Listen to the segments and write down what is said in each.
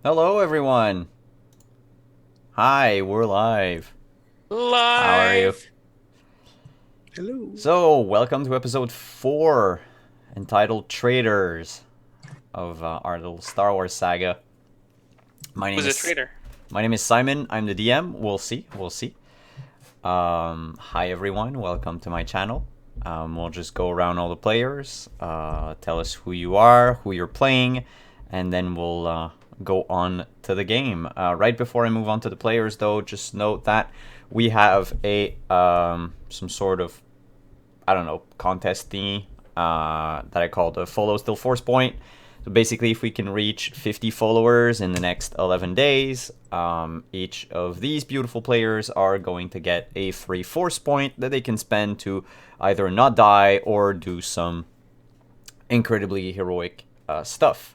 Hello, everyone. Hi, we're live. How are you? Live. Hello. So, welcome to episode 4, entitled Traders of our little Star Wars saga. My name Who's a is traitor? my name is Simon. I'm the DM. We'll see. We'll see. Hi, everyone. Welcome to my channel. We'll just go around all the players, tell us who you are, who you're playing, and then we'll go on to the game. Right before I move on to the players, though, just note that we have a some sort of, I don't know, contest thingy that I call the Follow Still Force Point. So basically, if we can reach 50 followers in the next 11 days, each of these beautiful players are going to get a free force point that they can spend to either not die or do some incredibly heroic stuff.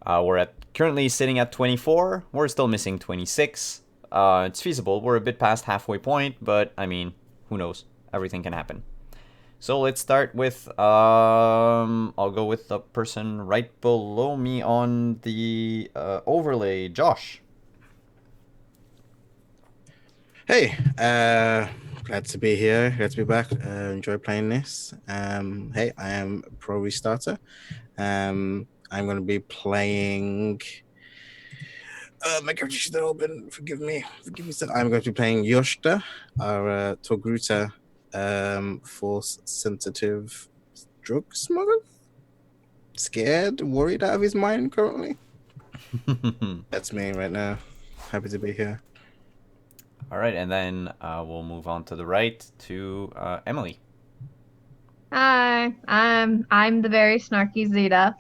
We're currently sitting at 24. We're still missing 26. It's feasible. We're a bit past halfway point, but I mean, who knows? Everything can happen. So let's start with, I'll go with the person right below me on the overlay, Josh. Hey, glad to be here. Glad to be back. Enjoy playing this. Hey, I am Pro Restarter. I'm going to be playing. My character should have open. Forgive me. Forgive me, sir. I'm going to be playing Yoshida, our Togruta, force sensitive drug smuggler. Scared, worried out of his mind currently. That's me right now. Happy to be here. All right, and then we'll move on to the right to Emily. Hi, I'm the very snarky Zeta,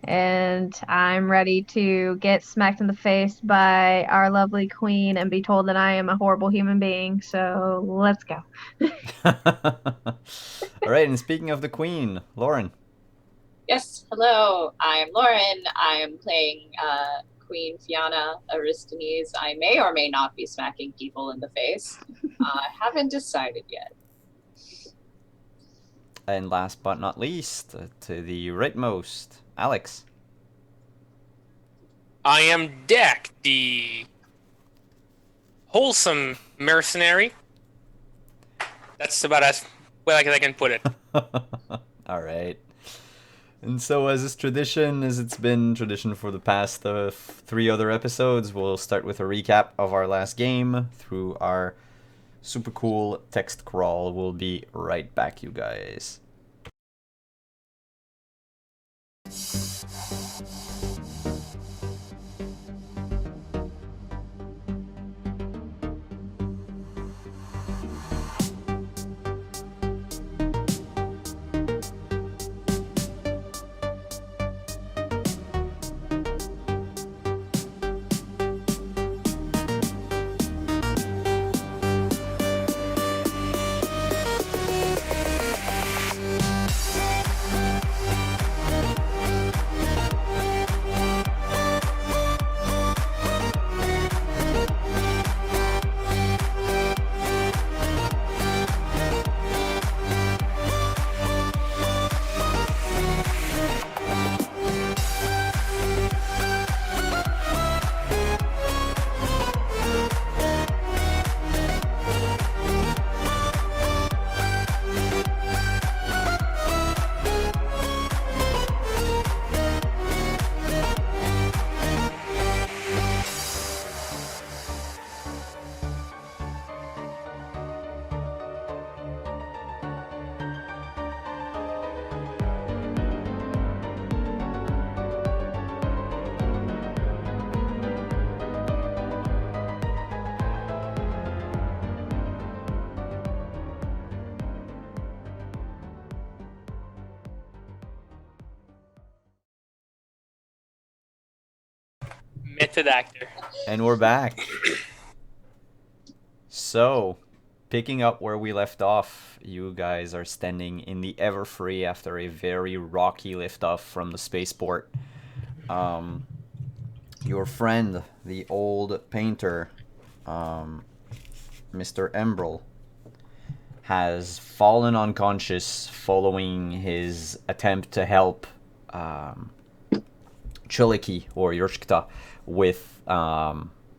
and I'm ready to get smacked in the face by our lovely queen and be told that I am a horrible human being. So let's go. All right, and speaking of the Queen, Lauren. Yes, hello. I'm Lauren. I am playing Queen Fiona Aristones. I may or may not be smacking people in the face. I haven't decided yet. And last but not least, to the rightmost, Alex. I am Deck, the wholesome mercenary. That's about as well as I can put it. All right. And so, as is tradition, as it's been tradition for the past 3 other episodes, we'll start with a recap of our last game through our super cool text crawl. We'll be right back, you guys. Method actor. And we're back. So, picking up where we left off, you guys are standing in the Everfree after a very rocky liftoff from the spaceport. Your friend, the old painter, Mr. Embral, has fallen unconscious following his attempt to help Chuliki or Yorshkta with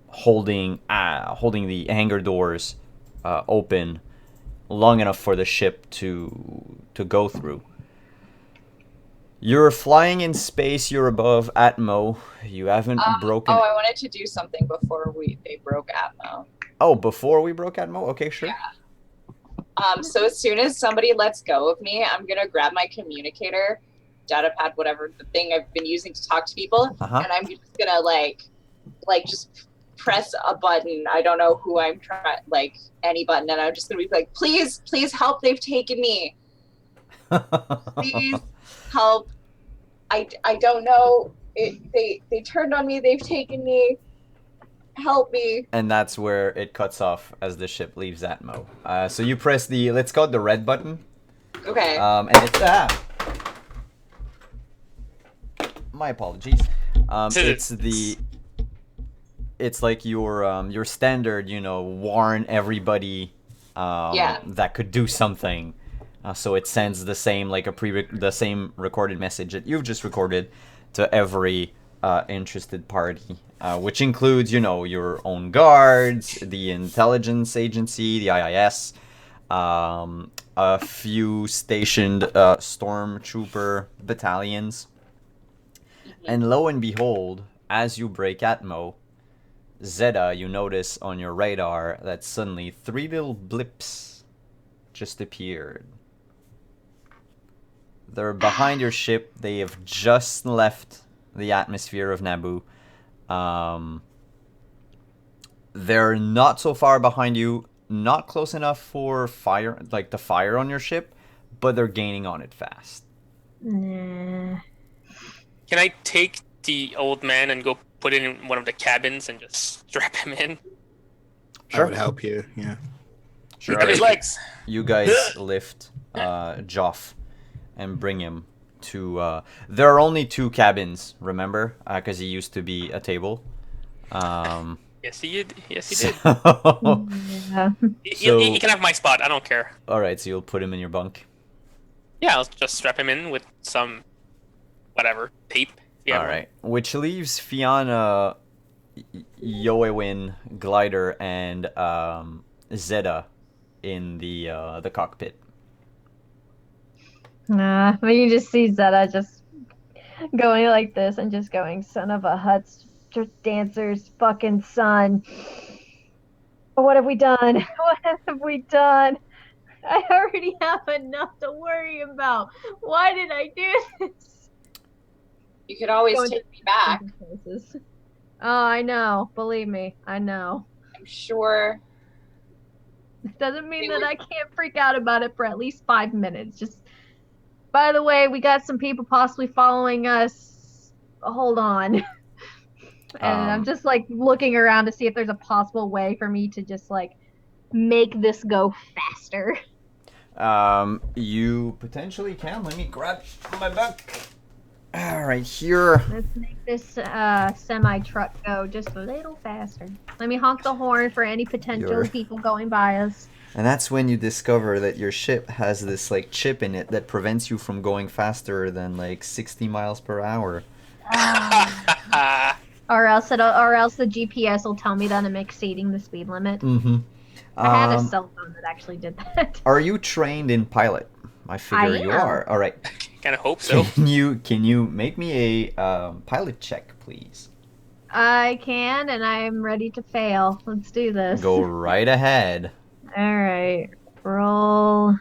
holding the hangar doors open long enough for the ship to go through. You're flying in space. You're above Atmo. You haven't broken. Oh, I wanted to do something before they broke Atmo. Oh, before we broke Atmo? Okay, sure. Yeah. So as soon as somebody lets go of me, I'm gonna grab my communicator, datapad, whatever the thing I've been using to talk to people, and I'm just gonna like just press a button. I don't know who I'm trying, like any button, and I'm just gonna be like, please help! They've taken me. Please help! I don't know. They turned on me. They've taken me. Help me. And that's where it cuts off as the ship leaves Atmo. So you press the, let's call it the red button. Okay. And it's my apologies. It's like your standard, warn everybody that could do something. So it sends the same the same recorded message that you've just recorded to every interested party, which includes your own guards, the intelligence agency, the IIS, a few stationed stormtrooper battalions, and lo and behold, as you break Atmo, Zeta, you notice on your radar that suddenly 3 little blips just appeared. They're behind your ship. They have just left the atmosphere of Naboo. They're not so far behind you, not close enough for fire, to fire on your ship, but they're gaining on it fast. Nah. Can I take the old man and go put it in one of the cabins and just strap him in? I would help you. Yeah. Sure. Pick up his legs. You guys lift Joff and bring him to. There are only 2 cabins, remember? Because he used to be a table. Yes, he did. Yes, he did. Yeah. He can have my spot. I don't care. All right, so you'll put him in your bunk. Yeah, I'll just strap him in with some, whatever, tape. Yeah. All right, which leaves Fianna, Yoewin, Glider, and Zeta in the cockpit. Nah, but you just see Zeta just going like this and just going, son of a Hut's dancer's fucking son. What have we done? What have we done? I already have enough to worry about. Why did I do this? You could always take me back. Oh, I know. Believe me, I know. I'm sure. It doesn't mean that I can't freak out about it for at least 5 minutes. Just, by the way, we got some people possibly following us. Hold on. And I'm just looking around to see if there's a possible way for me to just make this go faster. You potentially can. Let me grab my book. All right, here. Let's make this semi-truck go just a little faster. Let me honk the horn for any potential people going by us. And that's when you discover that your ship has this chip in it that prevents you from going faster than 60 miles per hour. Or else the GPS will tell me that I'm exceeding the speed limit. Mm-hmm. I had a cell phone that actually did that. Are you trained in pilot? I figure you are. All right. Kind of hope so. Can you make me a pilot check, please? I can, and I'm ready to fail. Let's do this. Go right ahead. All right. Roll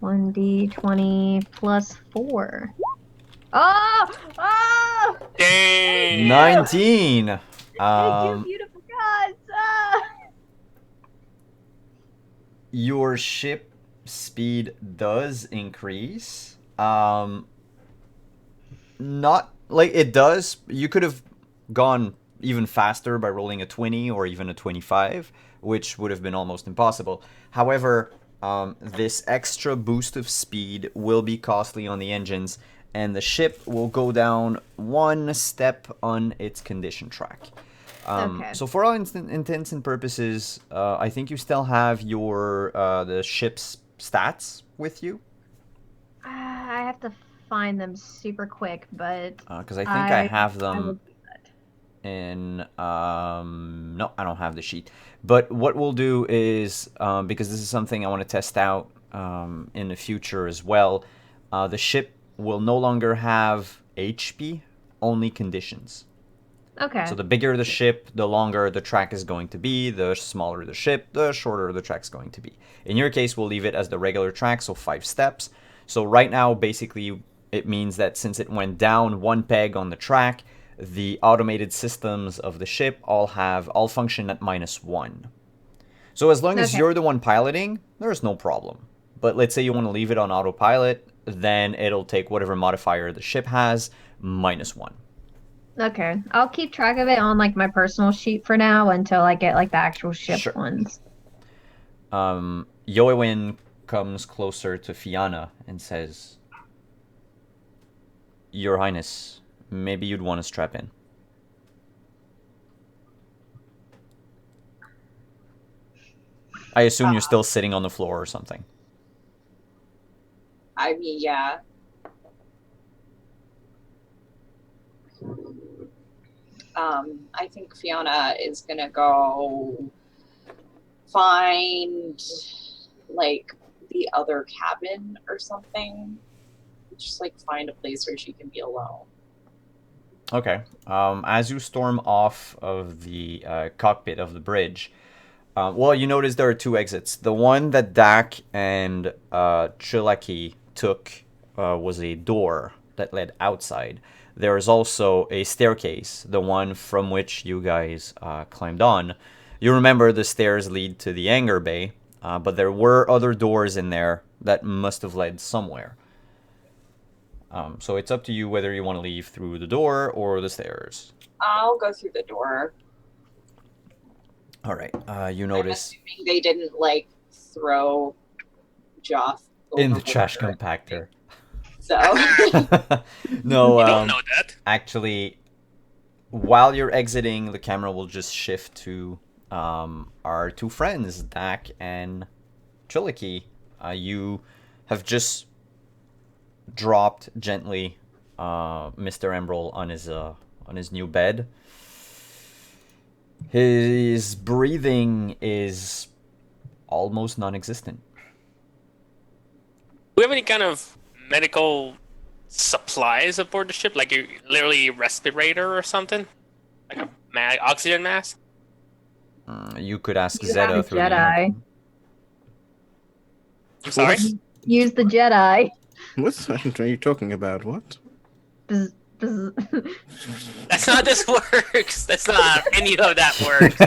1d20 plus 4. Oh! Oh! Dang! 19. Thank you, beautiful gods. Your ship speed does increase. Not it does. You could have gone even faster by rolling a 20 or even a 25, which would have been almost impossible. However, this extra boost of speed will be costly on the engines, and the ship will go down 1 step on its condition track. Okay. So for all intents and purposes, I think you still have your the ship's stats with you. I have to find them super quick, but Because I think I have I will them do that. in no, I don't have the sheet. But what we'll do is because this is something I want to test out in the future as well, the ship will no longer have HP, only conditions. Okay. So the bigger the ship, the longer the track is going to be. The smaller the ship, the shorter the track's going to be. In your case, we'll leave it as the regular track, so 5 steps. So right now, basically, it means that since it went down 1 peg on the track, the automated systems of the ship all function at -1. So as long as Okay. you're the one piloting, there's no problem. But let's say you want to leave it on autopilot, then it'll take whatever modifier the ship has, -1. Okay. I'll keep track of it on like my personal sheet for now until I get like the actual ship Sure. ones. Yoewin comes closer to Fianna and says, Your Highness, maybe you'd want to strap in. I assume you're still sitting on the floor or something. I mean, yeah. I think Fiona is gonna go find like the other cabin or something. Just like find a place where she can be alone. Okay. As you storm off of the cockpit of the bridge, well, you notice there are 2 exits. The one that Dak and Chilaki took was a door that led outside. There is also a staircase, the one from which you guys climbed on. You remember the stairs lead to the hangar bay, but there were other doors in there that must have led somewhere. So it's up to you whether you want to leave through the door or the stairs. I'll go through the door. All right. You I'm notice assuming they didn't like throw Joff in the overboard trash or compactor. So No, You don't know that. actually, while you're exiting, the camera will just shift to our 2 friends, Dak and Chiliki. You have just dropped gently Mr. Emerald on his new bed. His breathing is almost non-existent. Do we have any kind of medical supplies aboard the ship? Like literally a respirator or something? Like a oxygen mask? You could ask You Zeta have a through the Jedi. intercom. I'm sorry? Use the Jedi. What are you talking about? What? Bzz, bzz. That's not how this works. That's not how any of that works.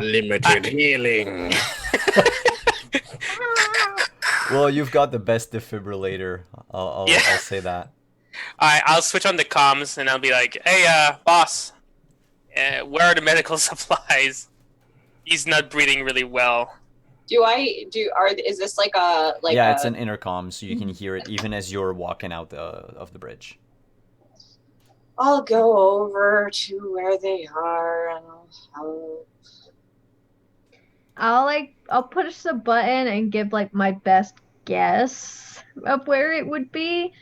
Limited healing. Well, you've got the best defibrillator. I'll Yeah. say that. Alright, I'll switch on the comms and I'll be like, hey, boss, where are the medical supplies? He's not breathing really well. is this like a Yeah, it's an intercom, so you can hear it even as you're walking out of the bridge. I'll go over to where they are and I'll push the button and give like my best guess of where it would be.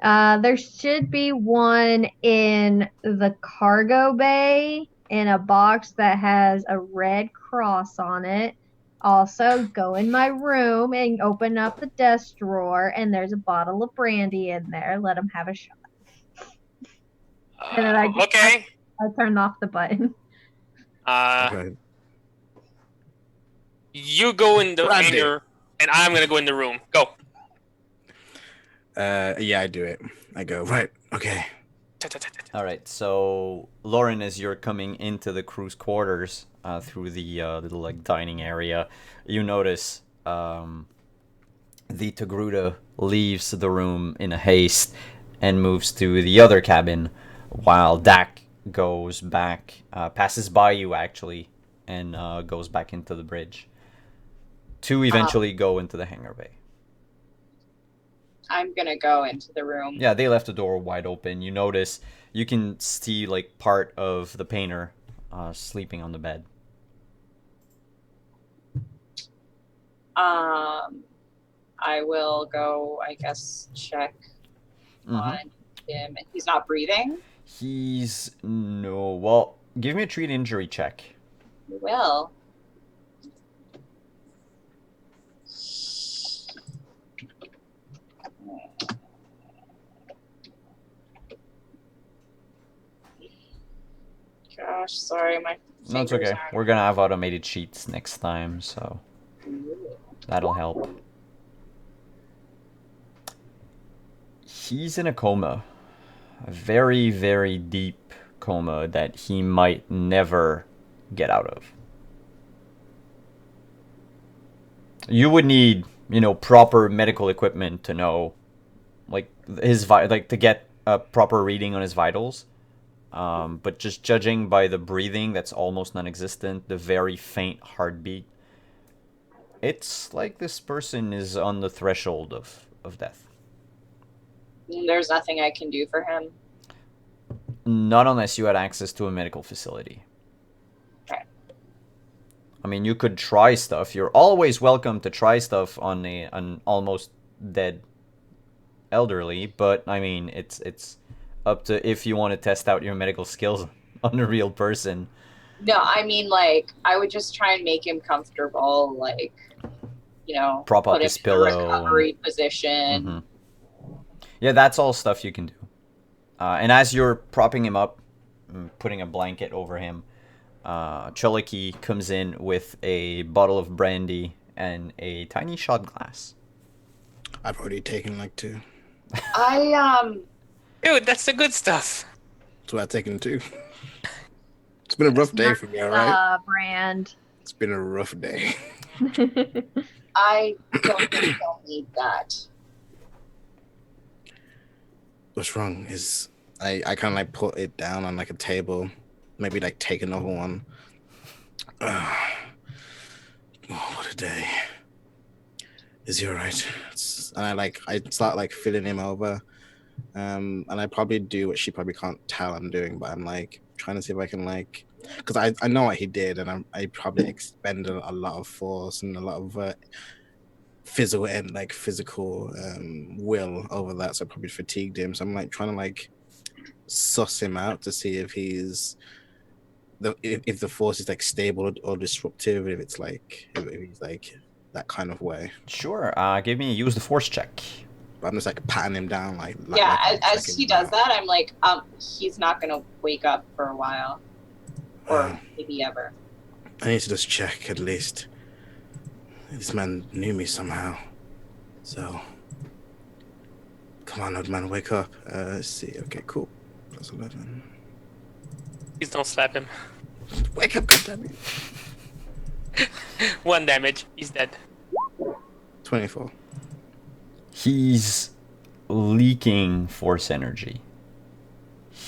There should be one in the cargo bay in a box that has a red cross on it. Also, go in my room and open up the desk drawer, and there's a bottle of brandy in there. Let him have a shot. And then Okay. I turned off the button. Right. You go in the Brandy. hangar, and I'm gonna go in the room. Go. Yeah, I do it. I go, right, okay. All right, so Lauren, as you're coming into the crew's quarters through the little like dining area, you notice the Togruta leaves the room in a haste and moves to the other cabin, while Dak goes back, passes by you actually, and goes back into the bridge to eventually go into the hangar bay. I'm gonna go into the room. Yeah, they left the door wide open. You notice, you can see like part of the painter sleeping on the bed. I will go, I guess, check Mhm. on him, and he's not breathing. He's no. Well, give me a treat injury check. We will. Gosh, sorry, my No, it's fingers okay. aren't. We're gonna have automated sheets next time, so that'll help. He's in a coma. A very, very deep coma that he might never get out of. You would need, proper medical equipment to know, like to get a proper reading on his vitals. But just judging by the breathing that's almost non-existent, the very faint heartbeat, it's like this person is on the threshold of death. There's nothing I can do for him. Not unless you had access to a medical facility. Okay. I mean, you could try stuff. You're always welcome to try stuff on an almost dead elderly, but I mean, it's up to if you want to test out your medical skills on a real person. No, I mean, like, I would just try and make him comfortable, like, Prop up put him his in a pillow recovery position. Mhm. Yeah, that's all stuff you can do. And as you're propping him up, putting a blanket over him, Choliki comes in with a bottle of brandy and a tiny shot glass. I've already taken like 2. Dude, that's the good stuff. So I've taken 2. It's been a rough day for me, alright? Brand. It's been a rough day. I don't think I'll need that. What's wrong is I kind of like put it down on like a table, maybe like take another one. Oh, what a day. Is he alright? And I start like filling him over. And I probably do what she probably can't tell I'm doing, but I'm like trying to see if I can like, because I know what he did, and I probably expended a lot of force and a lot of physical will over that, so I probably fatigued him. So I'm like trying to like suss him out to see if if the force is like stable or disruptive, if it's like if he's like that kind of way. Sure. Give me a use the force check. But I'm just like patting him down As he does that, I'm like, he's not gonna wake up for a while, or maybe ever. I need to just check at least. This man knew me somehow. So, come on, old man, wake up. Let's see. Okay, cool. Plus 11. Please don't slap him. Wake up, goddammit. 1 damage. He's dead. 24. He's leaking force energy.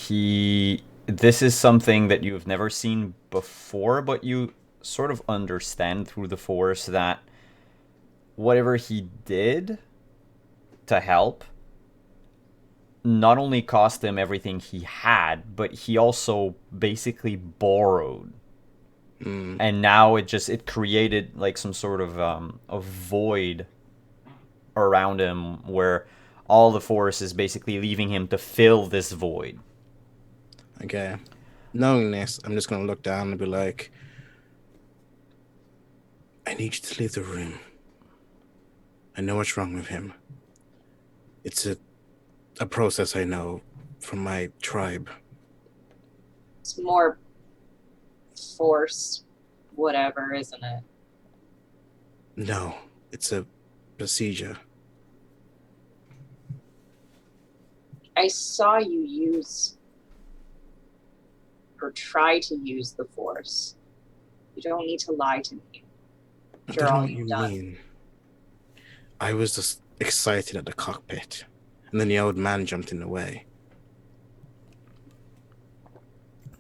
This is something that you've never seen before, but you sort of understand through the force that whatever he did to help not only cost him everything he had, but he also basically borrowed. And now it created like some sort of a void around him where all the force is basically leaving him to fill this void. Okay. Knowing this, I'm just gonna look down and be like, I need you to leave the room. I know what's wrong with him. It's a process I know from my tribe. It's more force, whatever, isn't it? No, it's a procedure. I saw you use or try to use the force. You don't need to lie to me. I Sure, don't know all what you've you done. mean. I was just excited at the cockpit, and then the old man jumped in the way.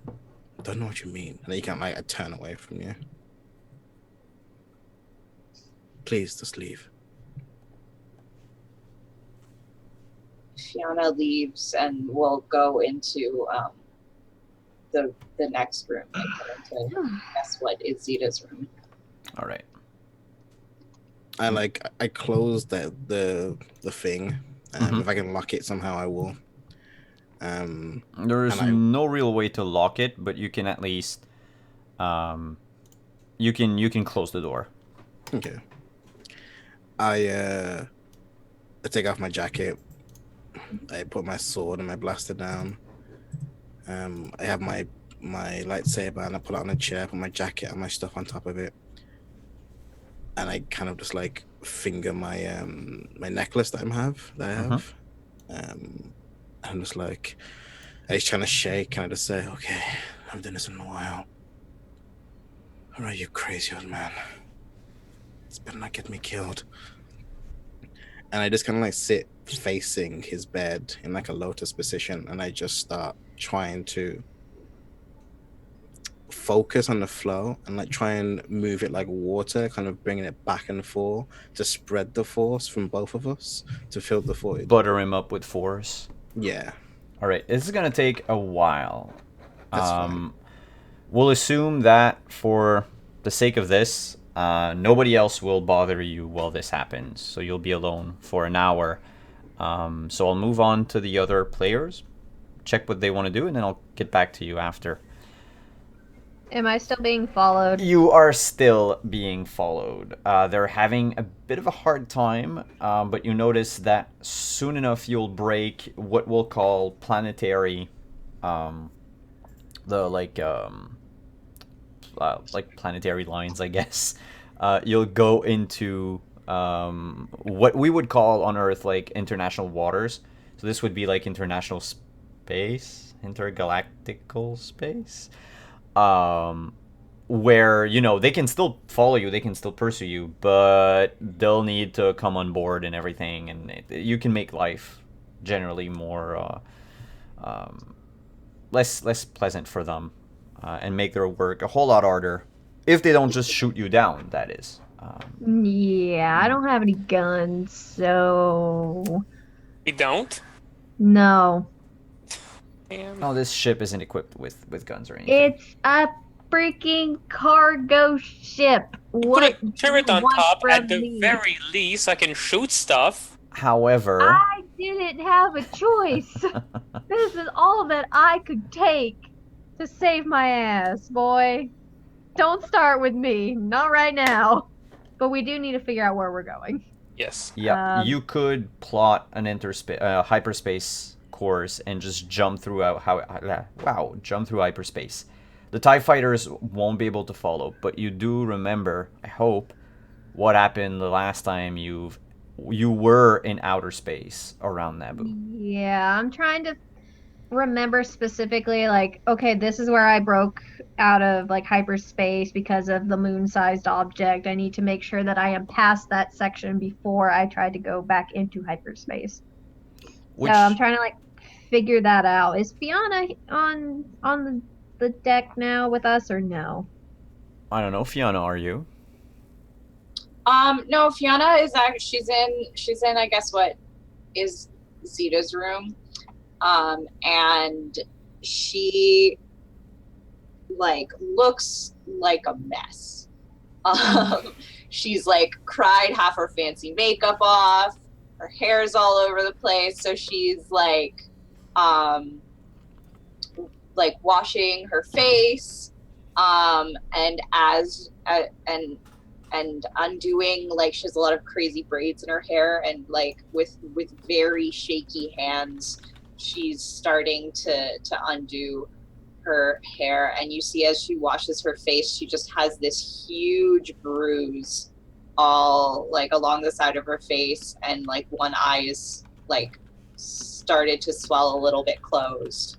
I don't know what you mean. And then you can't like I turn away from you. Please just leave. Fiona leaves and we'll go into the next room and go into guess what is Zeta's room. All right. I closed the thing, Mhm. If I can lock it somehow, I will. There's and I- no real way to lock it, but you can at least, you can close the door. Okay. I take off my jacket. I put my sword and my blaster down. I have my lightsaber and I put it on a chair, put my jacket and my stuff on top of it. And I kind of just like finger my my necklace that I have. I'm just like, I just trying to shake, and I just say, okay, I've done this in a while. All right, you crazy old man. This better not get me killed. And I just kind of like sit facing his bed in like a lotus position, and I just start trying to focus on the flow and like try and move it like water, kind of bringing it back and forth to spread the force from both of us to fill the void. Butter him up with force. Yeah, All right, this is gonna take a while. that's fine. We'll assume that for the sake of this, nobody else will bother you while this happens, so you'll be alone for an hour. So I'll move on to the other players, check what they want to do, and then I'll get back to you after. Am I still being followed? You are still being followed. They're having a bit of a hard time, but you notice that soon enough you'll break what we'll call planetary, like planetary lines, I guess. You'll go into what we would call on Earth like international waters. So this would be like international space, intergalactical space. Where, you know, they can still follow you, they can still pursue you, but they'll need to come on board and everything, and you can make life generally more less pleasant for them, and make their work a whole lot harder if they don't just shoot you down, that is. Yeah, I don't have any guns, so You don't? no. Damn. No, this ship isn't equipped with guns or anything. It's a freaking cargo ship. Put What a turret do you on want top from at the me? very least. I can shoot stuff. However, I didn't have a choice. This is all that I could take to save my ass, boy. Don't start with me. Not right now. But we do need to figure out where we're going. Yes. yeah, you could plot an hyperspace course and just jump through jump through hyperspace. The TIE fighters won't be able to follow, but you do remember, I hope, what happened the last time you were in outer space around Naboo. Yeah, I'm trying to remember specifically, like, okay, this is where I broke out of like hyperspace because of the moon-sized object. I need to make sure that I am past that section before I try to go back into hyperspace. Which, So I'm trying to like figure that out. Is Fiona on the deck now with us or no? I don't know, Fiona, are you? No, Fiona is actually she's in I guess what is Zeta's room. And she like looks like a mess. She's like cried half her fancy makeup off. Her hair's all over the place, so she's like washing her face, and undoing, like, she has a lot of crazy braids in her hair, and like with very shaky hands she's starting to undo her hair, and you see as she washes her face she just has this huge bruise all like along the side of her face, and like one eye is like started to swell a little bit closed.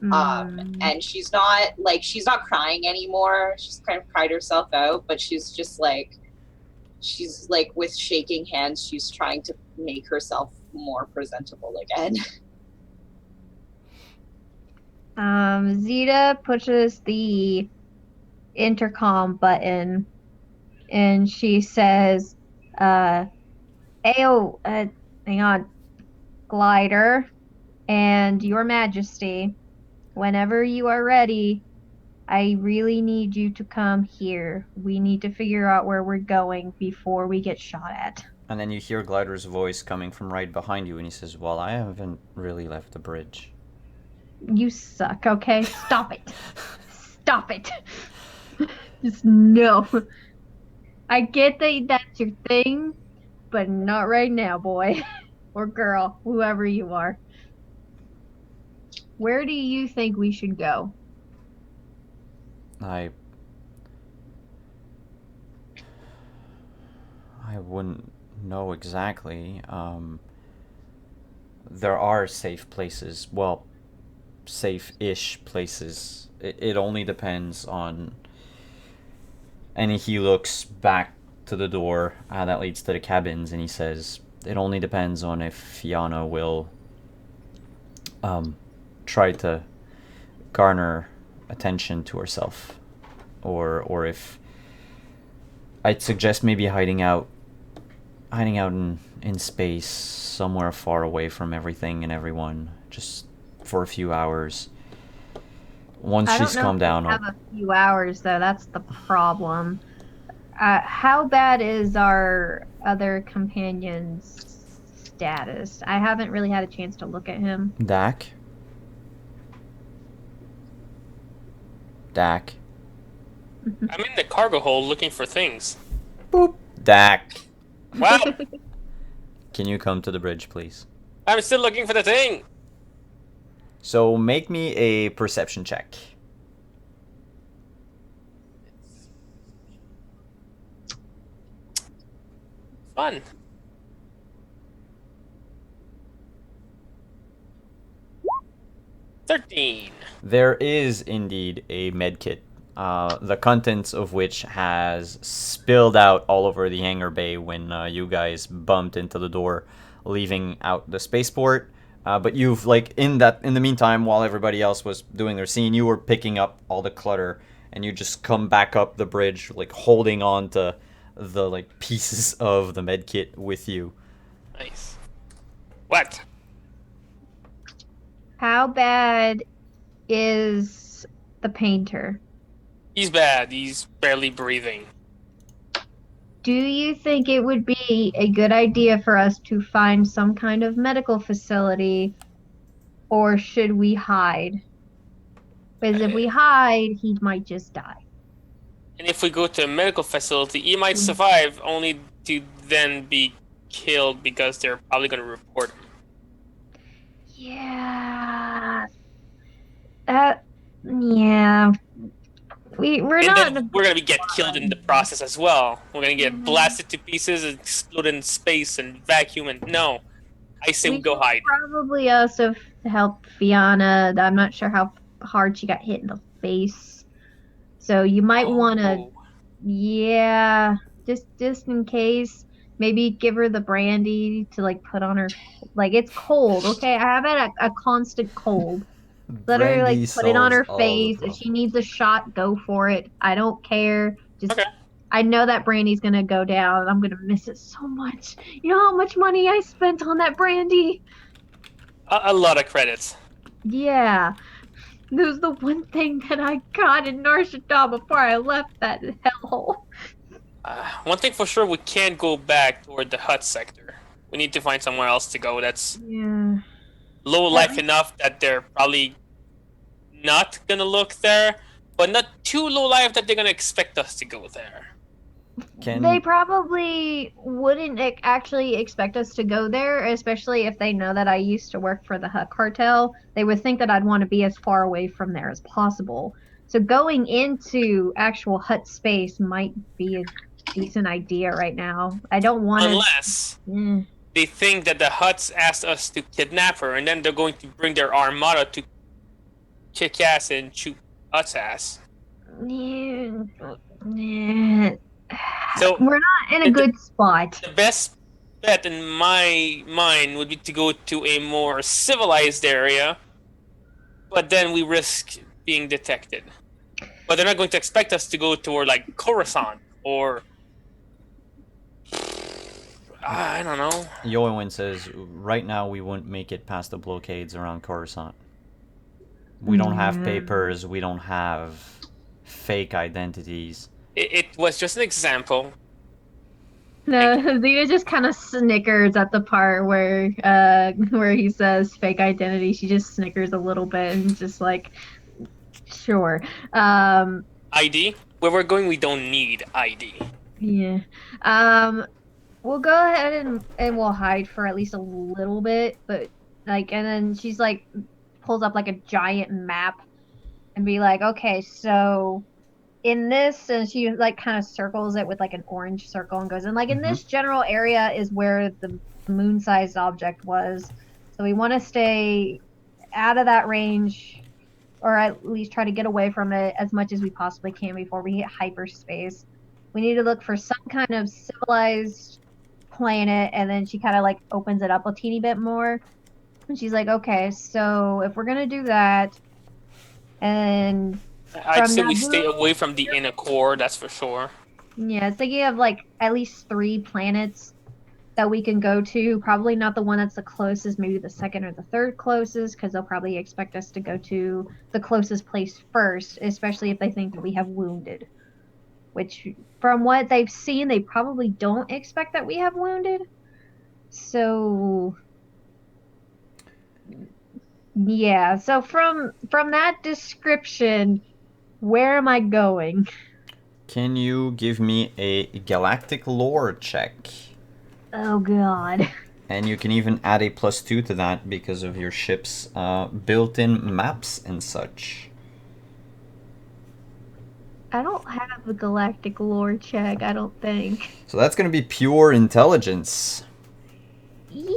And she's not crying anymore. She's kind of cried herself out, but she's with shaking hands, she's trying to make herself more presentable again. Zeta pushes the intercom button and she says, hang on, Glider and Your Majesty, whenever you are ready, I really need you to come here. We need to figure out where we're going before we get shot at. And then you hear Glider's voice coming from right behind you, and he says, "Well, I haven't really left the bridge." You suck, okay? Stop it. Stop it. Just no. I get that that's your thing, but not right now, boy. Or girl, whoever you are. Where do you think we should go? I wouldn't know exactly. There are safe places. Well, safe-ish places. It only depends on... And he looks back to the door that leads to the cabins, and he says, it only depends on if Fiona will try to garner attention to herself, or if... I'd suggest maybe hiding out in space, somewhere far away from everything and everyone, just for a few hours. Once she's calmed down, I have a few hours though. That's the problem. How bad is our other companion's status? I haven't really had a chance to look at him. Dak. I'm in the cargo hold looking for things. Boop. Dak. Well, Can you come to the bridge, please? I'm still looking for the thing. So make me a perception check. Fun. $13. There is indeed a medkit, the contents of which has spilled out all over the hangar bay when you guys bumped into the door, leaving out the spaceport. But you've, like, in the meantime, while everybody else was doing their scene, you were picking up all the clutter, and you just come back up the bridge, like, holding on to the, like, pieces of the medkit with you. Nice. What? How bad is the painter? He's bad. He's barely breathing. Do you think it would be a good idea for us to find some kind of medical facility, or should we hide? Because if we hide, he might just die. And if we go to a medical facility, he might survive, only to then be killed because they're probably going to report him. Yeah. Yeah. We're And not. then we're going to get killed in the process as well. We're going to get blasted to pieces and explode in space and vacuum. And no, I say we go should hide. Probably also help Fiona. I'm not sure how hard she got hit in the face. So you might want to, yeah, just in case, maybe give her the brandy to, like, put on her, like, it's cold, okay? I have a constant cold. Let her, like, put it on her face. If she needs a shot, go for it. I don't care. Just, Okay. I know that brandy's gonna go down. I'm gonna miss it so much. You know how much money I spent on that brandy? A lot of credits. Yeah. It was the one thing that I got in Nar Shaddaa before I left that hellhole. One thing for sure, we can't go back toward the hut sector. We need to find somewhere else to go that's Yeah. low life enough that they're probably not gonna look there, but not too low life that they're gonna expect us to go there. They probably wouldn't actually expect us to go there, especially if they know that I used to work for the Hut Cartel. They would think that I'd want to be as far away from there as possible. So going into actual hut space might be a decent idea right now. I don't want to... Unless they think that the Huts asked us to kidnap her, and then they're going to bring their armada to kick ass and shoot us ass. So we're not in a good spot. The best bet in my mind would be to go to a more civilized area, but then we risk being detected. But they're not going to expect us to go toward, like, Coruscant or I don't know. Yoewin says, right now we wouldn't make it past the blockades around Coruscant. We don't have papers, we don't have fake identities. It was just an example. No, Zeta just kind of snickers at the part where he says fake identity. She just snickers a little bit and just like, sure. ID? Where we're going, we don't need ID. Yeah. We'll go ahead and we'll hide for at least a little bit, but like, and then she's like, pulls up like a giant map and be like, okay, so in this, and she like kind of circles it with like an orange circle and goes, and like in this general area is where the moon-sized object was. So we want to stay out of that range, or at least try to get away from it as much as we possibly can before we hit hyperspace. We need to look for some kind of civilized planet, and then she kind of like opens it up a teeny bit more. And she's like, okay, so if we're gonna do that, and I'd say From we Naboo- stay away from the inner core, that's for sure. yeah, so you have like at least 3 planets that we can go to. Probably not the one that's the closest, maybe the second or the third closest, because they'll probably expect us to go to the closest place first, especially if they think that we have wounded. Which, from what they've seen, they probably don't expect that we have wounded. So, yeah. So from that description, where am I going? Can you give me a galactic lore check? Oh God. And you can even add a +2 to that because of your ship's built-in maps and such. I don't have a galactic lore check, I don't think. So that's going to be pure intelligence. Yeah,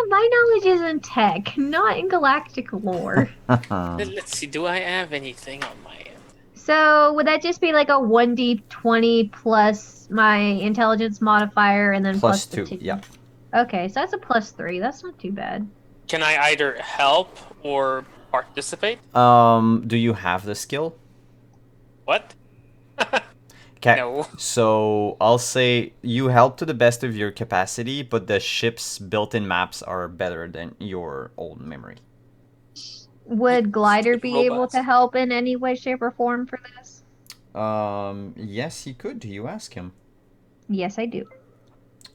my knowledge is in tech, not in galactic lore. Let's see, do I have anything on my end? So would that just be like a 1d20 plus my intelligence modifier and then plus the +2, 2? yeah. Okay, so that's a +3. That's not too bad. Can I either help or participate? Do you have the skill? What? Okay. No. So I'll say you help to the best of your capacity, but the ship's built-in maps are better than your old memory. Would Glider be able Robots. to help in any way, shape, or form for this? Yes, he could. You ask him. Yes, I do.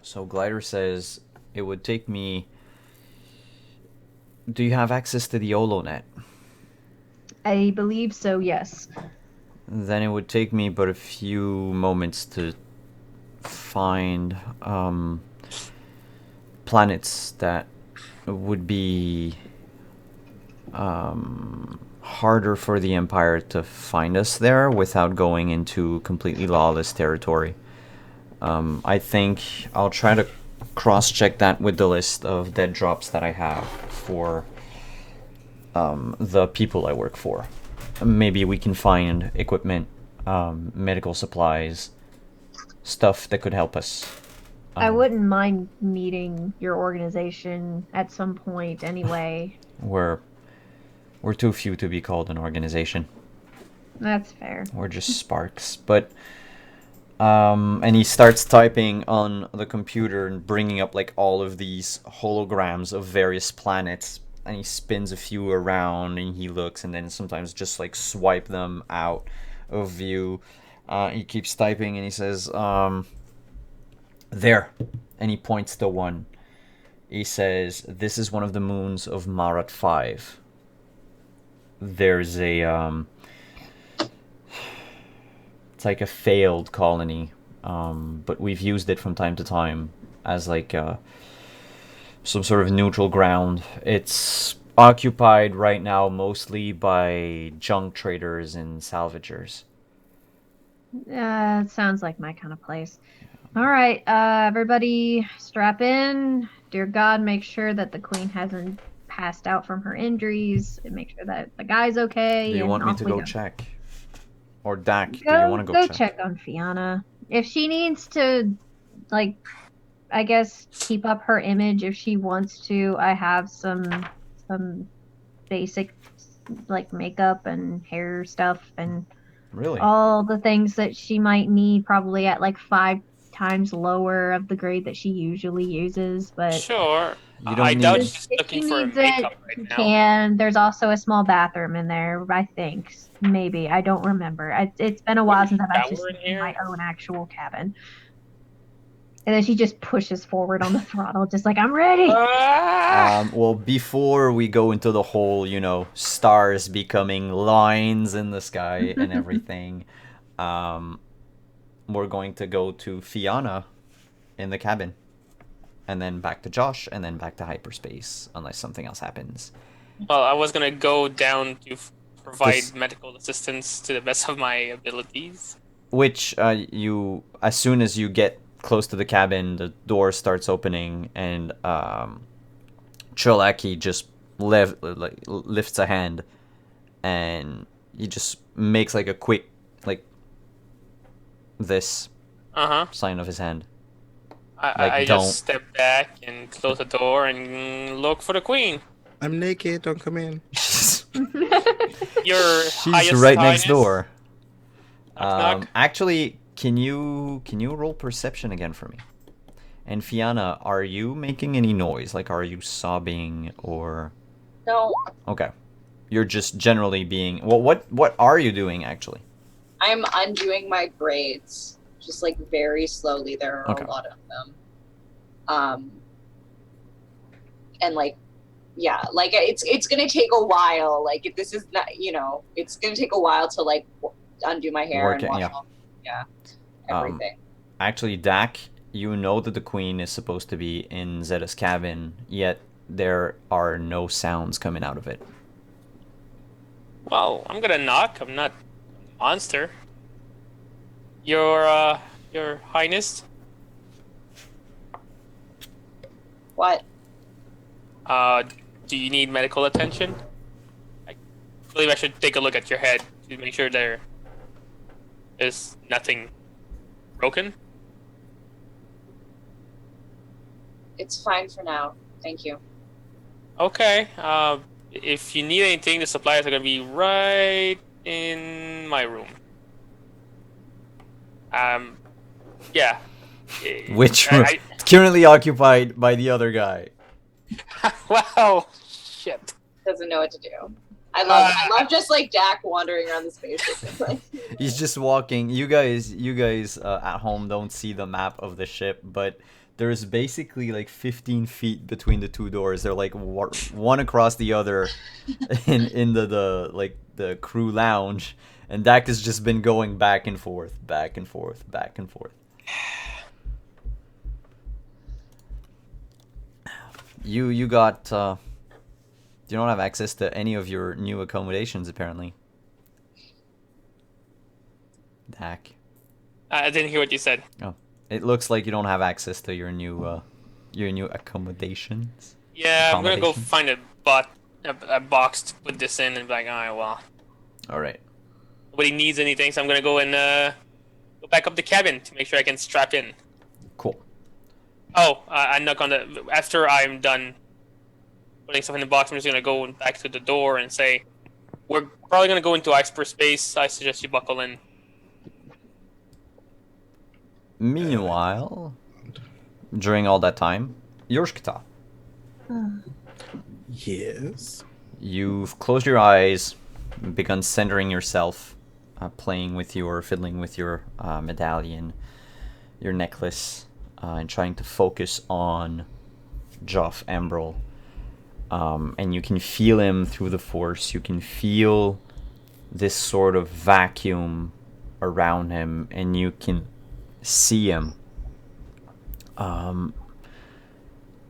So Glider says it would take me. Do you have access to the HoloNet? I believe so, yes. Then it would take me but a few moments to find planets that would be harder for the Empire to find us there without going into completely lawless territory. I think I'll try to cross-check that with the list of dead drops that I have for the people I work for. Maybe we can find equipment, medical supplies, stuff that could help us. I wouldn't mind meeting your organization at some point anyway. We're too few to be called an organization. That's fair. We're just sparks. But and he starts typing on the computer and bringing up like all of these holograms of various planets, and he spins a few around and he looks and then sometimes just like swipe them out of view. He keeps typing and he says, there, and he points to one. He says, this is one of the moons of Marat 5. There's a it's like a failed colony, but we've used it from time to time as like some sort of neutral ground. It's occupied right now mostly by junk traders and salvagers. It sounds like my kind of place. All right, everybody strap in. Dear God, make sure that the queen hasn't passed out from her injuries. And make sure that the guy's okay. Do you and want me off to we go check? Or Dak, do you want to Go check? check on Fiona. If she needs to, like, I guess keep up her image if she wants to. I have some basic like makeup and hair stuff and Really? all the things that she might need, probably at like 5 times lower of the grade that she usually uses. But Sure. You don't I need- doubt if she's she looking for needs makeup it, right she now. can. There's also a small bathroom in there, I think. Maybe. I don't remember. It's been a while since I've actually shower in seen my here? own actual cabin. And then she just pushes forward on the throttle, just like, I'm ready. Well, before we go into the whole, stars becoming lines in the sky and everything, we're going to go to Fiona in the cabin. And then back to Josh, and then back to hyperspace, unless something else happens. Well, I was gonna go down to provide This- medical assistance to the best of my abilities. Which, as soon as you get close to the cabin, the door starts opening, and Cholaki just lifts a hand, and he just makes like a quick, this sign of his hand. I don't. just step back and close the door and look for the queen. I'm naked. Don't come in. Your She's highest right next highness. door. Knock, knock. Actually, can you roll perception again for me? And Fiona, are you making any noise? Like, are you sobbing or? No, Okay, you're just generally being. Well, what are you doing actually? I'm undoing my braids, just like very slowly. There are Okay. a lot of them. And like, yeah, like it's gonna take a while. Like if this is not, it's gonna take a while to like undo my hair Work and it, wash yeah. off, Um, everything. Actually, Dak, you know that the queen is supposed to be in Zeta's cabin, yet there are no sounds coming out of it. Well, I'm gonna knock. I'm not a monster. Your highness. What? Do you need medical attention? I believe I should take a look at your head to make sure there is nothing broken. It's fine for now. Thank you. Okay. If you need anything, the supplies are gonna be right in my room. Yeah. Which room? Currently occupied by the other guy. Well, shit. Doesn't know what to do. I love just like Dak wandering around the spaceship. Like, He's just walking. You guys at home don't see the map of the ship, but there's basically like 15 feet between the two doors. They're like one across the other in the crew lounge, and Dak has just been going back and forth, back and forth, back and forth. You got you don't have access to any of your new accommodations apparently. Dak. I didn't hear what you said. Oh, it looks like you don't have access to your new accommodations. Yeah, I'm gonna go Accommodation. find a box to put this in and be like, alright, well, All right. nobody needs anything, so I'm gonna go and go back up the cabin to make sure I can strap in. Cool. Oh, I knock on the after I'm done putting stuff in the box. I'm just gonna go back to the door and say, "We're probably gonna go into hyperspace. I suggest you buckle in." Meanwhile, during all that time, Yorshkata, Yes. you've closed your eyes, begun centering yourself, fiddling with your medallion, your necklace, and trying to focus on Joff Ambrel. And you can feel him through the force. You can feel this sort of vacuum around him, and you can see him.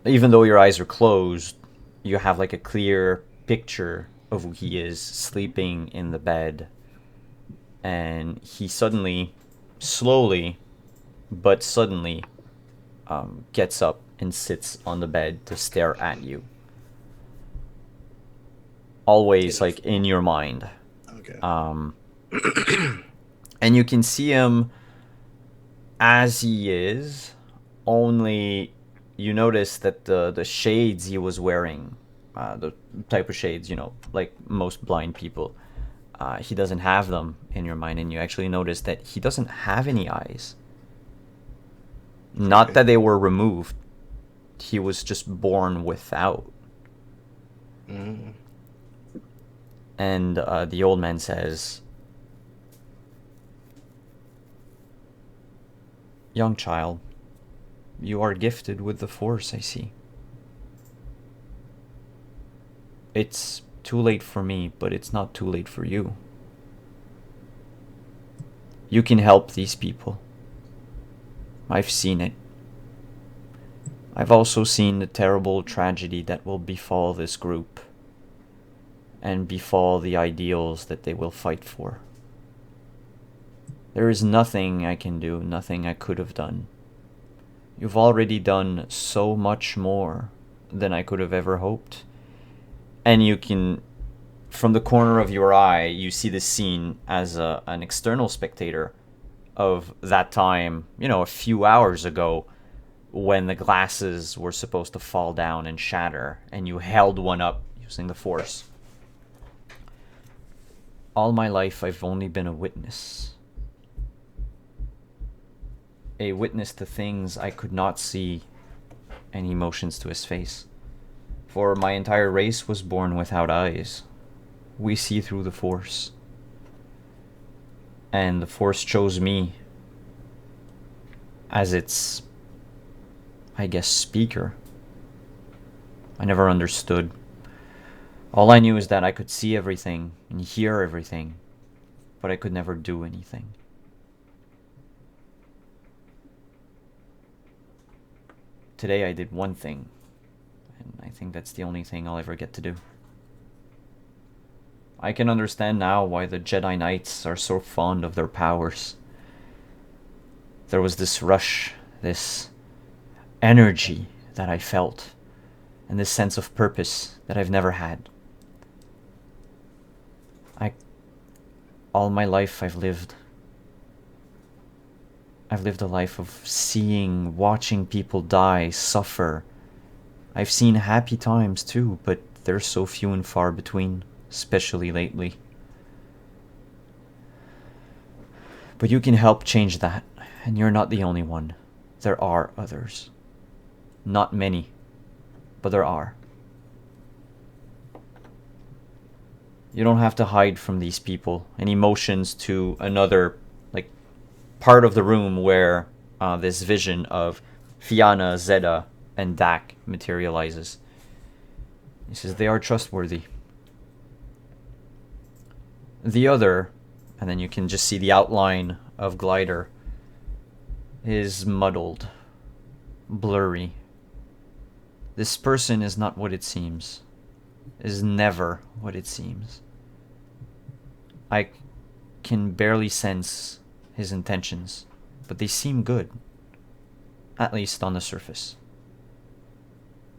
Even though your eyes are closed, you have like a clear picture of who he is sleeping in the bed. And he suddenly, slowly, but suddenly, gets up and sits on the bed to stare at you. Always like in your mind. Okay. And you can see him as he is, only you notice that the shades he was wearing, the type of shades, like most blind people, he doesn't have them in your mind, and you actually notice that he doesn't have any eyes. Not that they were removed. He was just born without. Mm. And the old man says, "Young child, You are gifted with the Force, I see. It's too late for me, but it's not too late for you. You can help these people. I've seen it. I've also seen the terrible tragedy that will befall this group and befall the ideals that they will fight for. There is nothing I can do, nothing I could have done. You've already done so much more than I could have ever hoped. And you can, from the corner of your eye, you see this scene as an external spectator of that time, a few hours ago, when the glasses were supposed to fall down and shatter, and you held one up using the Force. All my life, I've only been a witness. A witness to things I could not see, and emotions to his face. For my entire race was born without eyes. We see through the Force. And the Force chose me as its, I guess, speaker. I never understood. All I knew is that I could see everything and hear everything, but I could never do anything. Today I did one thing, and I think that's the only thing I'll ever get to do. I can understand now why the Jedi Knights are so fond of their powers. There was this rush, this energy that I felt, and this sense of purpose that I've never had. All my life I've lived a life of seeing, watching people die, suffer. I've seen happy times too, but they're so few and far between, especially lately. But you can help change that, and you're not the only one. There are others. Not many, but there are. You don't have to hide from these people and emotions to another, part of the room where this vision of Fianna, Zeta, and Dak materializes. He says they are trustworthy. The other, and then you can just see the outline of Glider, is muddled, blurry. This person is not what it seems, is never what it seems. I can barely sense his intentions, but they seem good, at least on the surface.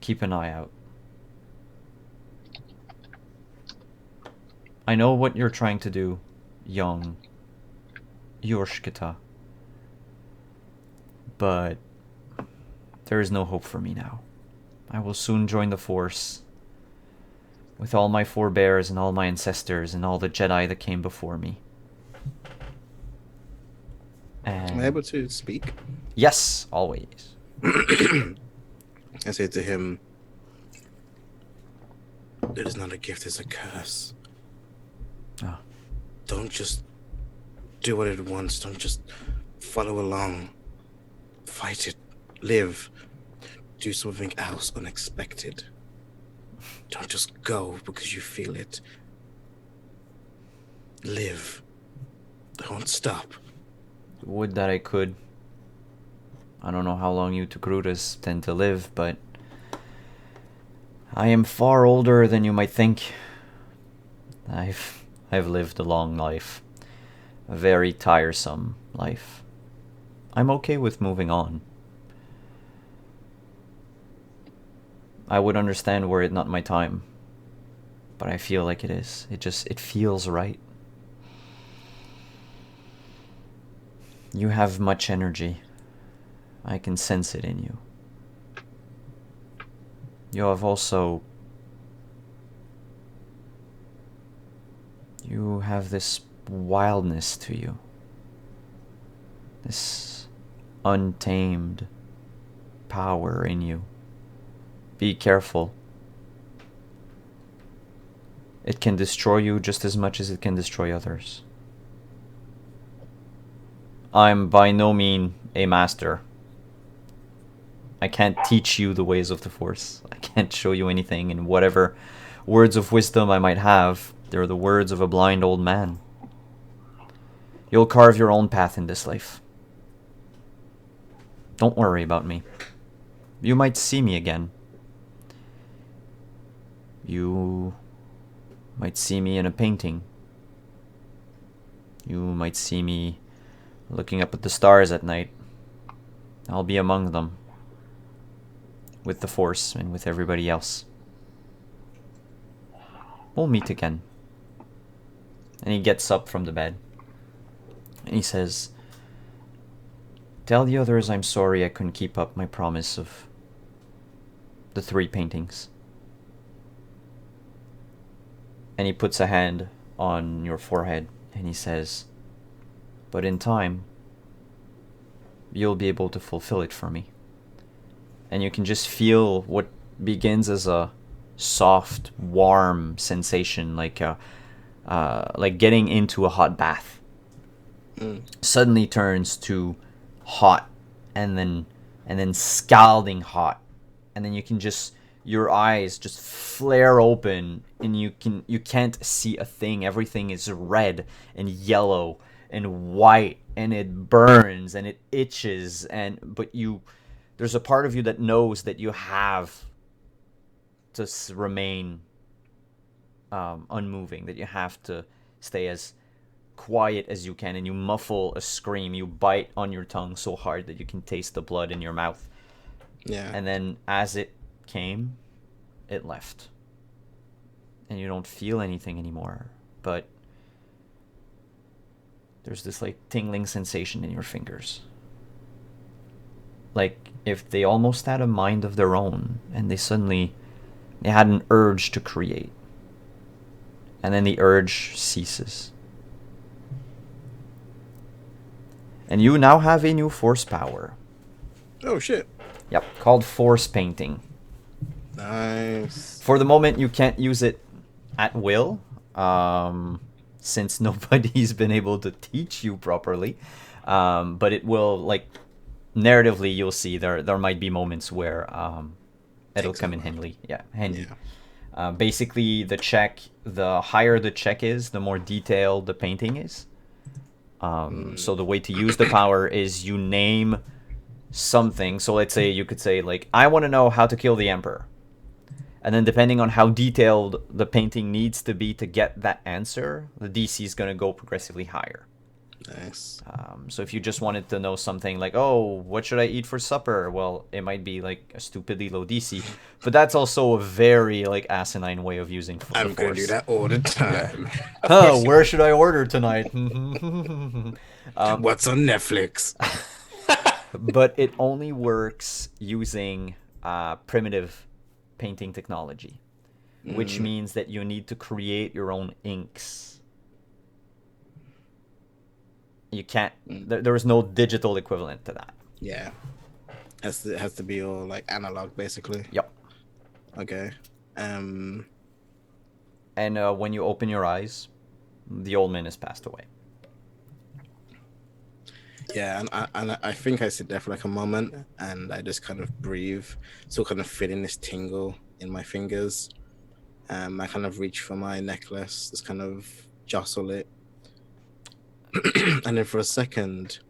Keep an eye out. I know what you're trying to do, young Yorshkita, but there is no hope for me now. I will soon join the Force with all my forebears and all my ancestors and all the Jedi that came before me. Am I able to speak? Yes, always. I say to him, it is not a gift, it's a curse. Oh. Don't just do what it wants. Don't just follow along. Fight it. Live. Do something else unexpected. Don't just go because you feel it. Live. Don't stop. Would that I could. I don't know how long you Togrutas tend to live, but I am far older than you might think. I've lived a long life. A very tiresome life. I'm okay with moving on. I would understand were it not my time, but I feel like it is. It feels right. You have much energy. I can sense it in you. You have also... You have this wildness to you. This untamed power in you. Be careful. It can destroy you just as much as it can destroy others. I'm by no means a master. I can't teach you the ways of the Force. I can't show you anything, and whatever words of wisdom I might have, they're the words of a blind old man. You'll carve your own path in this life. Don't worry about me. You might see me again. You might see me in a painting. You might see me looking up at the stars at night. I'll be among them, with the Force and with everybody else. We'll meet again. And he gets up from the bed. And he says, tell the others I'm sorry I couldn't keep up my promise of the 3 paintings. And he puts a hand on your forehead and he says, but in time, you'll be able to fulfill it for me. And you can just feel what begins as a soft, warm sensation, like getting into a hot bath. Suddenly turns to hot, and then scalding hot, and then you can just, your eyes just flare open, and you can't see a thing. Everything is red and yellow and white, and it burns and it itches, but there's a part of you that knows that you have to remain unmoving, that you have to stay as quiet as you can, and you muffle a scream. You bite on your tongue so hard that you can taste the blood in your mouth. Yeah. And then as it came, it left. And you don't feel anything anymore, but there's this like tingling sensation in your fingers. Like if they almost had a mind of their own, and they had an urge to create. And then the urge ceases. And you now have a new Force power. Oh shit. Yep, called Force Painting. Nice. For the moment, you can't use it at will, since nobody's been able to teach you properly. But it will, like, narratively, you'll see there might be moments where it'll come in handy. Yeah, handy. Yeah. Basically, the higher the check is, the more detailed the painting is. So the way to use the power is you name something. So let's say you could say, like, I want to know how to kill the Emperor. And then depending on how detailed the painting needs to be to get that answer, the DC is going to go progressively higher. Nice. So if you just wanted to know something like, oh, what should I eat for supper? Well, it might be like a stupidly low DC. But that's also a very like asinine way of using the I'm going to do Force. that all the time. Oh, where should I order tonight? What's on Netflix? But it only works using primitive painting technology, which means that you need to create your own inks. You can't. There is no digital equivalent to that. Yeah. It has to be all like analog, basically. Yep. Okay. And when you open your eyes, the old man has passed away. Yeah, and I think I sit there for like a moment, and I just kind of breathe, still kind of feeling this tingle in my fingers. I kind of reach for my necklace, just kind of jostle it, and then for a second,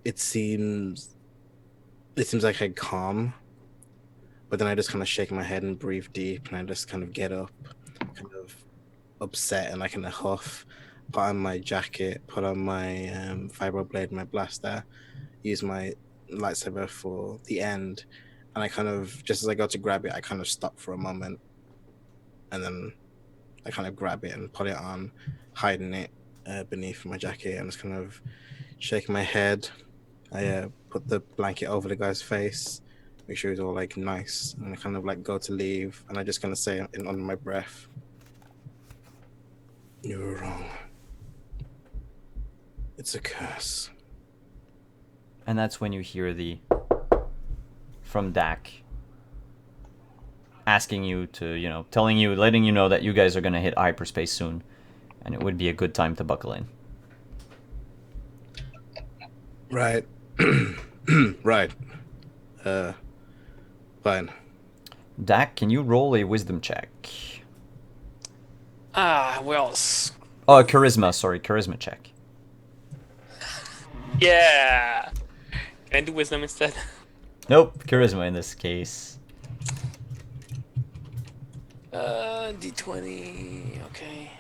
it seems like I calm, but then I just kind of shake my head and breathe deep, and I just kind of get up, kind of upset, and I kind of huff. Put on my jacket, put on my vibroblade, my blaster, use my lightsaber for the end, and I kind of, just as I go to grab it, I kind of stop for a moment, and then I kind of grab it and put it on, hiding it beneath my jacket, and just kind of shake my head. I put the blanket over the guy's face, make sure he's all like nice, and I kind of like go to leave, and I just kind of say under my breath, "You were wrong. It's a curse." And that's when you hear from Dak asking you to, letting you know that you guys are going to hit hyperspace soon, and it would be a good time to buckle in. Right. Right. Fine. Dak, can you roll a wisdom check? Well, Oh, charisma. Sorry, charisma check. yeah. Can I do wisdom instead? Nope, charisma in this case. D20. Okay.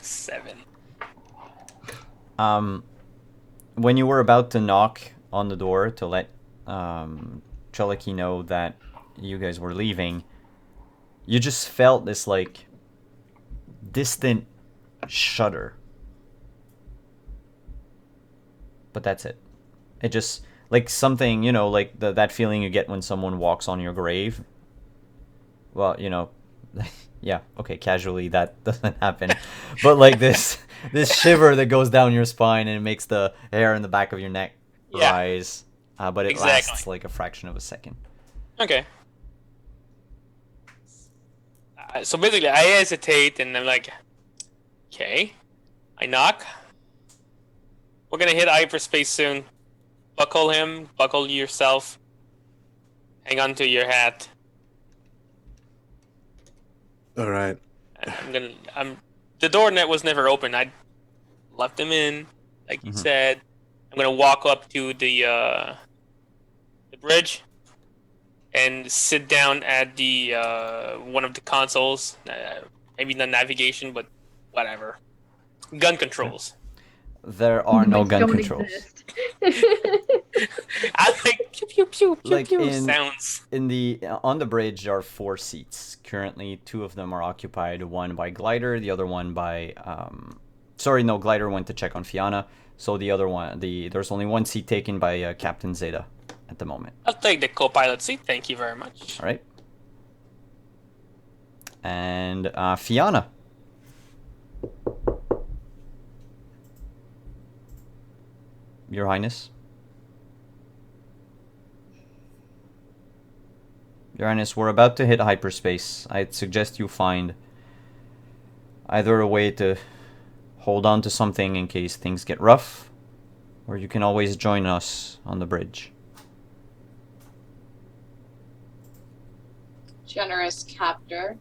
7. When you were about to knock on the door to let Cheliki know that you guys were leaving, you just felt this like distant shudder. But that's it. It just like something, you know, like that feeling you get when someone walks on your grave. Well, you know, yeah, okay, casually that doesn't happen. But like this shiver that goes down your spine and it makes the hair in the back of your neck Yeah. rise. But it Exactly. lasts like a fraction of a second. Okay. So basically, I hesitate and I'm like, okay. I knock. We're gonna hit hyperspace soon. Buckle him. Buckle yourself. Hang on to your hat. All right. The door net was never open. I left him in, like you Mhm. said. I'm gonna walk up to the bridge and sit down at the one of the consoles. Maybe not navigation, but whatever. Gun controls. There are no Which gun don't controls. exist. I like pew pew pew pew Like pew in- sounds. On the bridge there are 4 seats. Currently 2 of them are occupied, one by Glider, the other one by Glider went to check on Fianna, so the other one, there's only one seat taken by Captain Zeta at the moment. I'll take the co-pilot seat. Thank you very much. All right. And Fianna. Your Highness. Your Highness, we're about to hit hyperspace. I'd suggest you find either a way to hold on to something in case things get rough, or you can always join us on the bridge. Generous captor.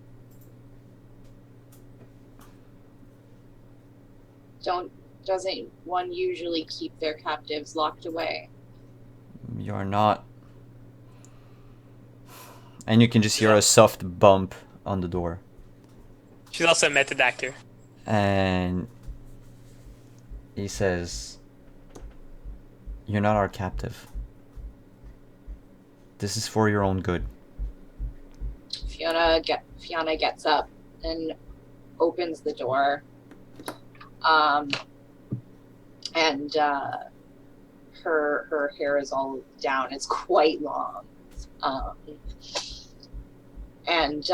Doesn't one usually keep their captives locked away? You're not. And you can just hear a soft bump on the door. She's also a method actor. And he says, "You're not our captive. This is for your own good." Fiona gets up and opens the door. And her hair is all down. It's quite long. And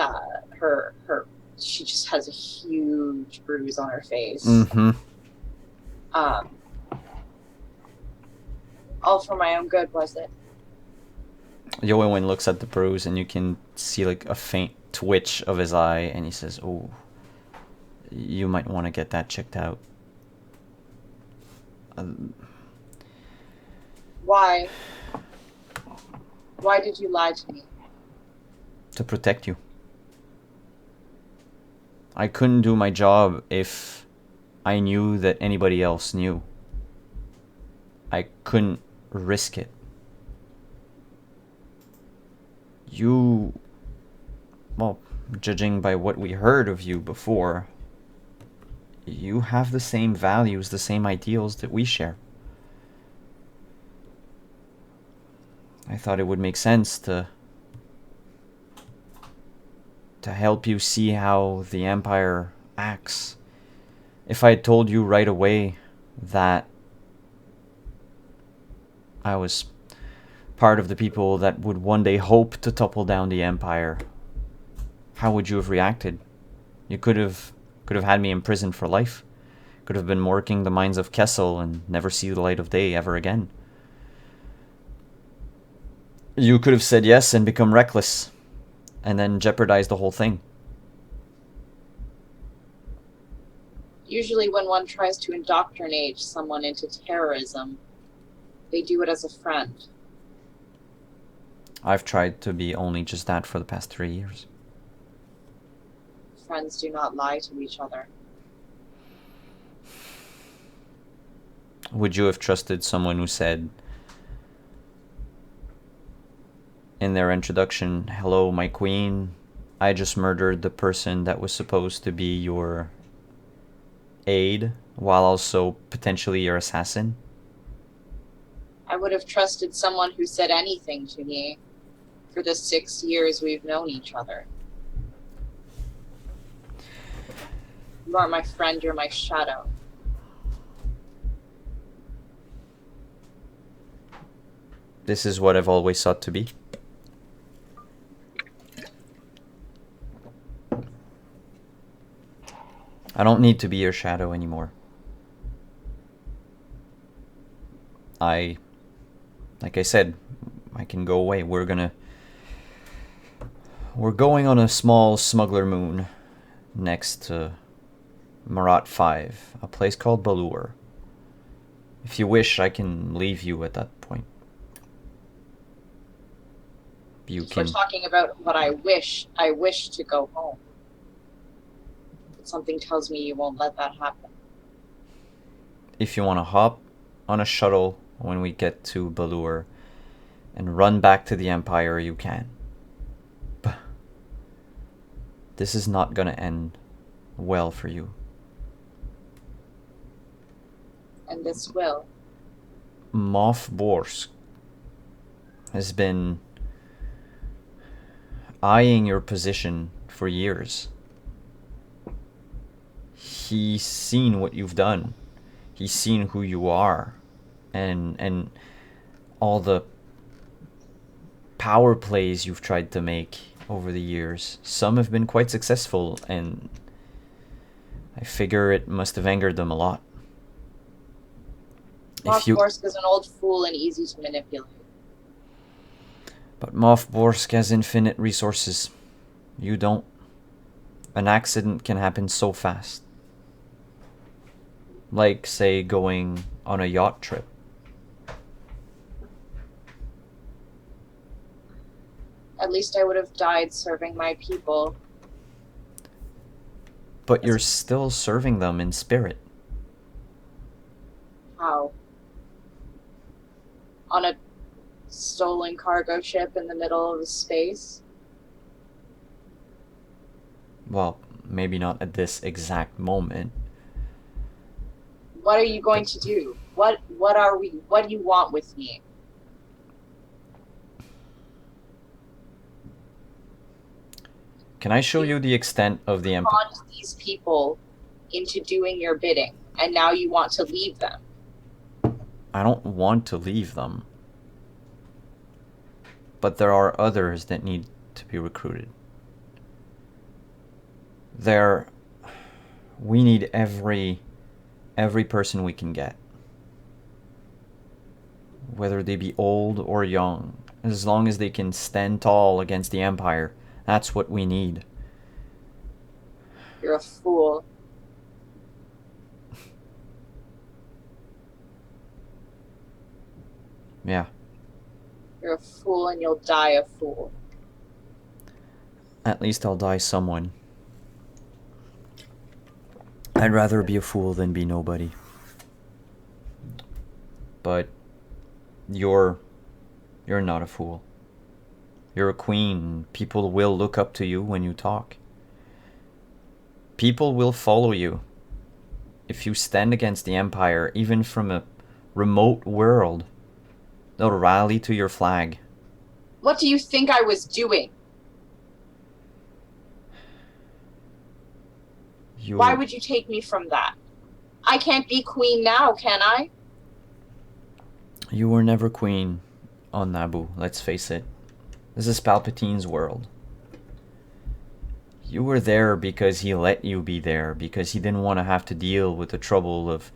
she just has a huge bruise on her face. Mm-hmm. All for my own good, was it? Yowen looks at the bruise and you can see like a faint twitch of his eye, and he says, "Oh, you might want to get that checked out." Why? Why did you lie to me? To protect you. I couldn't do my job if I knew that anybody else knew. I couldn't risk it. You, well, judging by what we heard of you before, you have the same values, the same ideals that we share. I thought it would make sense to help you see how the Empire acts. If I had told you right away that I was part of the people that would one day hope to topple down the Empire, how would you have reacted? You could have had me imprisoned for life. Could have been working the mines of Kessel and never see the light of day ever again. You could have said yes and become reckless, and then jeopardize the whole thing. Usually when one tries to indoctrinate someone into terrorism, they do it as a friend. I've tried to be only just that for the past 3 years. Friends do not lie to each other. Would you have trusted someone who said in their introduction, "Hello, my queen, I just murdered the person that was supposed to be your aide, while also potentially your assassin"? I would have trusted someone who said anything to me for the 6 years we've known each other. You aren't my friend, you're my shadow. This is what I've always sought to be. I don't need to be your shadow anymore. Like I said, I can go away. We're going on a small smuggler moon next to Marat 5, a place called Balur. If you wish, I can leave you at that point. You If we're can. talking about what I wish to go home. But something tells me you won't let that happen. If you want to hop on a shuttle when we get to Balur and run back to the Empire, you can. But this is not gonna end well for you. And this will. Moff Borsk has been eyeing your position for years. He's seen what you've done. He's seen who you are, and all the power plays you've tried to make over the years. Some have been quite successful, and I figure it must have angered them a lot. Moff Borsk is an old fool and easy to manipulate. But Moff Borsk has infinite resources. You don't. An accident can happen so fast. Like, say, going on a yacht trip. At least I would have died serving my people. But you're still serving them in spirit. How? On a stolen cargo ship in the middle of space? Well, maybe not at this exact moment. What are you going to do? What do you want with me? Can I show you the extent of the Empire? Conned these people into doing your bidding, and now you want to leave them. I don't want to leave them. But there are others that need to be recruited. We need every person we can get. Whether they be old or young. As long as they can stand tall against the Empire. That's what we need. You're a fool. Yeah. You're a fool and you'll die a fool. At least I'll die someone. I'd rather be a fool than be nobody. But you're not a fool. You're a queen. People will look up to you when you talk. People will follow you. If you stand against the Empire, even from a remote world, they'll rally to your flag. What do you think I was doing? Why would you take me from that? I can't be queen now, can I? You were never queen on Naboo, let's face it. This is Palpatine's world. You were there because he let you be there, because he didn't want to have to deal with the trouble of,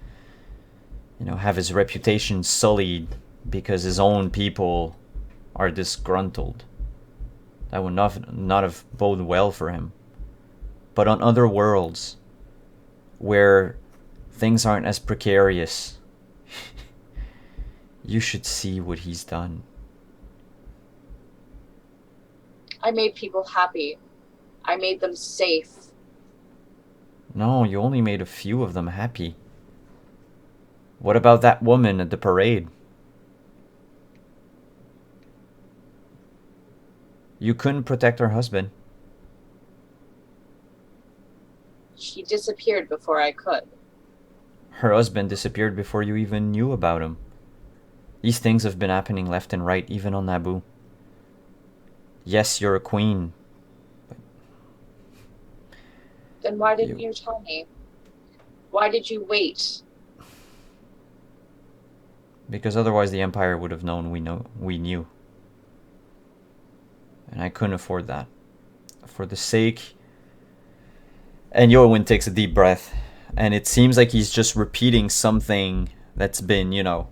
have his reputation sullied because his own people are disgruntled. That would not have boded well for him. But on other worlds, where things aren't as precarious. You should see what he's done. I made people happy. I made them safe. No, you only made a few of them happy. What about that woman at the parade? You couldn't protect her husband. She disappeared before I could. Her husband disappeared before you even knew about him. These things have been happening left and right, even on Naboo. Yes, you're a queen. Then why didn't you tell me? Why did you wait? Because otherwise the Empire would have known we knew. And I couldn't afford that. For the sake... And Yowin takes a deep breath. And it seems like he's just repeating something that's been, you know,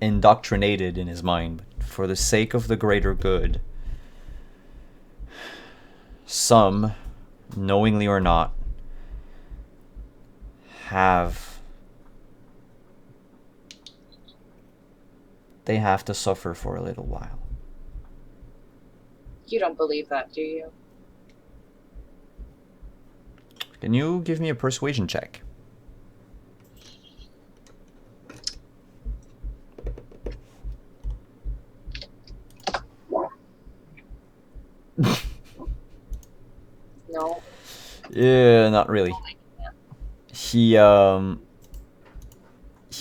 indoctrinated in his mind. But for the sake of the greater good, some, knowingly or not, they have to suffer for a little while. You don't believe that, do you? Can you give me a persuasion check? No. Yeah, not really. He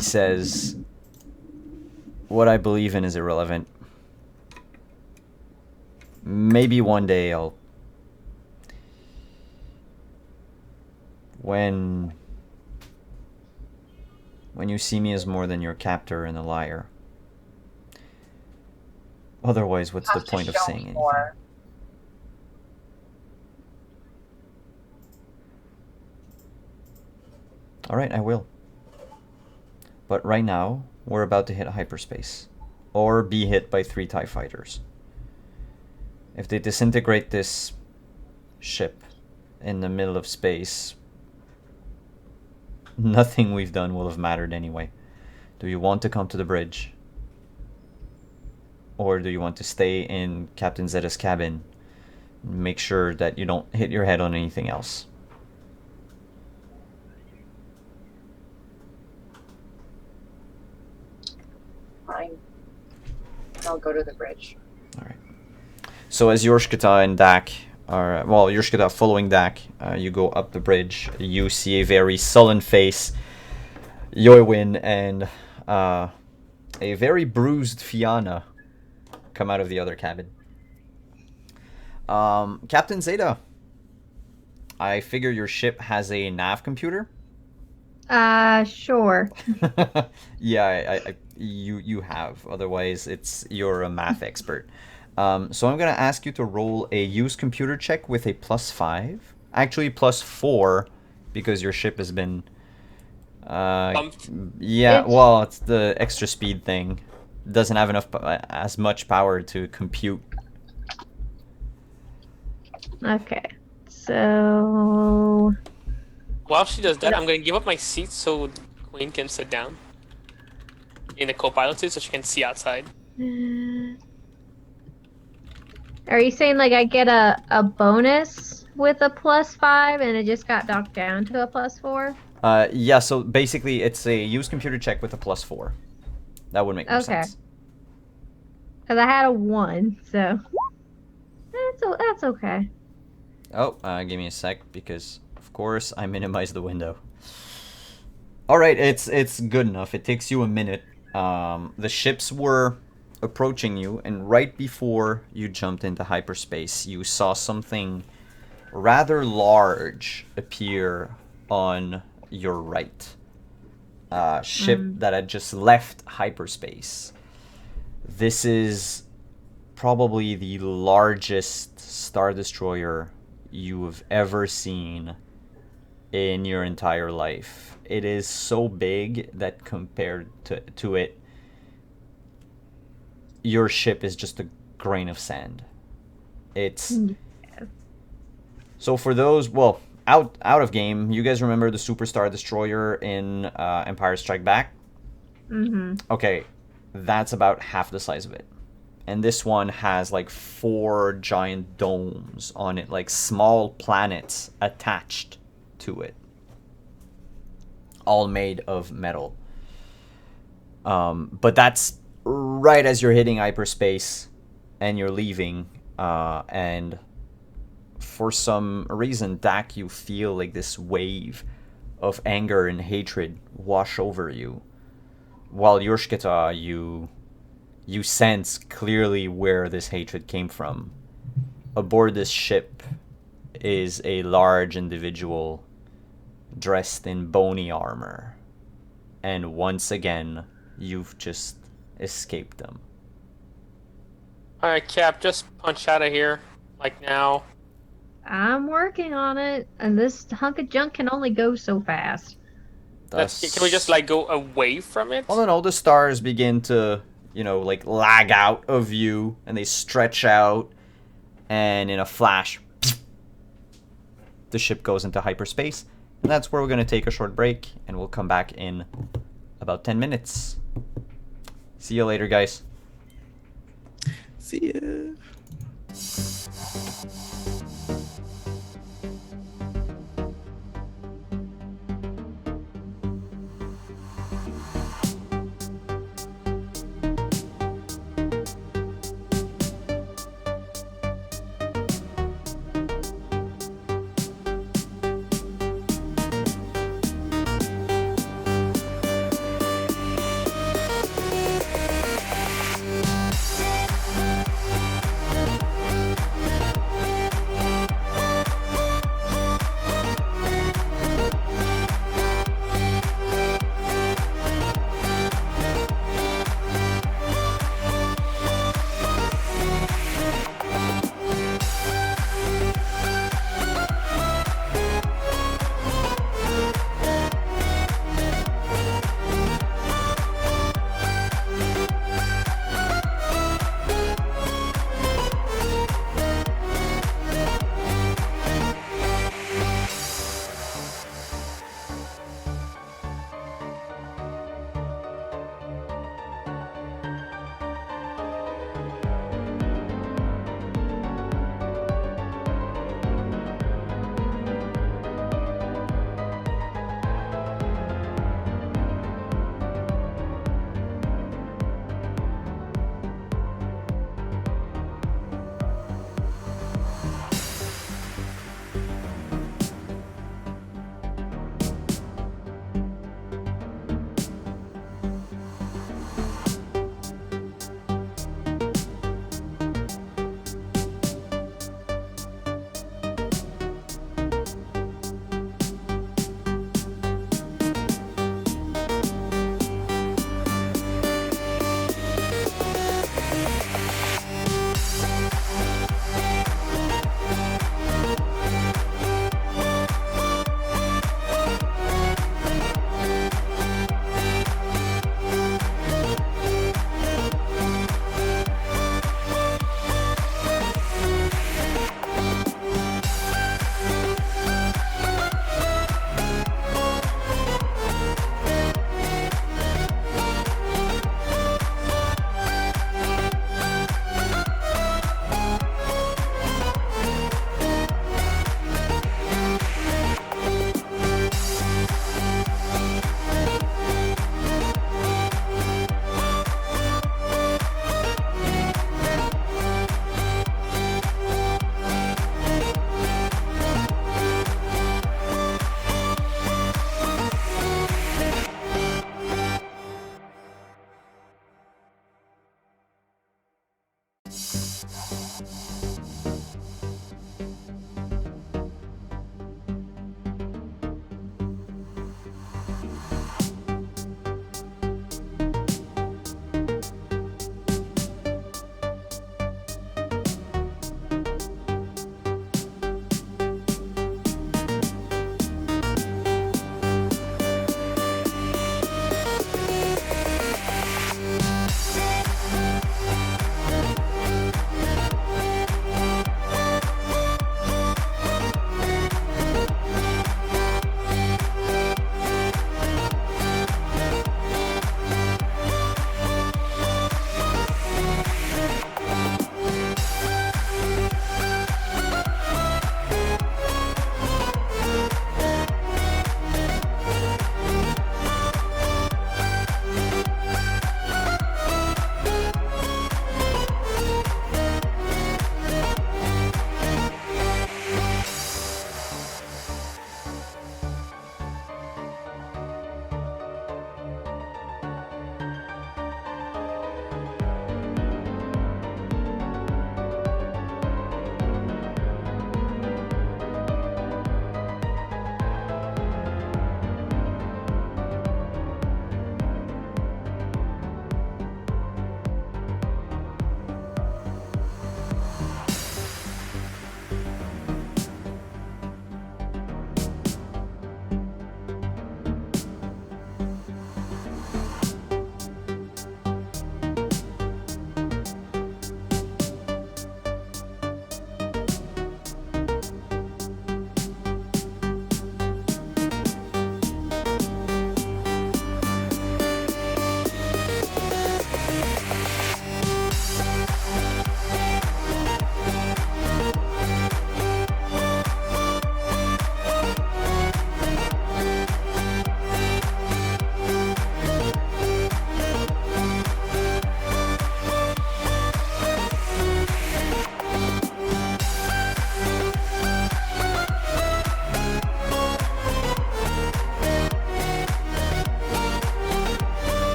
says, what I believe in is irrelevant. Maybe one day I'll... When you see me as more than your captor and a liar. Otherwise, what's the point of saying anything? More. Alright, I will. But right now, we're about to hit hyperspace. Or be hit by 3 TIE fighters. If they disintegrate this ship in the middle of space, nothing we've done will have mattered anyway. Do you want to come to the bridge? Or do you want to stay in Captain Zeta's cabin? Make sure that you don't hit your head on anything else. Fine. I'll go to the bridge. Alright. So as Yorshkata and Dak are... Well, Yorshkata following Dak, you go up the bridge. You see a very sullen face, Yoywin, and a very bruised Fianna come out of the other cabin. Captain Zeta, I figure your ship has a nav computer? Sure. Yeah, you have. Otherwise, you're a math expert. So I'm gonna ask you to roll a use computer check with a +5. Actually, +4, because your ship has been. Pumped. Yeah, well, it's the extra speed thing. Doesn't have enough as much power to compute. Okay. So While she does that, I'm gonna give up my seat so Queen can sit down in the co-pilot seat so she can see outside. are you saying like I get a bonus with a +5 and it just got knocked down to a +4? Yeah, so basically it's a use computer check with a +4. That would make more sense. Because I had a 1, so that's okay. Oh, give me a sec, because of course I minimized the window. Alright, it's good enough. It takes you a minute. The ships were approaching you, and right before you jumped into hyperspace, you saw something rather large appear on your right. Ship that had just left hyperspace. This is probably the largest Star Destroyer you have ever seen in your entire life. It is so big that compared to it, your ship is just a grain of sand. It's... So for those, well, out of game, you guys remember the Superstar Destroyer in Empire Strike Back? Mm-hmm. Okay, that's about half the size of it. And this one has like 4 giant domes on it, like small planets attached to it, all made of metal. But that's right as you're hitting hyperspace and you're leaving, and for some reason, Dak, you feel like this wave of anger and hatred wash over you, while Yorshkita, you sense clearly where this hatred came from. Aboard this ship is a large individual dressed in bony armor, and once again, you've just escaped them. Alright, Cap, just punch out of here. Like now. I'm working on it, and this hunk of junk can only go so fast. Can we just, like, go away from it? Well, no, the stars begin to, like lag out of you, and they stretch out, and in a flash, the ship goes into hyperspace. And that's where we're going to take a short break, and we'll come back in about 10 minutes. See you later, guys. See ya.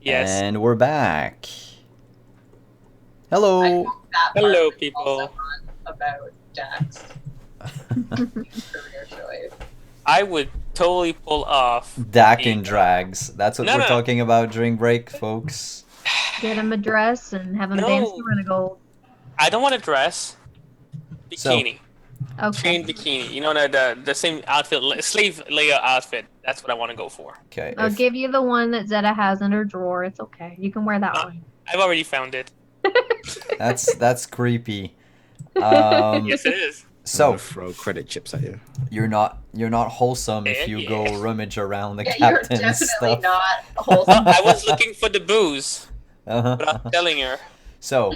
Yes. And we're back. Hello. That part Hello, was people. also not about Dax career choice. I would totally pull off. Dak and drags. That's what No, we're no. talking about during break, folks. Get him a dress and have him No. dance to Renegold. I don't want a dress. Bikini. Okay. Chain bikini. You know, the same outfit, slave Leia outfit. That's what I want to go for. Okay. I'll if- give you the one that Zeta has in her drawer. It's okay. You can wear that Ah. one. I've already found it. that's creepy. Yes, it is. I'm So gonna throw credit chips at you. you're not wholesome if you go Yeah. rummage around the Yeah, you're captain's definitely stuff. not wholesome. I was looking for the booze, Uh-huh. without telling her. So,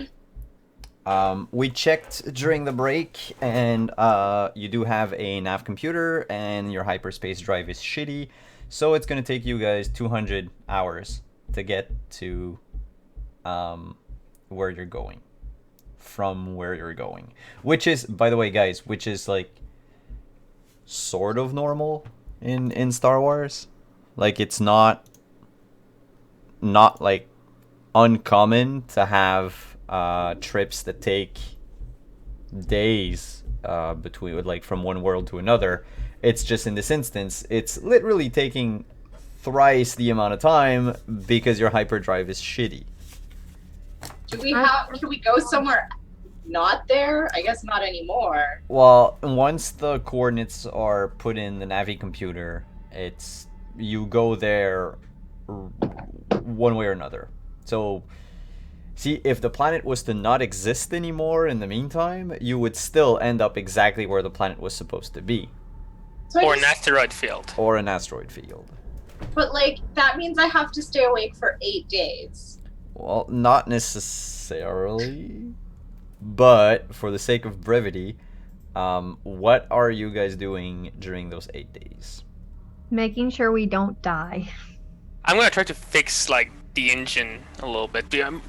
we checked during the break, and you do have a nav computer, and your hyperspace drive is shitty, so it's gonna take you guys 200 hours to get to where you're going, from where you're going, which is, by the way, guys, which is like sort of normal in Star Wars. Like, it's not like uncommon to have trips that take days between, like, from one world to another. It's just in this instance, it's literally taking thrice the amount of time because your hyperdrive is shitty. Can we go somewhere not there? I guess not anymore. Well, once the coordinates are put in the Navi computer, you go there one way or another. So, see, if the planet was to not exist anymore in the meantime, you would still end up exactly where the planet was supposed to be, So Or an asteroid field. or an asteroid field. But like that means I have to stay awake for 8 days. Well, not necessarily, but for the sake of brevity, what are you guys doing during those 8 days? Making sure we don't die. I'm gonna try to fix like the engine a little bit. In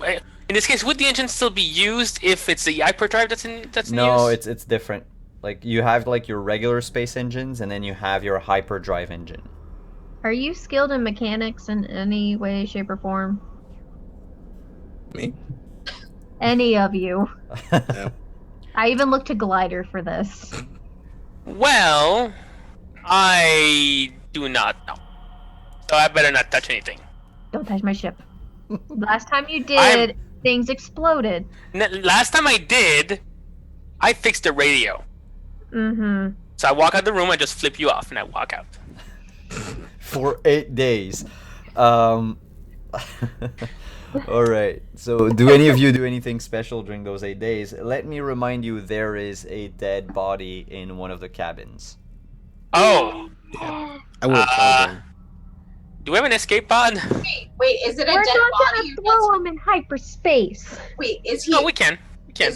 this case, would the engine still be used if it's the hyperdrive that's in No, use? it's different. Like, you have like your regular space engines, and then you have your hyperdrive engine. Are you skilled in mechanics in any way, shape, or form? Me? Any of you? No. I even looked to Glider for this. Well, I do not know. So I better not touch anything. Don't touch my ship. Last time you did, I'm- things exploded. Last time I did, I fixed the radio. Mm-hmm. So I walk out the room, I just flip you off, and I walk out. For 8 days. All right. So, do any of you do anything special during those 8 days? Let me remind you, there is a dead body in one of the cabins. Oh, I would have told them. do we have an escape pod? Wait, is it a We're dead not body? gonna throw him in hyperspace. Wait, is he? No, we can. We can.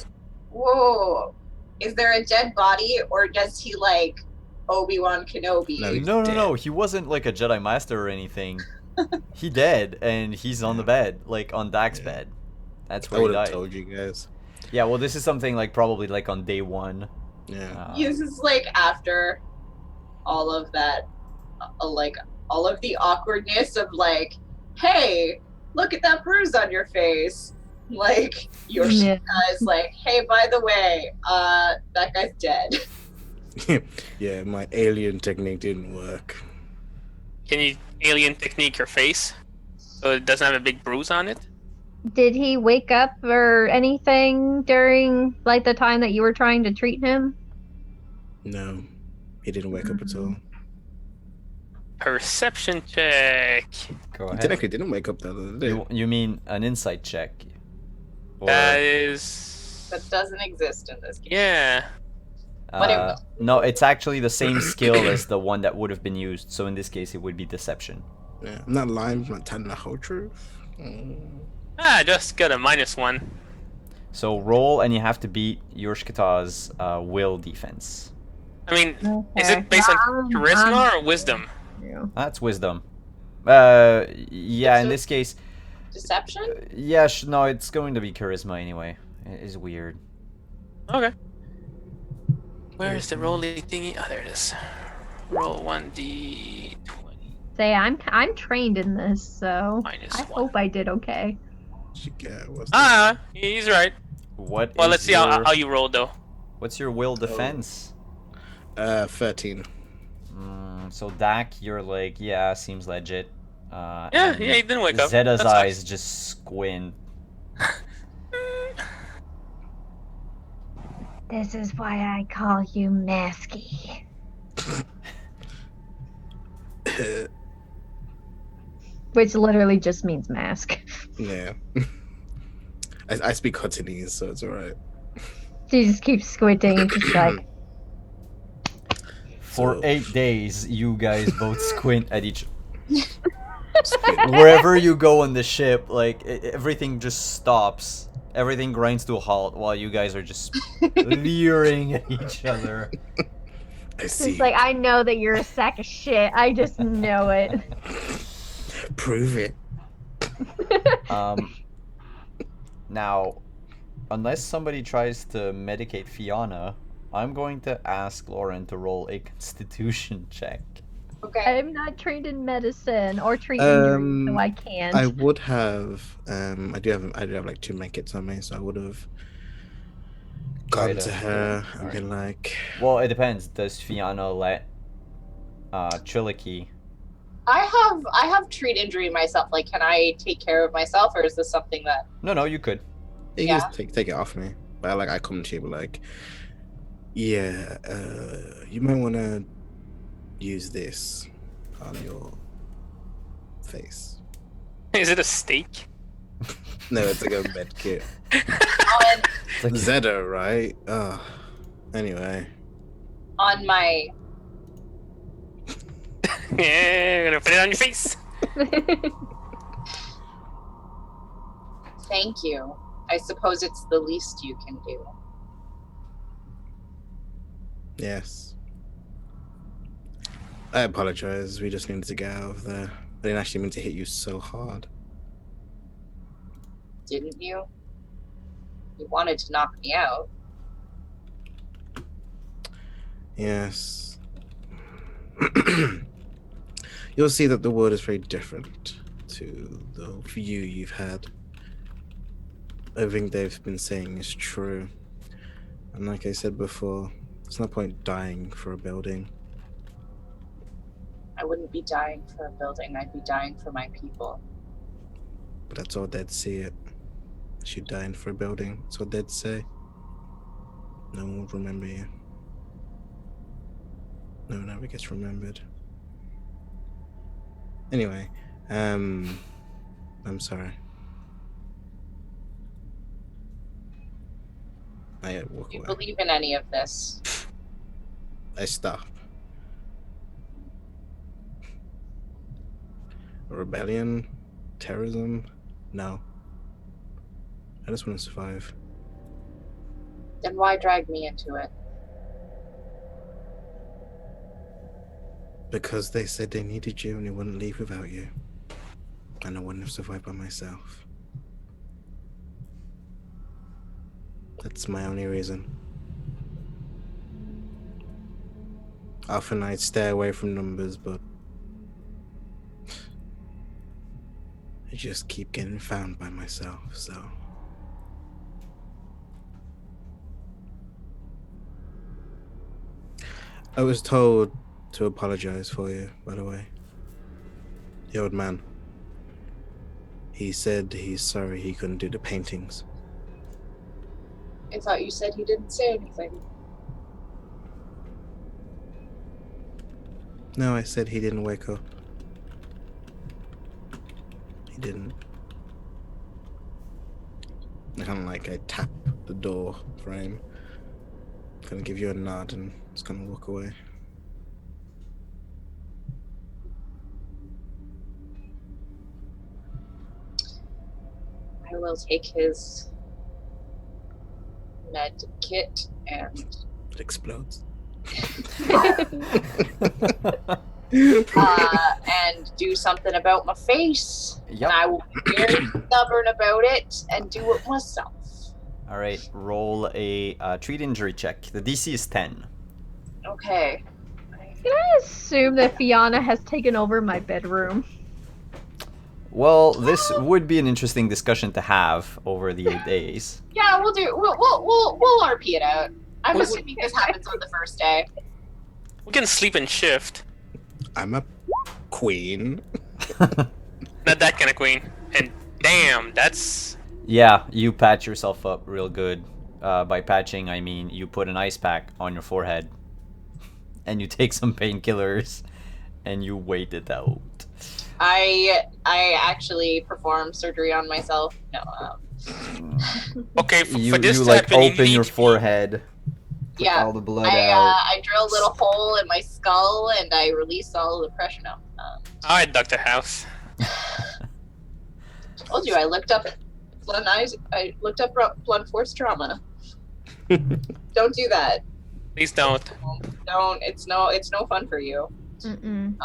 Whoa, is there a dead body, or does he like Obi-Wan Kenobi? No, he's No. dead. He wasn't like a Jedi Master or anything. He dead, and he's on the bed, like on Dak's Yeah. bed. That's I where he would have died. told you guys. Yeah, well, this is something like probably like on day 1. Yeah. This is like after all of that, like all of the awkwardness of like, hey, look at that bruise on your face. Like your Yeah. guy's like, hey, by the way, that guy's dead. Yeah, my alien technique didn't work. Can you alien technique your face so it doesn't have a big bruise on it? Did he wake up or anything during like the time that you were trying to treat him? No, he didn't wake up at all. Perception check. Go He ahead. technically didn't wake up the other day. You mean an insight check? Or, That is. That doesn't exist in this game. Yeah. But it- no, it's actually the same skill as the one that would have been used. So in this case, it would be deception. Yeah, I'm not lying, I'm not telling the whole truth. Mm. I just got a -1. So roll, and you have to beat Yorshkata's will defense. I mean, is Okay. it based on Um, charisma or wisdom? That's wisdom. Yeah, in this case, Deception? yeah, no, it's going to be charisma anyway. It is weird. Okay. Where is the rolly thingy? Oh, there it is. Roll 1d20. Say I'm trained in this, so -1. I hope I did okay. He's right. What Well, is let's see your how you roll though. what's your will defense? 13. So Dak, you're like, yeah, seems legit. Yeah, and he didn't wake up. Zeta's That sucks. eyes just squint. This is why I call you Masky. Which literally just means mask. Yeah. I speak Huttonese, so it's alright. She just keeps squinting and she's like, For So- 8 days, you guys both squint at each. Squint. Wherever you go on the ship, like everything just stops. Everything grinds to a halt while you guys are just leering at each other. I see. it's like, I know that you're a sack of shit. I just know it. Prove it. Now, unless somebody tries to medicate Fiona, I'm going to ask Lauren to roll a Constitution check. Okay. I'm not trained in medicine or treat injuries, so I can't. I would have. I do have like 2 medkits on me, so I would have gone Right, to her and been like, Well, it depends. Does Fiona let Triliki? I have treat injury myself. Like, can I take care of myself, or is this something that? No, you could. "You Yeah. just take it off me." But like, I come to you like, "Yeah, you might want to use this on your face." Is it a steak? No, it's like a med kit. On It's like, Zeta, right? Anyway. on my Yeah, gonna put it on your face. thank you. I suppose it's the least you can do. Yes. I apologize. We just needed to get out of there. I didn't actually mean to hit you so hard. Didn't you? You wanted to knock me out. Yes. You'll see that the world is very different to the view you've had. Everything they've been saying is true. And like I said before, there's no point dying for a building. I wouldn't be dying for a building. I'd be dying for my people. But that's all they'd see it. She dying for a building. That's what they'd say. No one would remember you. No one ever gets remembered. Anyway, I'm sorry. I walk Do you away. believe in any of this? I stop. Rebellion? Terrorism? No. I just want to survive. Then why drag me into it? Because they said they needed you and they wouldn't leave without you. And I wouldn't have survived by myself. That's my only reason. Often I'd stay away from numbers, but I just keep getting found by myself, so. I was told to apologize for you, by the way. The old man. He said he's sorry he couldn't do the paintings. I thought you said he didn't say anything. No, I said he didn't wake up. He didn't. Kind of like I tap the door frame. Kind of give you a nod and just kind of walk away. I will take his med kit and It explodes. and do something about my face. Yep. And I will be very stubborn about it and do it myself. All right, roll a treat injury check. The DC is 10. Okay. I Can I assume that Fiona has taken over my bedroom? Well, this would be an interesting discussion to have over the 8 days. Yeah, we'll RP it out. I'm We- assuming this happens on the first day. We can sleep in shift. I'm a queen. Not that kind of queen. And damn, that's Yeah, you patch yourself up real good. By patching, I mean you put an ice pack on your forehead, and you take some painkillers, and you wait it out. I actually performed surgery on myself. No, okay. You For this you to like happen, you open your need- forehead, put yeah. all the blood out. I drill a little hole in my skull and I release all the pressure. No, All right, Dr. House. told you I looked up blunt force trauma. Don't do that. Please don't. Don't. It's no fun for you. Mm-mm.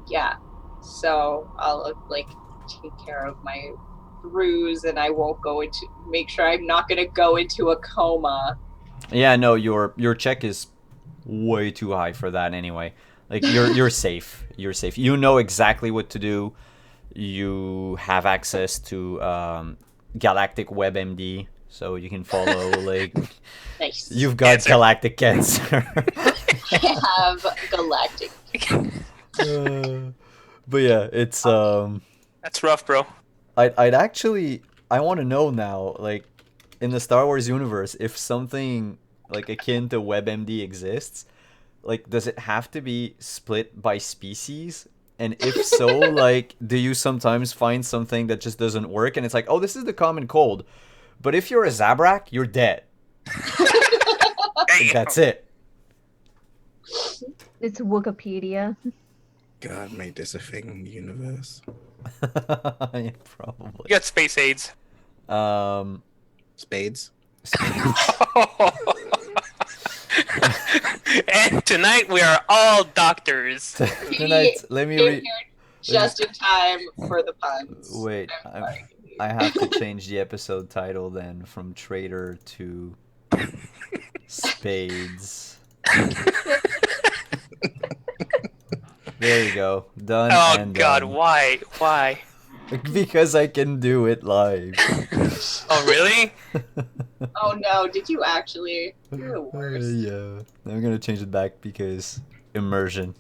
Yeah. So I'll like take care of my bruise, and I won't make sure I'm not gonna go into a coma. Yeah, no, your check is way too high for that anyway. Like you're safe. You're safe. You know exactly what to do. You have access to Galactic WebMD, so you can follow like Nice. you've got Cancer. galactic cancer. I have galactic. But yeah, it's That's rough, bro. I'd actually I want to know now, like in the Star Wars universe, if something like akin to WebMD exists, like does it have to be split by species? And if so, like do you sometimes find something that just doesn't work and it's like, oh, this is the common cold. But if you're a Zabrak, you're dead. Damn. That's it. It's Wikipedia. God, make this a thing universe. Yeah, You probably. got space aids. Spades. And tonight we are all doctors. Tonight, let me Came read. here just in time for the puns. Wait, I'm sorry. I have to change the episode title then from traitor to spades. There you go. Done Oh and God, done. why? Why? Because I can do it live. Oh really? Oh no! Did you actually? You're the worst. Yeah. I'm gonna change it back because immersion.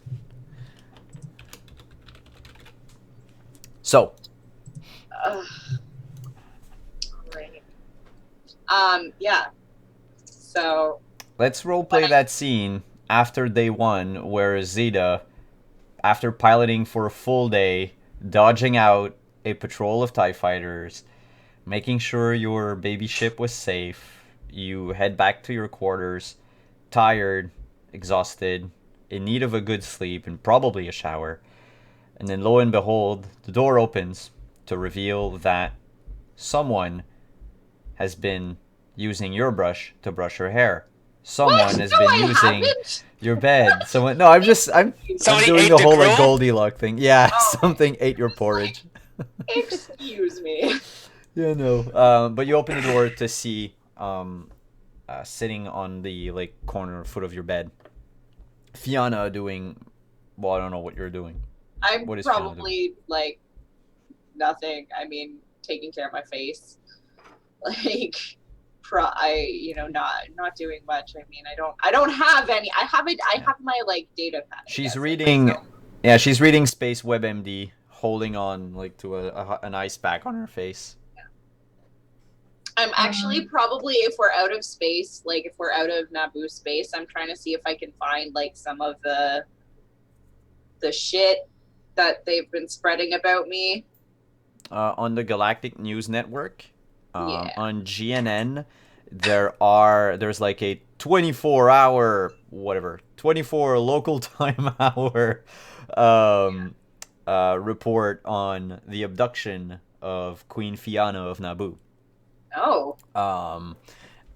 So, Ugh. Great. Yeah. So let's roleplay that scene after day 1 where Zeta, after piloting for a full day, dodging out a patrol of TIE fighters, making sure your baby ship was safe, you head back to your quarters, tired, exhausted, in need of a good sleep and probably a shower. And then lo and behold, the door opens to reveal that someone has been using your brush to brush her hair. Someone what? has No, been I using haven't. your bed. Someone no, I'm Somebody doing ate the the whole like grill? Goldilocks thing. Yeah, Oh. something ate your porridge. Excuse me. Yeah, no. But you open the door to see sitting on the like corner foot of your bed, Fiona doing. Well, I don't know what you're doing. I'm What is Fiona probably like nothing. I mean, taking care of my face. Like, not doing much. I mean, I don't have any. I have my like data pad. I She's guess, like, reading. so- Yeah, she's reading Space WebMD, holding on like to an ice pack on her face. I'm actually probably, if we're out of space, like if we're out of Naboo space, I'm trying to see if I can find like some of the shit that they've been spreading about me. On the Galactic News Network, Yeah. on GNN, there's like a 24-hour 24 local time hour report on the abduction of Queen Fiona of Naboo. Oh,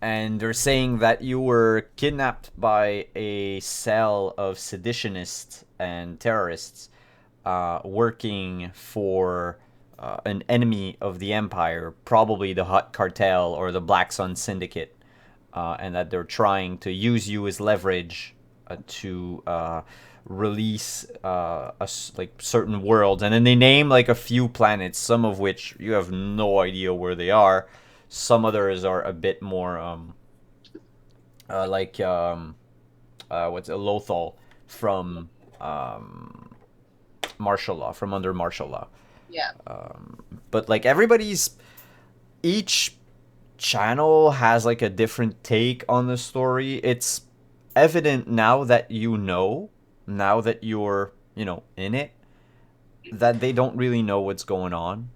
And they're saying that you were kidnapped by a cell of seditionists and terrorists working for an enemy of the Empire, probably the Hutt Cartel or the Black Sun Syndicate. and that they're trying to use you as leverage to release like certain worlds, and then they name like a few planets, some of which you have no idea where they are. Some others are a bit more what's Lothal from martial law, from under martial law. Yeah. But like each channel has like a different take on the story. It's evident now that now that you're, in it, that they don't really know what's going on,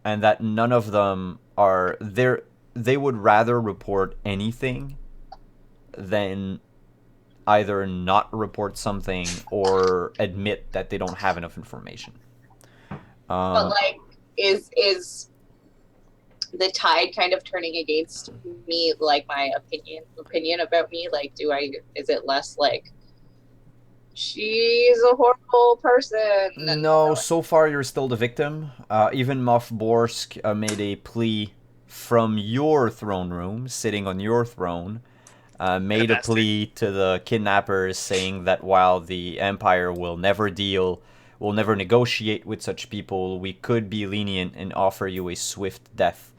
and that none of them are there. They would rather report anything than either not report something or admit that they don't have enough information. But like, is the tide kind of turning against me? Like my opinion about me? Like, is it less like she's a horrible person? No, so far you're still the victim. Even Moff Borsk made a plea from your throne room, sitting on your throne, made a plea to the kidnappers, saying that while the Empire will never negotiate with such people, we could be lenient and offer you a swift death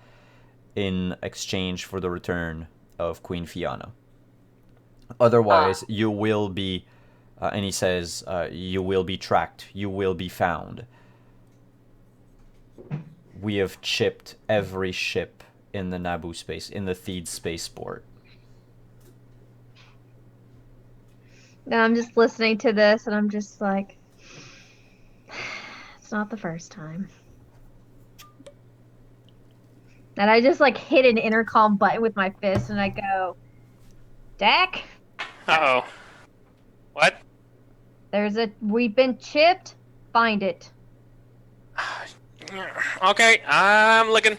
in exchange for the return of Queen Fianna. Otherwise, you will be, and he says, you will be tracked, you will be found. We have chipped every ship in the Naboo space, in the Theed spaceport. Now I'm just listening to this, and I'm just like, it's not the first time. And I just like hit an intercom button with my fist, and I go, Dak? Uh-oh. What? We've been chipped. Find it. Okay, I'm looking.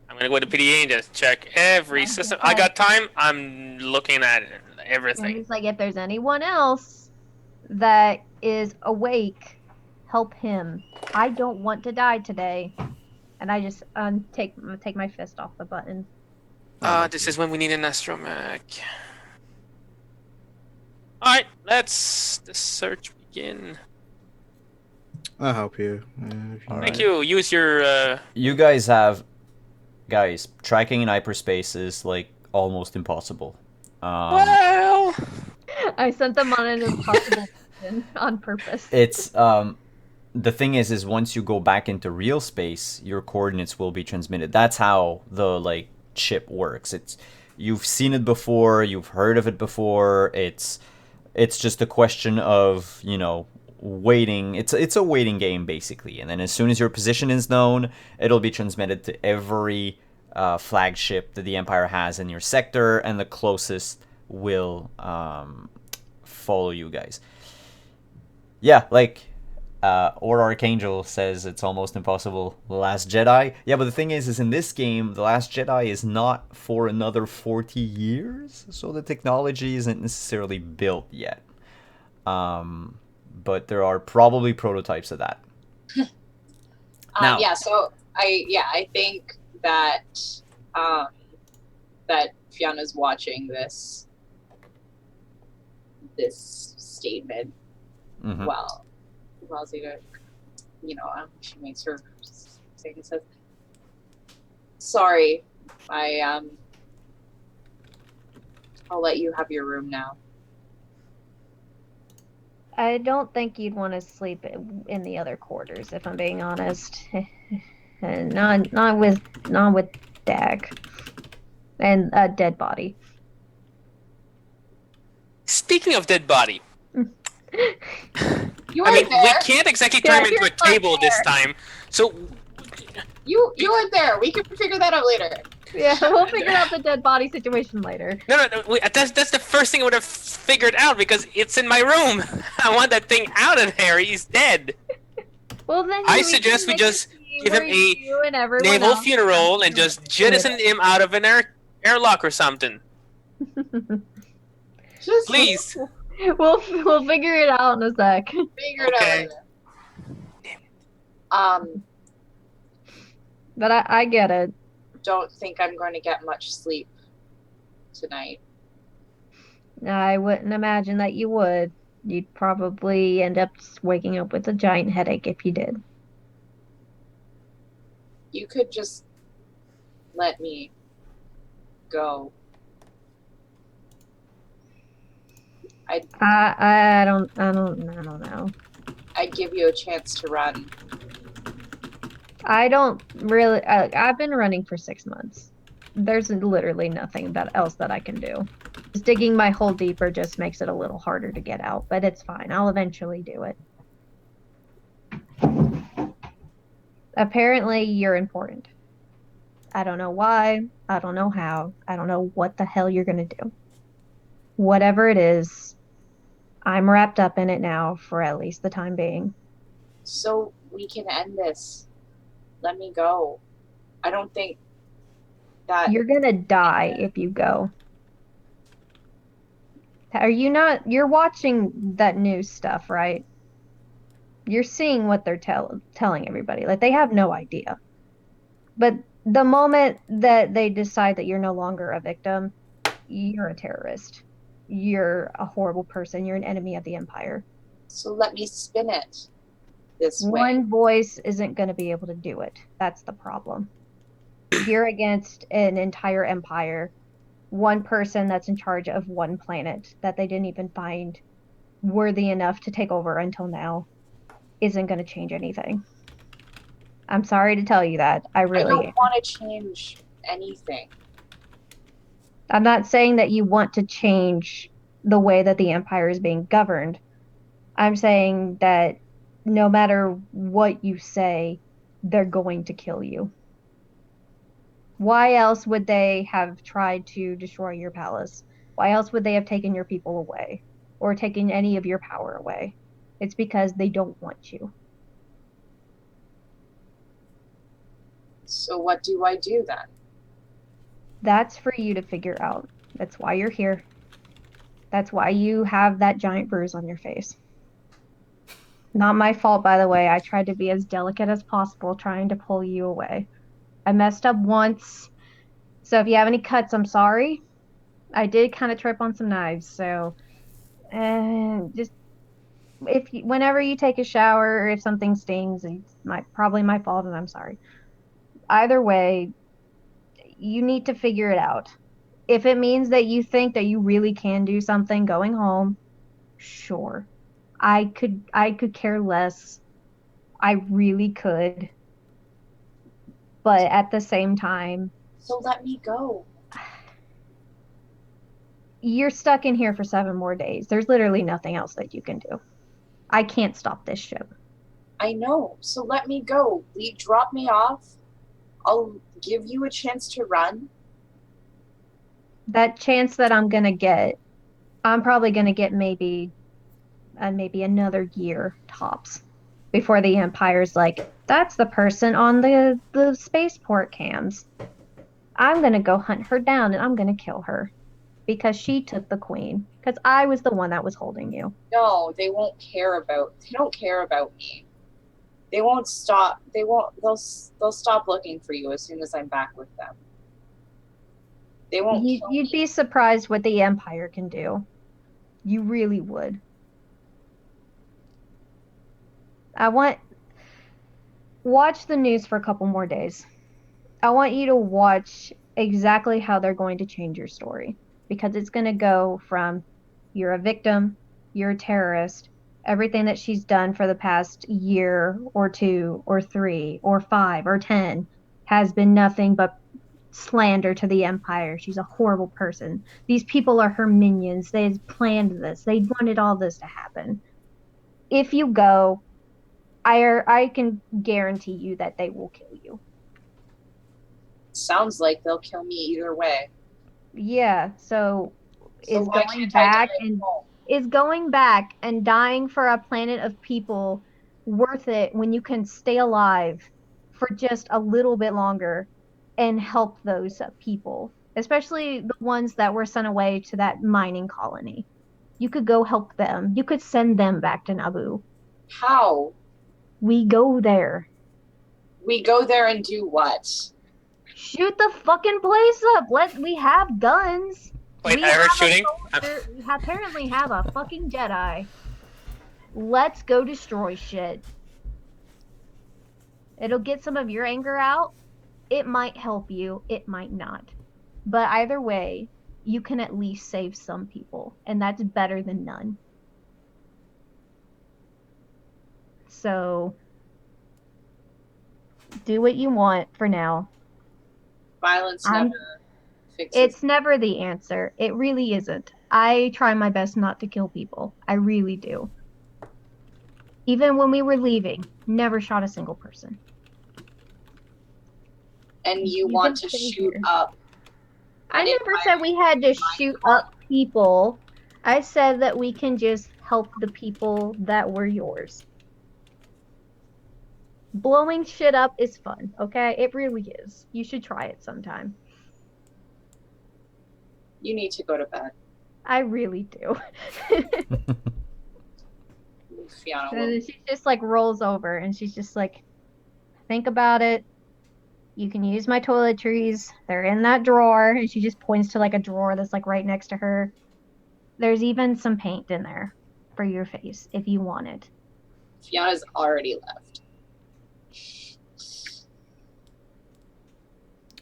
I'm gonna go to PDA and just check every system. I got time. I'm looking at it, And everything. he's like, if there's anyone else that is awake, help him. I don't want to die today. And I just take my fist off the button. This is when we need an astromech. Alright, let's the search begin. I'll help you. Thank you. Use your You guys tracking in hyperspace is like almost impossible. well, I sent them on an impossible mission on purpose. It's the thing is once you go back into real space, your coordinates will be transmitted. That's how the like chip works. You've seen it before, you've heard of it before. It's just a question of, waiting. It's a waiting game basically. And then as soon as your position is known, it'll be transmitted to every flagship that the Empire has in your sector, and the closest will follow you guys. Yeah, like or Archangel says it's almost impossible. The Last Jedi. Yeah, but the thing is in this game, The Last Jedi is not for another 40 years, so the technology isn't necessarily built yet. But there are probably prototypes of that. Now, So I think that that Fianna's watching this statement. mhm. Well, Zeta, she makes her statement, says, "Sorry, I'll let you have your room now." I don't think you'd want to sleep in the other quarters, if I'm being honest. And not with Dak and a dead body. speaking of dead body, You I weren't mean, there. we can't exactly turn him into a you're not table this there. time. So You weren't there. We can figure that out later. Yeah, we'll figure out the dead body situation later. no, that's the first thing I would have figured out, because it's in my room. I want that thing out of there. He's dead. Well, then I we suggest can we make a just scene give him where a you and everyone Naval else funeral and do just it. jettison him out of an airlock or something. Just Please. We'll figure it out in a sec. figure it Okay. out later. But I get it. Don't think I'm going to get much sleep tonight. I wouldn't imagine that you would. You'd probably end up waking up with a giant headache if you did. You could just let me go. I don't know. I'd give you a chance to run. I don't really. I've been running for 6 months. There's literally nothing else that I can do. Just digging my hole deeper just makes it a little harder to get out, but it's fine. I'll eventually do it. Apparently, you're important. I don't know why. I don't know how. I don't know what the hell you're gonna do. Whatever it is, I'm wrapped up in it now for at least the time being. So we can end this. Let me go. I don't think that You're gonna die if you go. Are you not? You're watching that news stuff, right? You're seeing what they're telling everybody. Like, they have no idea. But the moment that they decide that you're no longer a victim, you're a terrorist. You're a horrible person. You're an enemy of the Empire. So let me spin it this way. One voice isn't going to be able to do it. That's the problem. You're against an entire empire. One person that's in charge of one planet that they didn't even find worthy enough to take over until now isn't going to change anything. I'm sorry to tell you that. I don't really am. want to change anything. I'm not saying that you want to change the way that the Empire is being governed. I'm saying that no matter what you say, they're going to kill you. Why else would they have tried to destroy your palace? Why else would they have taken your people away or taken any of your power away? It's because they don't want you. So what do I do then? That's for you to figure out. That's why you're here. That's why you have that giant bruise on your face. Not my fault, by the way. I tried to be as delicate as possible trying to pull you away. I messed up once. So if you have any cuts, I'm sorry. I did kind of trip on some knives, so just whenever you take a shower or if something stings, it's probably my fault and I'm sorry. Either way, you need to figure it out. If it means that you think that you really can do something going home, sure. I could care less. I really could. But at the same time, So let me go. you're stuck in here for 7 more days. There's literally nothing else that you can do. I can't stop this ship. I know. So let me go. Will you drop me off? I'll give you a chance to run. That chance that I'm gonna get, I'm probably gonna get maybe another year tops before the Empire's like, that's the person on the spaceport cams. I'm gonna go hunt her down and I'm gonna kill her because she took the queen. Because I was the one that was holding you. No, they don't care about me. They won't stop. They'll stop looking for you as soon as I'm back with them. They won't kill You'd me. be surprised what the Empire can do. You really would. Watch the news for a couple more days. I want you to watch exactly how they're going to change your story. Because it's going to go from you're a victim, you're a terrorist, everything that she's done for the past year or 2 or 3 or 5 or 10 has been nothing but slander to the Empire. She's a horrible person. These people are her minions. They planned this. They wanted all this to happen. If you go, I can guarantee you that they will kill you. Sounds like they'll kill me either way. Yeah, so is why going can't I back die at and home? is going back and dying for a planet of people worth it when you can stay alive for just a little bit longer and help those people, especially the ones that were sent away to that mining colony? You could go help them. You could send them back to Naboo. How? We go there. We go there and do what? Shoot the fucking place up. We have guns. Wait, We I heard have a shooting. soldier- we apparently have a fucking Jedi. Let's go destroy shit. It'll get some of your anger out. It might help you, it might not. But either way, you can at least save some people, and that's better than none. So, do what you want for now. Violence I'm- never fixes. It's never the answer. It really isn't. I try my best not to kill people. I really do. Even when we were leaving, never shot a single person. And you You want can to stay shoot here. up. I And if never said we had to shoot up people. I said that we can just help the people that were yours. Blowing shit up is fun, okay? It really is. You should try it sometime. You need to go to bed. I really do. Fiona And will. then she just like rolls over and she's just like, think about it. You can use my toiletries. They're in that drawer. And she just points to like a drawer that's like right next to her. There's even some paint in there for your face if you want it. Fiona's already left.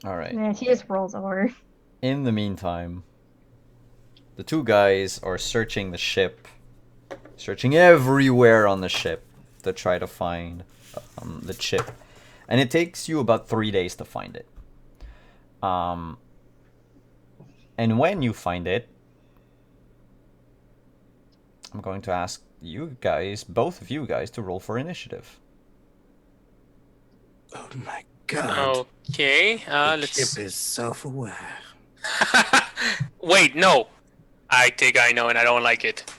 All right. And she just rolls over. In the meantime, the two guys are searching the ship, searching everywhere on the ship to try to find the chip. And it takes you about 3 days to find it. And when you find it, I'm going to ask you guys, both of you guys, to roll for initiative. Oh my god. Okay, The let's. chip is self-aware. Wait, no. I think I know, and I don't like it.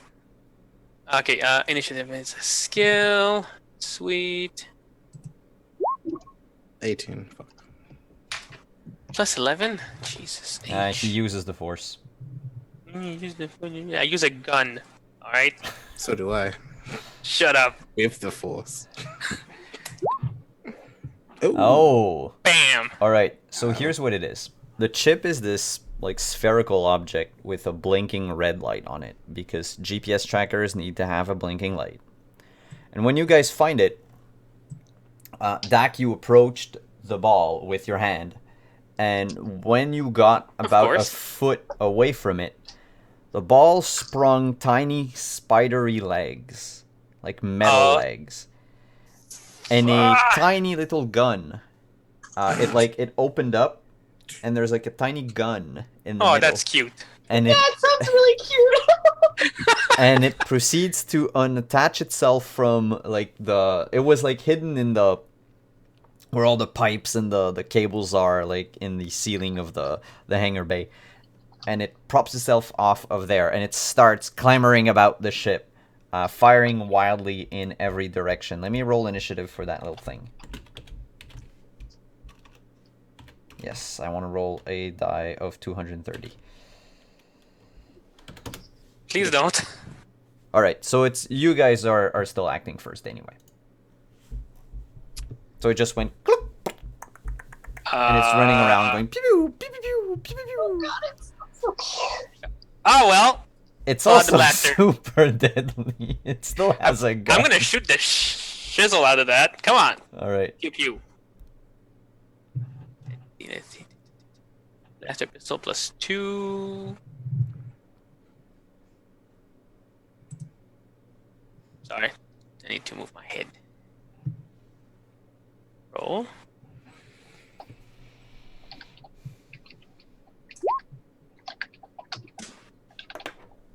Okay, initiative is a skill. Sweet. 18. Fuck. Plus 11? Jesus. He uses the force. I use a gun. Alright? So do I. Shut up. With the force. Ooh. Oh! Bam! Alright, so here's what it is. The chip is this like spherical object with a blinking red light on it because GPS trackers need to have a blinking light. And when you guys find it, Dak, you approached the ball with your hand, and when you got about a foot away from it, the ball sprung tiny spidery legs, like metal legs, and a tiny little gun. It opened up, and there's like a tiny gun in the middle. Oh, that's cute. And That sounds really cute. and it proceeds to unattach itself from like it was like hidden in the where all the pipes and the cables are, like in the ceiling of the hangar bay, and it props itself off of there, and it starts clamoring about the ship, firing wildly in every direction. Let me roll initiative for that little thing. Yes, I want to roll a die of 230. Please don't. Alright, so it's you guys are still acting first anyway. So it just went cloop, and it's running around going pew pew pew pew pew pew pew. God, it's so cute. Oh, well. It's The also blaster. super deadly. It still has a gun. I'm gonna shoot the shizzle out of that. Come on. Alright. Pew pew. Blaster pistol plus 2. Sorry. I need to move my head. Roll.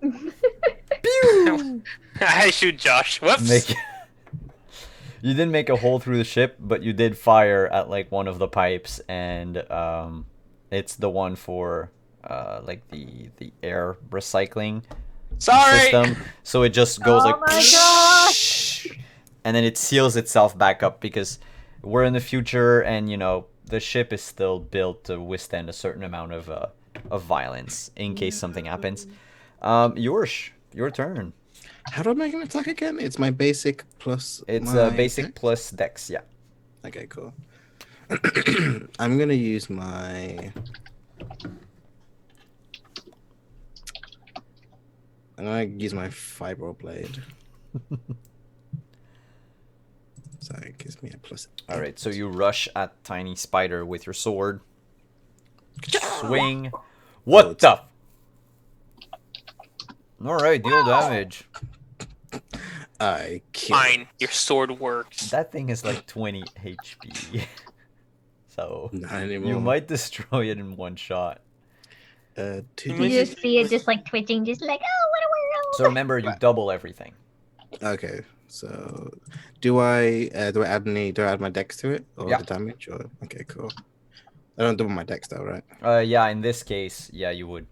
Pew! I shoot Josh. Whoops. You didn't make a hole through the ship, but you did fire at like one of the pipes, and it's the one for like the air recycling Sorry. system. So it just goes Oh like, my gosh! and then it seals itself back up because we're in the future, and you know the ship is still built to withstand a certain amount of violence in case something happens. Your turn. How do I make an attack again? It's my basic plus. It's my basic dex? plus dex, yeah. Okay, cool. I'm gonna use my I'm gonna use my fibro blade. So it gives me a plus. All right, so you rush at Tiny Spider with your sword. Swing. What the? All right, deal damage. I kill. Fine, your sword works. That thing is like 20 HP. So Not anymore. you might destroy it in one shot. Two You just see it just like twitching, just like, oh, what a world. So remember, you double everything. Okay, so do I add my dex to it or Yeah. the damage? Or okay, cool. I don't double my dex though, right? Yeah, in this case, yeah, you would.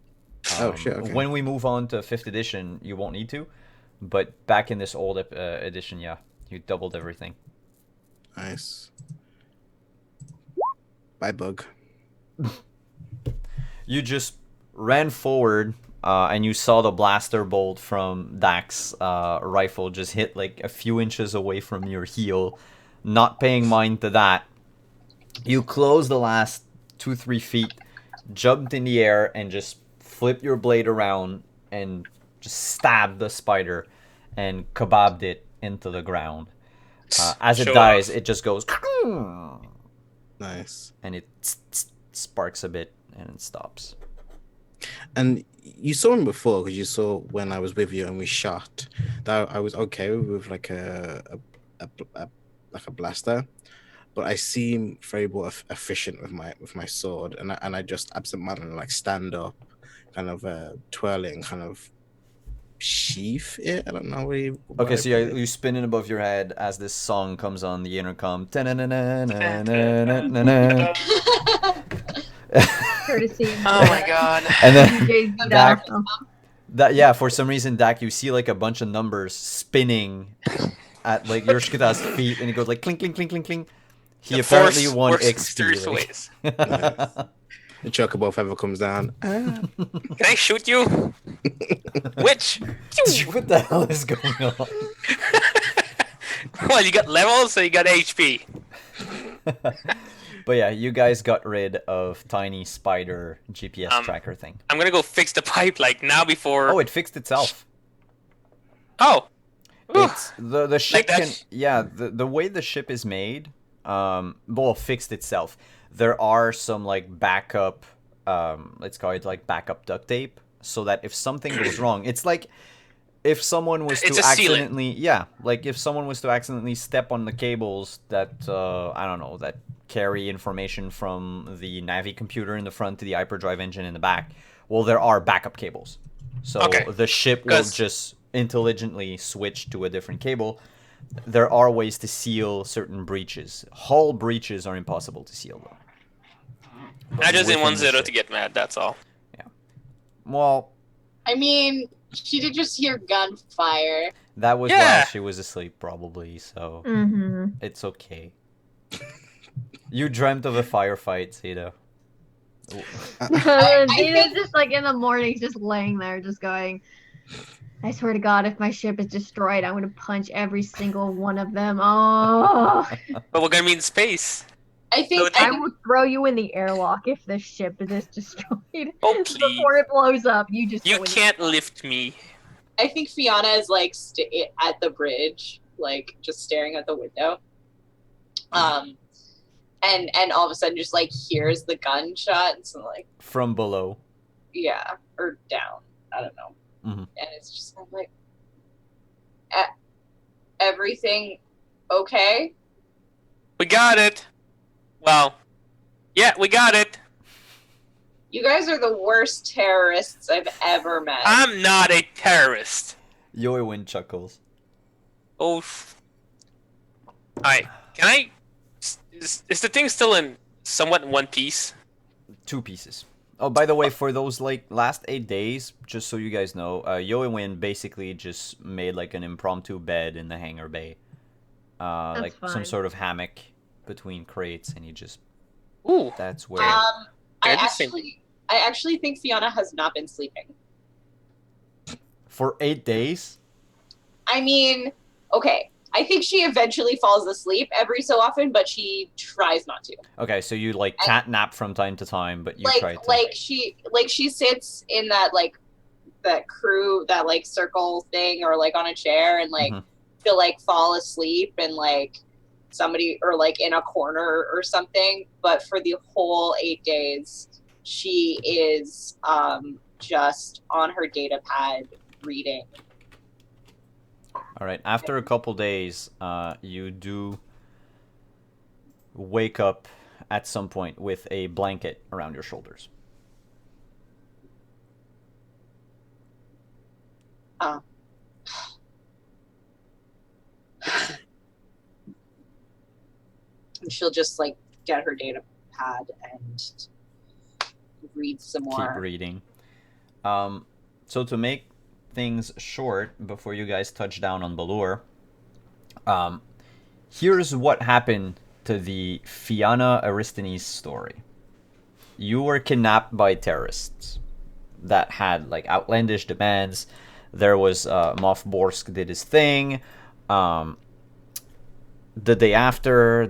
Oh, shit, okay. When we move on to 5th edition, you won't need to. But back in this old edition, yeah, you doubled everything. Nice. Bye, bug. You just ran forward, and you saw the blaster bolt from Dak's rifle just hit like a few inches away from your heel. Not paying mind to that, you closed the last 2-3 feet, jumped in the air, and just flipped your blade around and just stabbed the spider and kebabbed it into the ground. As it Show dies, off. it just goes Nice. and it sparks a bit and it stops. And you saw him before because you saw when I was with you and we shot that I was okay with like a blaster, but I seem very more efficient with my sword, and I just absentmindedly like stand up, kind of twirl it and kind of sheath it. I don't know what you. Okay, so you spin it above your head as this song comes on the intercom. Ta-na-na-na-na-na-na-na-na. Courtesy. Oh my god. And then DJ Dak, Zeta. yeah, for some reason, Dak, you see like a bunch of numbers spinning at like Yoshikita's feet, and it goes like clink, clink, clink, clink, clink. He The apparently force won works in XP. mysterious like- ways. The chocobo if ever comes down. Can I shoot you? Which? What the hell is going on? Well, you got levels, so you got HP. But yeah, you guys got rid of Tiny Spider GPS tracker thing. I'm gonna go fix the pipe like now before. Oh, it fixed itself. Oh. Ooh. It's the ship that? can the way the ship is made, well, fixed itself. There are some like backup, let's call it like backup duct tape, so that if something goes wrong, it's like if someone was It's to a sealant. accidentally, like if someone was to accidentally step on the cables that I don't know, that carry information from the Navi computer in the front to the hyperdrive engine in the back. Well, there are backup cables, so Okay. the ship will 'Cause- just intelligently switch to a different cable. There are ways to seal certain breaches. Hull breaches are impossible to seal, though. I just didn't want within the Zero ship. to get mad, that's all. Well, I mean, she did just hear gunfire. that was Yeah. while she was asleep, probably, so Mm-hmm. it's okay. You dreamt of a firefight, Zeta. I Zeta's think- just like in the mornings, just laying there, just going, I swear to God, if my ship is destroyed, I'm going to punch every single one of them. Oh, But we're gonna be in space. I think So I will throw you in the airlock if this ship is destroyed. Oh, please. Before it blows up, you just You go in the- can't lift me. I think Fiona is like at the bridge, like just staring at the window. And all of a sudden just like hears the gunshot and so like From below. yeah, or down. I don't know. Mhm. And it's just kind of like everything okay? We got it. Well, yeah, we got it. You guys are the worst terrorists I've ever met. I'm not a terrorist. Yoiwin chuckles. Oh. Alright, can I... Is the thing still in somewhat one piece? 2 pieces. Oh, by the way, for those like last 8 days, just so you guys know, Yoiwin basically just made like an impromptu bed in the hangar bay. That's Like some fine. sort of hammock between crates, and he just, Ooh. that's where... I Interesting. actually think Fiona has not been sleeping. For 8 days? I mean, okay. I think she eventually falls asleep every so often, but she tries not to. Okay, so you like cat nap from time to time, but you try to... Like she sits in that like crew, that like circle thing, or like on a chair, and like Mhm. she'll like fall asleep and like somebody, or like in a corner or something. But for the whole 8 days, she is just on her data pad reading. All right. After a couple days, you do wake up at some point with a blanket around your shoulders. Uh, and she'll just like get her data pad and read some more. Keep reading. So to make things short, before you guys touch down on Balur, here's what happened to the Fianna Aristines story. You were kidnapped by terrorists that had like outlandish demands. There was Moff Borsk did his thing. The day after,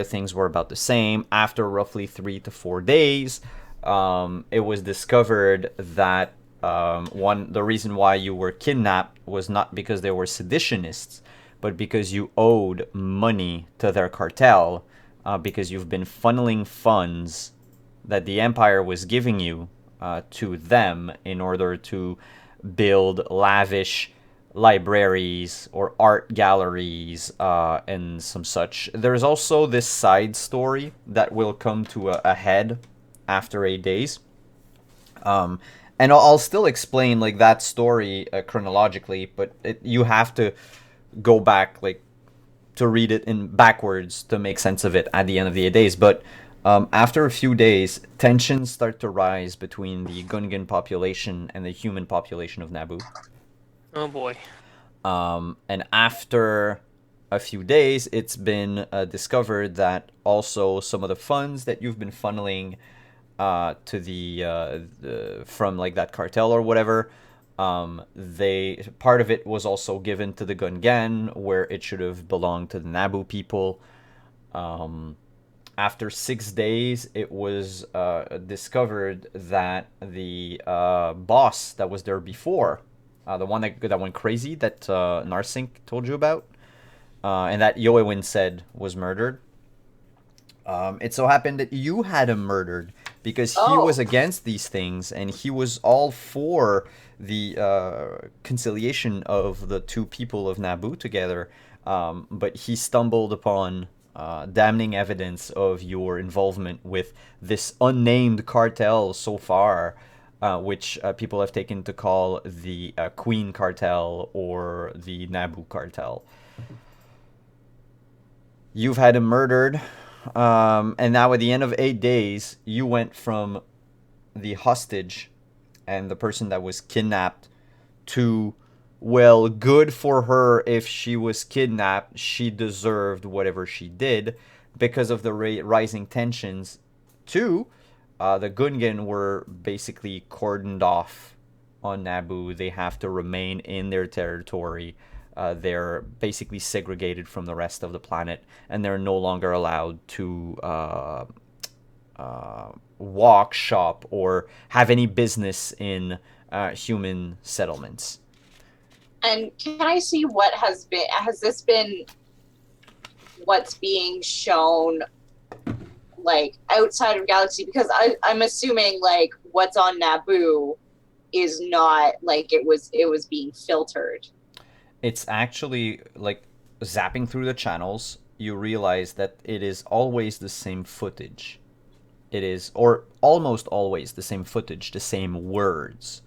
things were about the same. After roughly 3 to 4 days, it was discovered that the reason why you were kidnapped was not because they were seditionists, but because you owed money to their cartel, because you've been funneling funds that the Empire was giving you to them in order to build lavish libraries or art galleries and some such. There's also this side story that will come to a head after 8 days. And I'll still explain like that story chronologically, but you have to go back like to read it in backwards to make sense of it at the end of the 8 days. But after a few days, tensions start to rise between the Gungan population and the human population of Naboo. Oh boy. And after a few days, it's been discovered that also some of the funds that you've been funneling to the from like that cartel or whatever, part of it was also given to the Gungan, where it should have belonged to the Naboo people. After 6 days, it was discovered that the boss that was there before, the one that went crazy, that Narsync told you about, and that Yoewin said was murdered. It so happened that you had him murdered because he was against these things, and he was all for the conciliation of the two people of Naboo together, but he stumbled upon damning evidence of your involvement with this unnamed cartel so far, which people have taken to call the Queen Cartel or the Naboo Cartel. You've had him murdered, and now at the end of 8 days, you went from the hostage and the person that was kidnapped to, well, good for her. If she was kidnapped, she deserved whatever she did because of the rising tensions. To the Gungan were basically cordoned off on Naboo. They have to remain in their territory. They're basically segregated from the rest of the planet, and they're no longer allowed to walk, shop, or have any business in human settlements. And can I see what has this been what's being shown like outside of Galaxy? Because I'm assuming like what's on Naboo is not like it was being filtered. It's actually like zapping through the channels, you realize that it is always the same footage. It is, or almost always the same footage, the same words.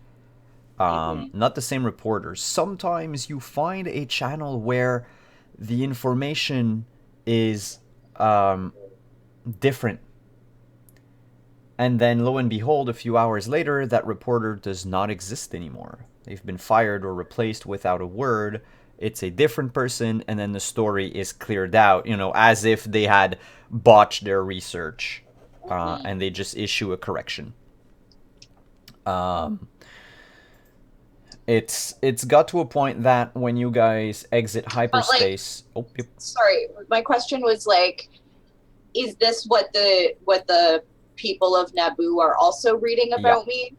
Not the same reporters. Sometimes you find a channel where the information is different. And then, lo and behold, a few hours later, that reporter does not exist anymore. They've been fired or replaced without a word. It's a different person, and then the story is cleared out, as if they had botched their research, and they just issue a correction. It's got to a point that when you guys exit hyperspace... Sorry, my question was like, is this what the people of Naboo are also reading about me?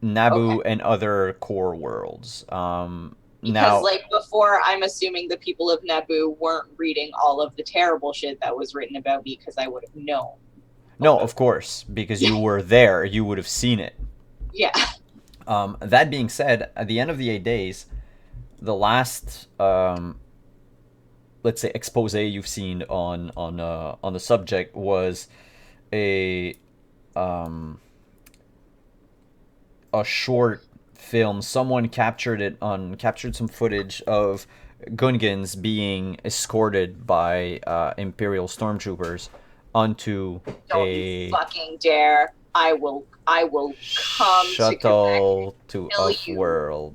Naboo Okay. and other core worlds. Because, Now, like, before, I'm assuming the people of Naboo weren't reading all of the terrible shit that was written about me because I would have known. no, of course, because you were there, you would have seen it. Yeah. That being said, at the end of the 8 days, the last, let's say, expose you've seen on the subject was a a short film. Someone captured some footage of Gungans being escorted by Imperial stormtroopers onto Don't a you fucking dare. I will come to Quebec shuttle to kill you. Offworld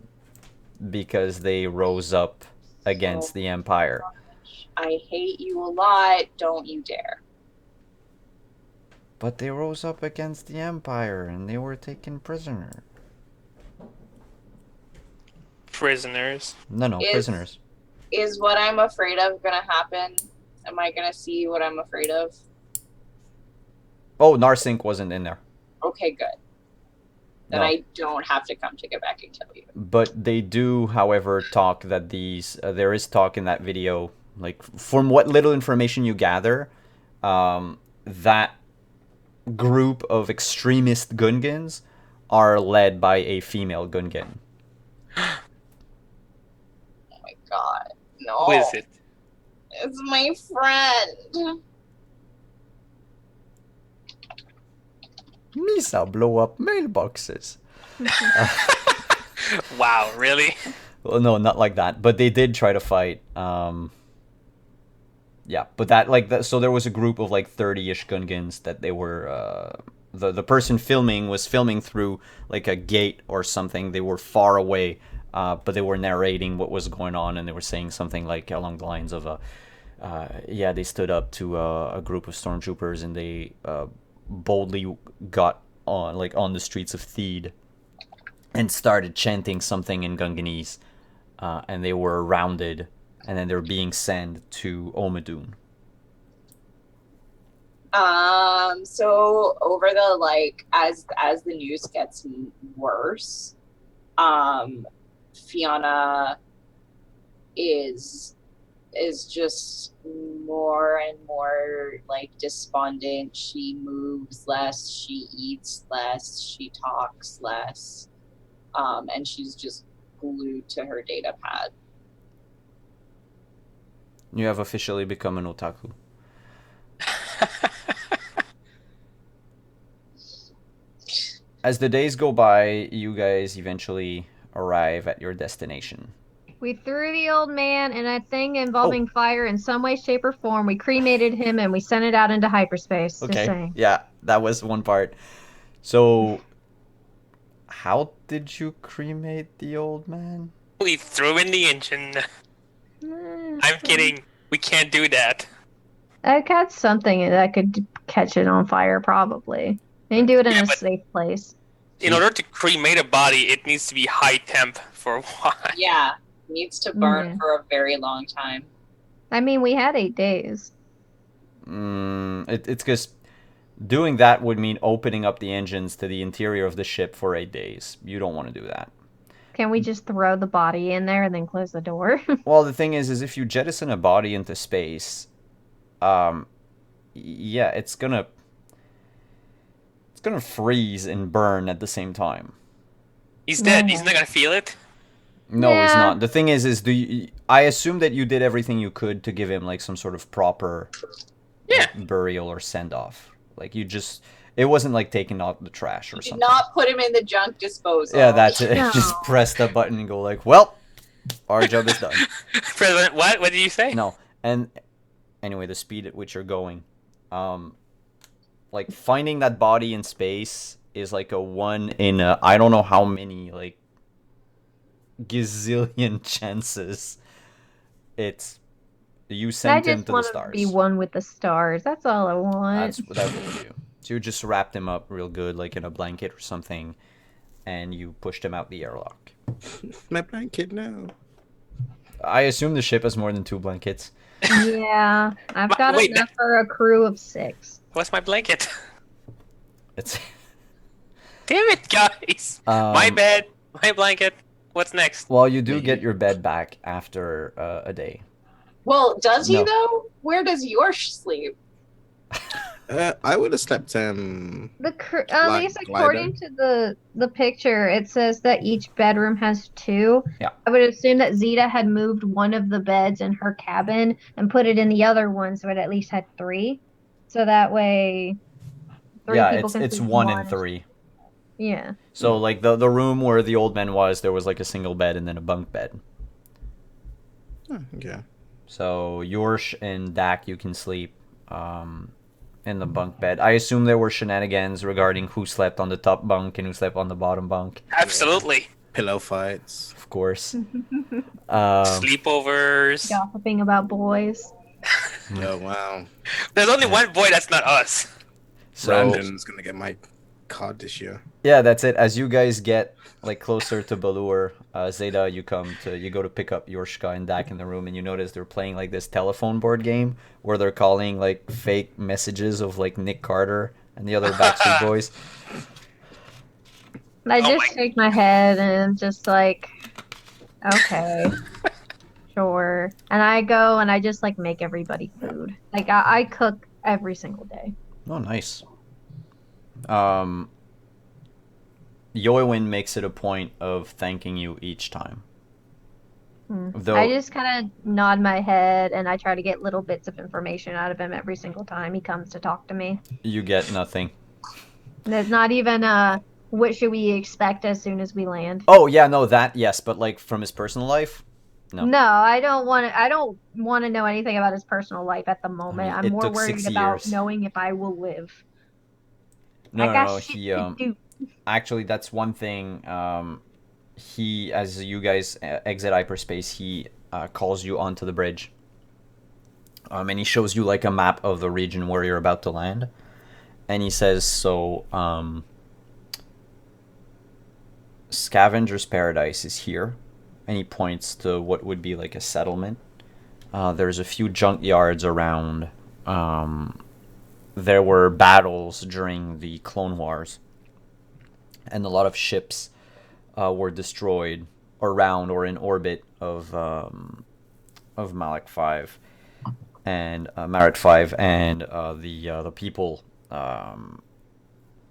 because they rose up against the Empire. I hate you a lot. Don't you dare. But they rose up against the Empire and they were taken prisoner. Prisoners. No, prisoners. Is what I'm afraid of gonna happen? Am I gonna see what I'm afraid of? Oh, Narsync wasn't in there. Okay, good. Then No. I don't have to come to Quebec and kill you. But they do, however, talk that these there is talk in that video, like from what little information you gather, that group of extremist Gungans are led by a female Gungan. Oh my god. No. Who is it? It's my friend. Misa blow up mailboxes. Wow, really? Well, no, not like that. But they did try to fight. Yeah, but so there was a group of like 30-ish Gungans that they were. The person filming was filming through like a gate or something. They were far away, but they were narrating what was going on, and they were saying something like along the lines of, yeah, they stood up to a group of stormtroopers and they boldly got on the streets of Theed and started chanting something in Gunganese, and they were rounded, and then they were being sent to Omedoon. So over the as the news gets worse, Fiona is just more and more like despondent. She moves less, she eats less, she talks less, and she's just glued to her data pad. You have officially become an otaku. As the days go by, you guys eventually arrive at your destination. We threw the old man in a thing involving fire in some way, shape, or form. We cremated him and we sent it out into hyperspace. Just Okay. saying. Yeah, that was one part. So, how did you cremate the old man? We threw in the engine. I'm kidding. We can't do that. I got something that could catch it on fire, probably. They can do it in Yeah, a but- safe place. In order to cremate a body, it needs to be high temp for a while. Yeah, needs to burn Yeah. for a very long time. I mean, we had 8 days. It's because doing that would mean opening up the engines to the interior of the ship for 8 days. You don't want to do that. Can we just throw the body in there and then close the door? Well, the thing is if you jettison a body into space, yeah, it's gonna freeze and burn at the same time. He's dead. Yeah. He's not gonna feel it. No, he's Yeah. not. The thing is I assume that you did everything you could to give him like some sort of proper Yeah. burial or send off. Like it wasn't like taking out the trash or You did something. not put him in the junk disposal. Yeah, that's it. No. Just press the button and go like, well, our job is done. President, what? What did you say? No, and anyway, the speed at which you're going, like finding that body in space is like a 1 in I don't know how many like gazillion chances. It's you I sent him just to the want to stars. be one with the stars. That's all I want. That's what I would do. So you just wrapped him up real good, like in a blanket or something, and you pushed him out the airlock. My blanket now. I assume the ship has more than 2 blankets. Yeah, I've got Wait, enough for a crew of 6. What's my blanket? It's Damn it, guys! My bed, my blanket. What's next? Well, you do get your bed back after a day. Well, does he No. though? Where does Yorsh sleep? I would have slept. At Like least according to the picture, it says that each bedroom has two. Yeah. I would assume that Zeta had moved one of the beds in her cabin and put it in the other one, so it at least had three. So that way, three Yeah, people can it's sleep in one one. and three. Yeah. So like the room where the old man was, there was like a single bed and then a bunk bed. Yeah. So Yorsh and Dak, you can sleep in the bunk bed. I assume there were shenanigans regarding who slept on the top bunk and who slept on the bottom bunk. Absolutely. Pillow fights. Of course. Sleepovers. Gossiping about boys. Oh wow. There's only one boy that's not us. So Brandon's gonna get my card this year. yeah, that's it. As you guys get like closer to Balur, Zeta, you go to pick up Yorshka and Dak in the room, and you notice they're playing like this telephone board game where they're calling like fake messages of like Nick Carter and the other Backstreet Boys. I Oh just my- shake my head and I'm just like, okay, sure. And I go and I just like make everybody food. Like I cook every single day. Oh, nice. Yoewin makes it a point of thanking you each time. Though I just kind of nod my head and I try to get little bits of information out of him every single time he comes to talk to me. you get nothing. There's not even what should we expect as soon as we land. Oh yeah, no, that yes, but like from his personal life, no. No, I don't want to. I don't want to know anything about his personal life at the moment. mean, I'm it more took worried 6 about years. knowing if I will live. No, I no, got no. shit He to do. actually that's one thing. He, as you guys exit hyperspace, he calls you onto the bridge. And he shows you like a map of the region where you're about to land, and he says, "So, Scavenger's Paradise is here," and he points to what would be like a settlement. There's a few junkyards around. There were battles during the Clone Wars, and a lot of ships were destroyed around or in orbit of Malak 5 and Marat 5, and the people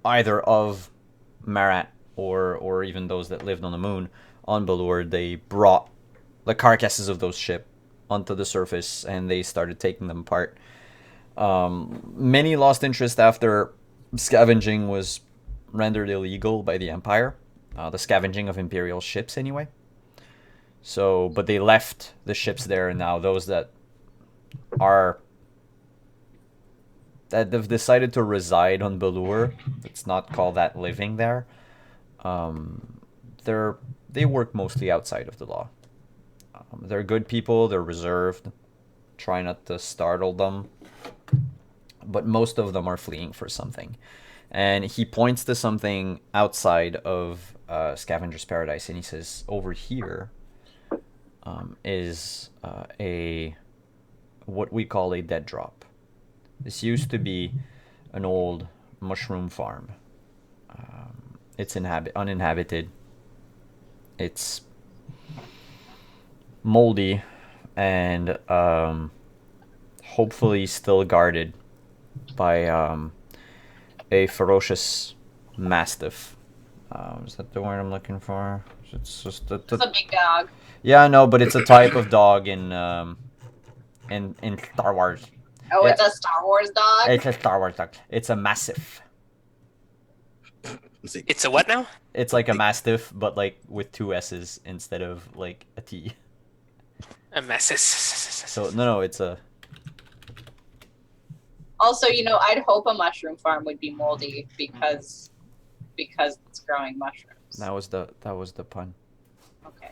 either of Marat or even those that lived on the moon on Balur, they brought the carcasses of those ships onto the surface and they started taking them apart. Many lost interest after scavenging was rendered illegal by the Empire. The scavenging of Imperial ships, anyway. So, but they left the ships there, and now those that have decided to reside on Balur, let's not call that living there. They work mostly outside of the law. They're good people. They're reserved. Try not to startle them. But most of them are fleeing for something. And he points to something outside of Scavenger's Paradise, and he says, over here is what we call a dead drop. This used to be an old mushroom farm. It's uninhabited. It's moldy and hopefully still guarded by a ferocious mastiff. Is that the word I'm looking for? It's just It's a big dog. yeah, no, but it's a type of dog in Star Wars. Oh, Yeah. it's a Star Wars dog? It's a Star Wars dog. It's a mastiff. Let's see. It's a what now? It's like a mastiff, but like with two S's instead of like a T. A mess. So no, it's a. Also, I'd hope a mushroom farm would be moldy because it's growing mushrooms. That was the pun. Okay.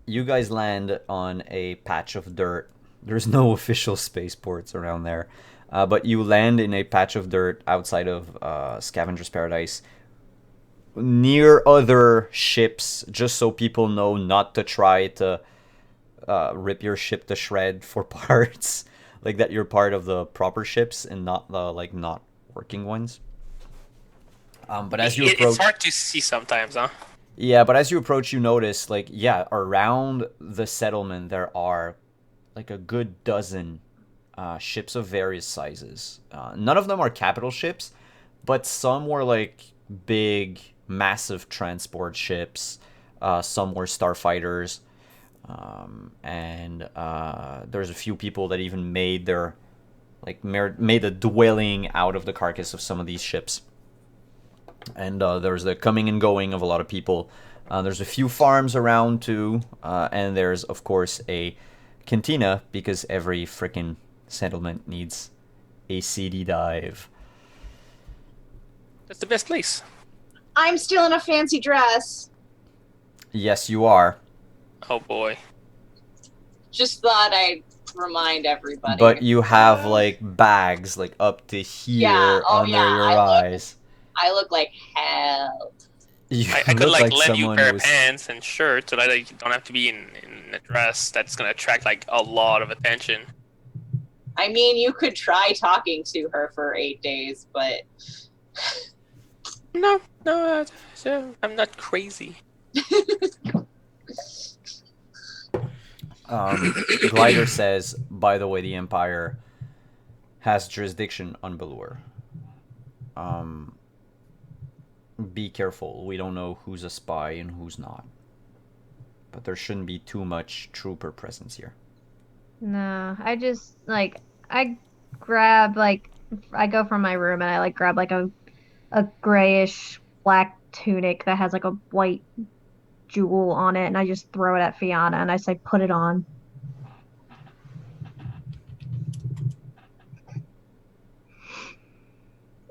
You guys land on a patch of dirt. There's no official spaceports around there, but you land in a patch of dirt outside of Scavenger's Paradise, near other ships, just so people know not to try to rip your ship to shred for parts, like that you're part of the proper ships and not the not working ones. But as you approach, It's hard to see sometimes, huh? yeah, but as you approach, you notice, like, yeah, around the settlement there are like a good dozen ships of various sizes. None of them are capital ships, but some were like big, massive transport ships. Some were starfighters, and there's a few people that even made their made a dwelling out of the carcass of some of these ships. And there's the coming and going of a lot of people. There's a few farms around too, and there's of course a cantina because every freaking settlement needs a seedy dive. That's the best place. I'm still in a fancy dress. Yes, you are. Oh boy. Just thought I'd remind everybody. But you have like bags like up to here Yeah, oh, under yeah, your eyes. I look like hell. You I could look like lend you a someone pair of was- pants and shirt so that you don't have to be in a dress that's gonna attract like a lot of attention. I mean, you could try talking to her for 8 days, but No, I'm not crazy. Glider says, by the way, the Empire has jurisdiction on Belur. Be careful. We don't know who's a spy and who's not. But there shouldn't be too much trooper presence here. No, I just like I grab like I go from my room and I like grab like a grayish black tunic that has like a white jewel on it, and I just throw it at Fiona and I say, "Put it on."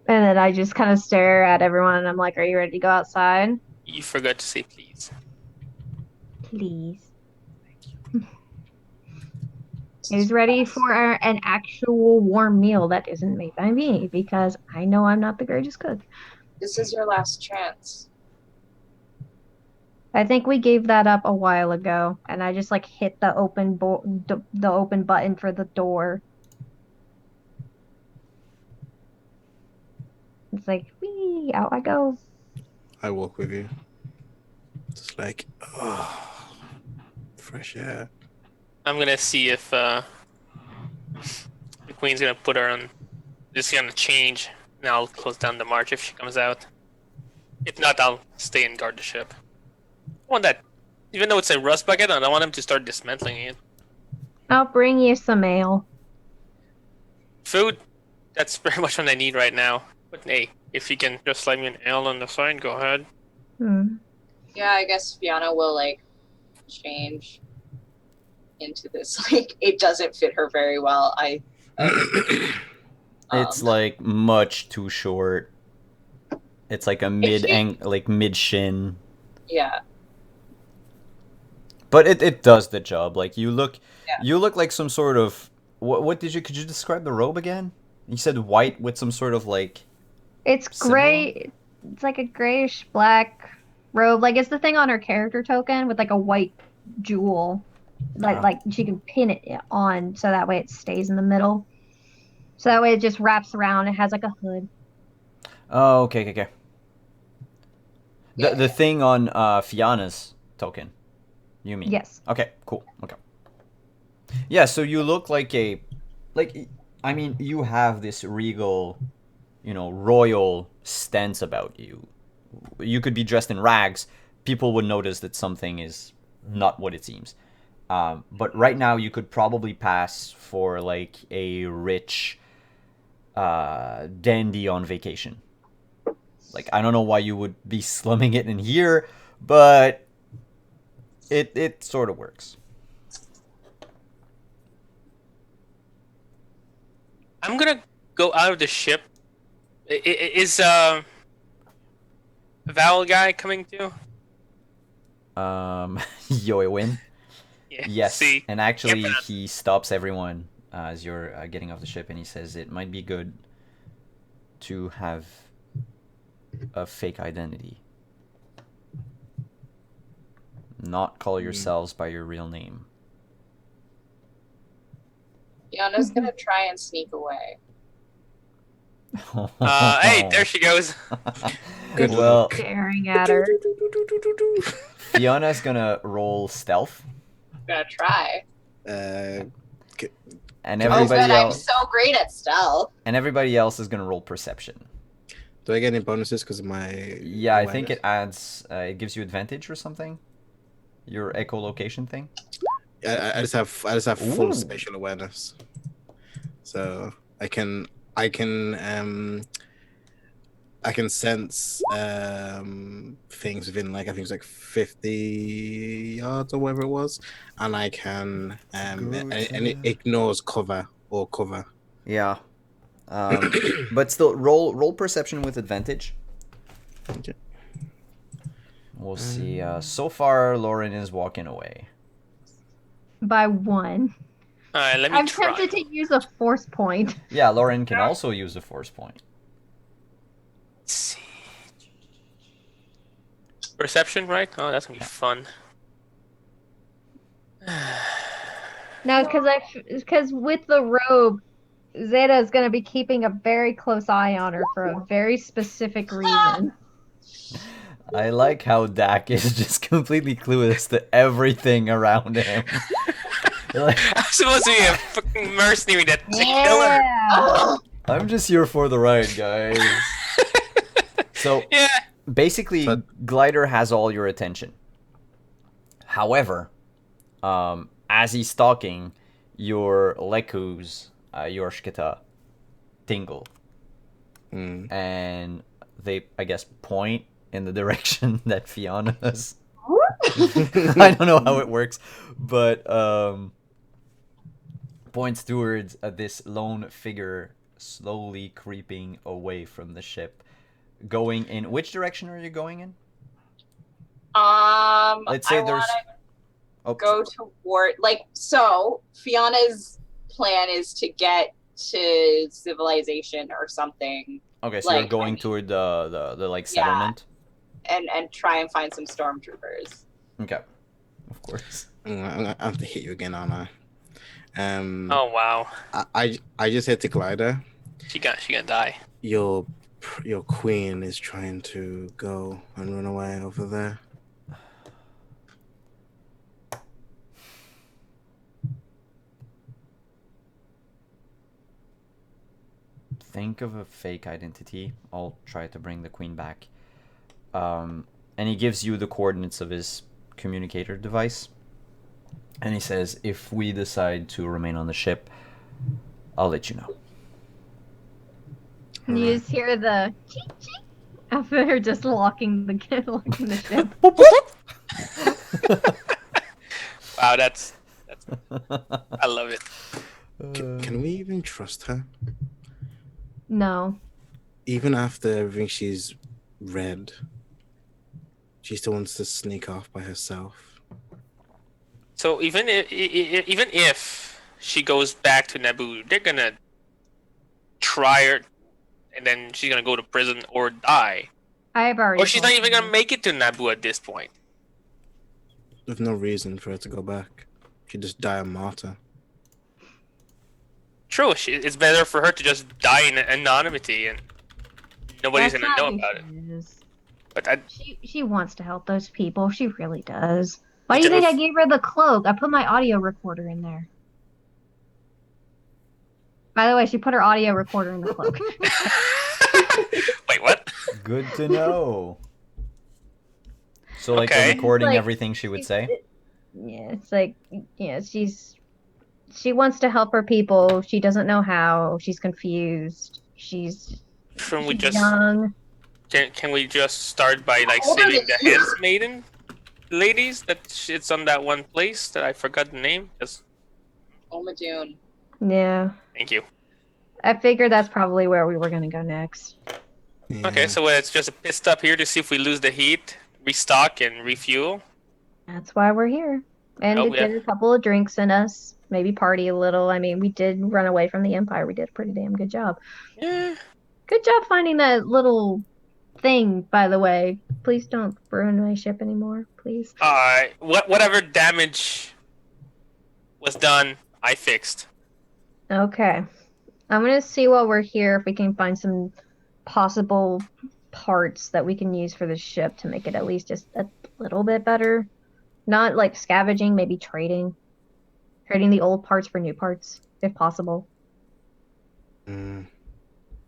And then I just kind of stare at everyone and I'm like, "Are you ready to go outside?" You forgot to say please. Please. Who's ready for an actual warm meal that isn't made by me? Because I know I'm not the greatest cook. this is your last chance. I think we gave that up a while ago, and I just like hit the the open button for the door. It's like, whee, out I go. I walk with you. Just like, oh, fresh air. I'm gonna see if the queen's gonna put her on. Just gonna change, and I'll close down the march if she comes out. If not, I'll stay and guard the ship. I want that, even though it's a rust bucket, I don't want them to start dismantling it. I'll bring you some ale. Food, that's very much what I need right now. But hey, if you can just let me an ale on the side, go ahead. Yeah, I guess Fiona will like change into this. Like, it doesn't fit her very well. It's like much too short. It's like a mid shin. Yeah. But it does the job. Like you look Yeah. like some sort of could you describe the robe again? You said white with some sort of like It's gray. It's like a grayish black robe. Like it's the thing on her character token with like a white jewel. Like she can pin it on so that way it stays in the middle. So that way it just wraps around. It has like a hood. Oh, okay. Yeah. The thing on Fiona's token. You mean? Yes. Okay, cool. Okay. Yeah, so you look like you have this regal, royal stance about you. You could be dressed in rags, people would notice that something is not what it seems. But right now you could probably pass for like a rich dandy on vacation. Like, I don't know why you would be slumming it in here, but it sort of works. I'm gonna go out of the ship. Is Val guy coming too? Yoewin? Yeah. Yes. See, And actually, Yep. he stops everyone as you're getting off the ship, and he says it might be good to have a fake identity. Not call yourselves by your real name. Fiona's gonna try and sneak away. Hey, there she goes. Good Just Well, luck. staring at her. Fiona's gonna roll stealth, I'm gonna try. Uh, and Oh, Oh, everybody but I'm else, so great at stealth. is gonna roll perception. do I get any bonuses because of my? Yeah, I think awareness? it adds. It gives you advantage or something. Your echolocation thing. I just have full Ooh. spatial awareness, so I can I can sense things within like I think it's like 50 yards or whatever it was, and I can and it ignores cover or cover. Yeah. But still, roll perception with advantage. Okay. We'll see. So far, Lauren is walking away. By 1. All right, let me I'm try. tempted to use a force point. Yeah, Lauren can also use a force point. Let's see. Perception, right? Oh, that's gonna be fun. No, because with the robe, Zeta is going to be keeping a very close eye on her for a very specific reason. I like how Dak is just completely clueless to everything around him. Like, I'm supposed to be a fucking mercenary that's a killer. Yeah. I'm just here for the ride, guys. So Yeah. basically, So- Glider has all your attention. However, as he's talking, your Lekus, your Shkita, tingle. Mm. And they, I guess, point in the direction that Fiona's. I don't know how it works, but points towards this lone figure slowly creeping away from the ship. Going in which direction are you going in? Let's say I there's. wanna Oh, go toward so Fiona's plan is to get to civilization or something okay, so you're like, going I mean, toward the like yeah. settlement. and try and find some stormtroopers. Okay, of course. I'm gonna have to hit you again, aren't I? Oh wow. I just hit the glider. She gonna die. Your queen is trying to go and run away over there. Think of a fake identity. I'll try to bring the queen back. And he gives you the coordinates of his communicator device. And he says, if we decide to remain on the ship, I'll let you know. And you just hear the cheek cheek of her just locking the ship. Wow, that's I love it. Can we even trust her? No. Even after everything she's read, she still wants to sneak off by herself. So even if she goes back to Naboo, they're gonna try her, and then she's gonna go to prison or die. I have already. Or she's not told even you. gonna make it to Naboo at this point. There's no reason for her to go back. She'd just die a martyr. True, it's better for her to just die in anonymity and nobody's That's gonna not know who about it. she is. But She wants to help those people. She really does. Why do you think I gave her the cloak? I put my audio recorder in there. By the way, she put her audio recorder in the cloak. wait, what? Good to know. So, like, Okay. they're recording Like, everything she would say? Yeah, it's like, yeah, she wants to help her people. She doesn't know how. She's confused. She's Can we just young. can we just start by like How old are saving the you? handmaiden ladies? It's on that one place that I forgot the name. Just Omadune. Yeah. thank you. I figured that's probably where we were going to go next. Yeah. Okay, so it's just a pit stop here to see if we lose the heat, restock and refuel. That's why we're here. And Oh, to yeah. get a couple of drinks in us, maybe party a little. I mean, we did run away from the Empire. We did a pretty damn good job. Yeah. Good job finding that little thing, by the way. Please don't ruin my ship anymore, please. Whatever damage was done, I fixed. Okay. I'm gonna see while we're here if we can find some possible parts that we can use for the ship to make it at least just a little bit better. Not like scavenging, maybe trading. Trading the old parts for new parts, if possible. Mm.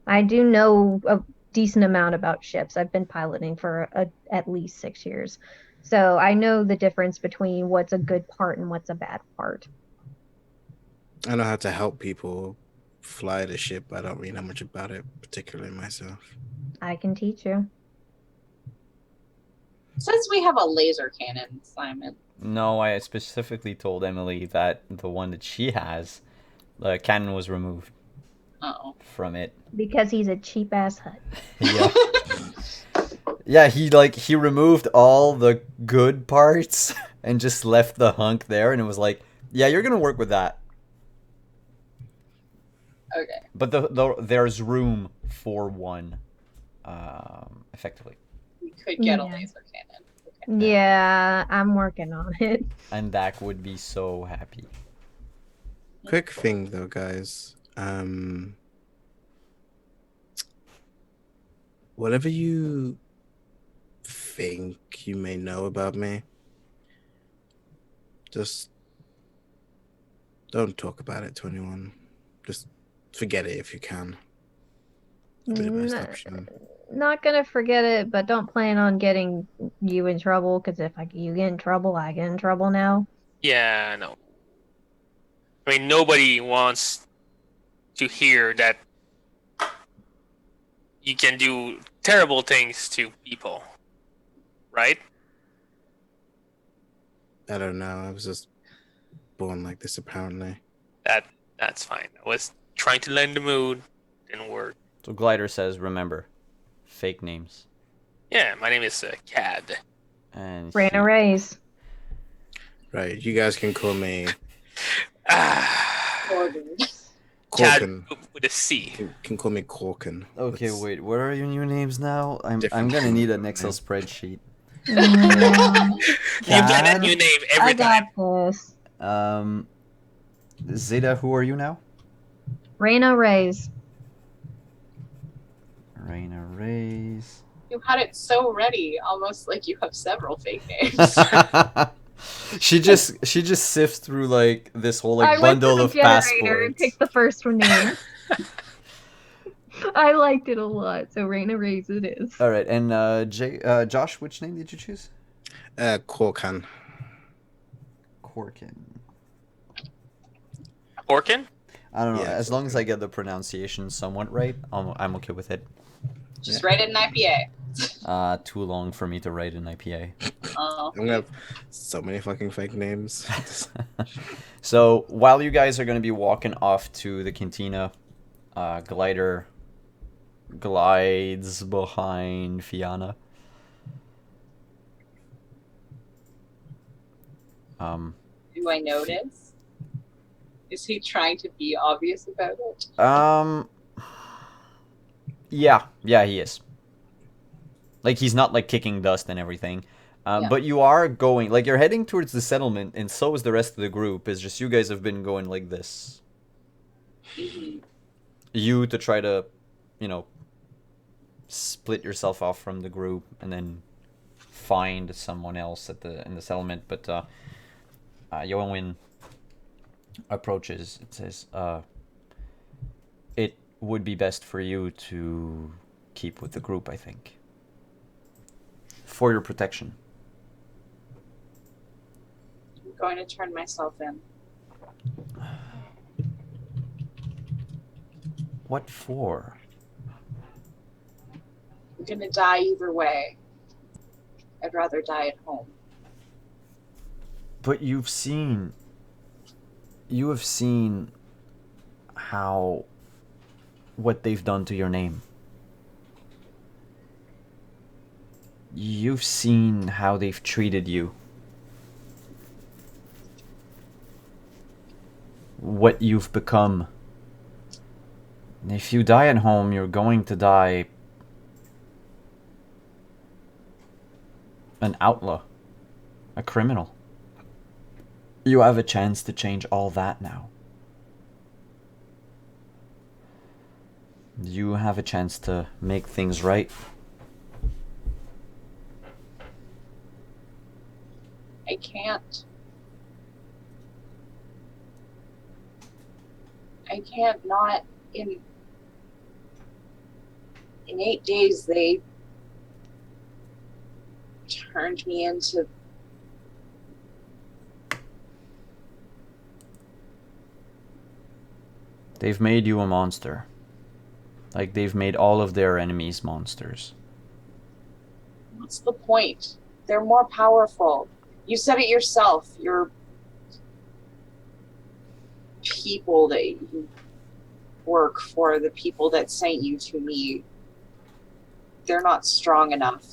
I do know a decent amount about ships. I've been piloting for at least 6 years. So I know the difference between what's a good part and what's a bad part. I know how to help people fly the ship. I don't really know much about it, particularly myself. I can teach you. Since we have a laser cannon, Simon. No, I specifically told Emily that the one that she has, the cannon was removed Oh. from it. Because he's a cheap ass hut. Yeah. Yeah, he removed all the good parts and just left the hunk there, and it was like, yeah, you're gonna work with that. Okay. But there's room for one, effectively. We could get a Yeah. laser cannon. Okay. Yeah, I'm working on it. And Dak would be so happy. Quick thing though, guys. Whatever you think you may know about me, just don't talk about it to anyone. Just forget it if you can. That'd be the best option. Not gonna forget it, but don't plan on getting you in trouble, because if you get in trouble, I get in trouble now. Yeah, no. I mean, nobody wants to hear that you can do terrible things to people, right? I don't know. I was just born like this, apparently. That's fine. I was trying to lighten the mood. Didn't work. So Glider says, remember, fake names. Yeah, my name is Cad. And Rana Rays. Right. You guys can call me Gordon. Cad Corkin. with a C. You can call me Corkin. Okay, That's- wait, what are your new names now? I'm Different gonna from need an my Excel name. spreadsheet. Yeah, You've got that Cad? new name I every got time. this. Zeta, who are you now? Rana Rays. Raina Rays. You had it so ready, almost like you have several fake names. she just sifts through like this whole like I went to bundle the of generator and passports. picked the first one name. I liked it a lot, so Rana Rays it is. All right, and Josh, which name did you choose? Corkan. Corkin. Orkin? I don't know. Yeah, as long as Corkin. I get the pronunciation somewhat right, I'm okay with it. Just write it in IPA. Too long for me to write an IPA. Oh. I'm gonna have so many fucking fake names. So while you guys are going to be walking off to the cantina, Glider glides behind Fianna. Do I notice? Is he trying to be obvious about it? Yeah, he is. Like, he's not, like, kicking dust and everything. Yeah. But you are going, like, you're heading towards the settlement, and so is the rest of the group. It's just you guys have been going like this. Mhm. You to try to, you know, split yourself off from the group and then find someone else in the settlement. But Yowen approaches. It says, it would be best for you to keep with the group, I think, for your protection. I'm going to turn myself in. What for? I'm going to die either way. I'd rather die at home. But you have seen what they've done to your name. You've seen how they've treated you. What you've become. And if you die at home, you're going to die an outlaw, a criminal. You have a chance to change all that now. You have a chance to make things right. I can't. I can't not. In 8 days, they turned me into. They've made you a monster. Like they've made all of their enemies monsters. What's the point? They're more powerful. You said it yourself. Your people that you work for, the people that sent you to me, they're not strong enough.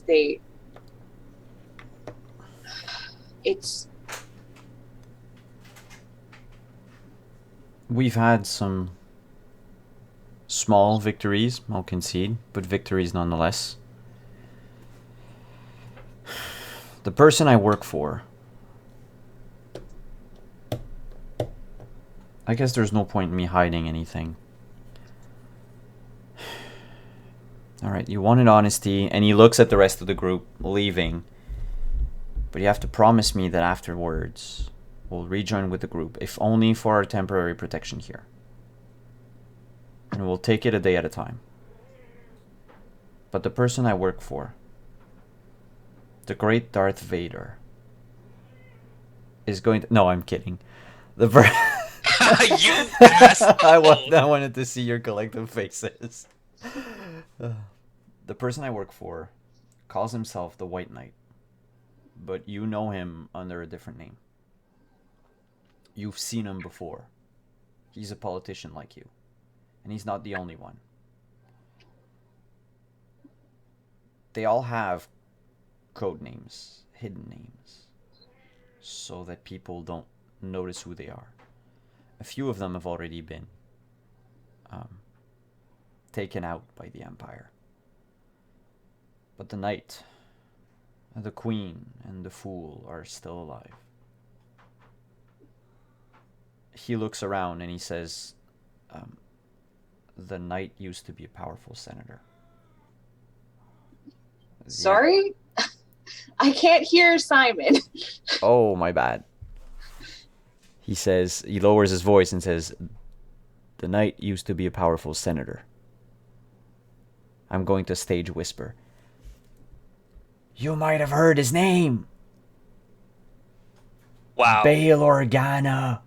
It's. We've had some small victories, I'll concede, but victories nonetheless. The person I work for, I guess there's no point in me hiding anything. Alright, you wanted honesty, and he looks at the rest of the group, leaving. But you have to promise me that afterwards we'll rejoin with the group, if only for our temporary protection here. And we'll take it a day at a time. But the person I work for, the great Darth Vader, is going to... No, I'm kidding. The You asshole. I wanted to see your collective faces. The person I work for calls himself the White Knight, but you know him under a different name. You've seen him before. He's a politician like you, and he's not the only one. They all have code names, hidden names, so that people don't notice who they are. A few of them have already been taken out by the Empire. But the Knight, the Queen, and the Fool are still alive. He looks around and he says, the Knight used to be a powerful senator. Sorry? I can't hear Simon. Oh, my bad. He says, he lowers his voice and says, the Knight used to be a powerful senator. I'm going to stage whisper. You might have heard his name. Wow. Bail Organa.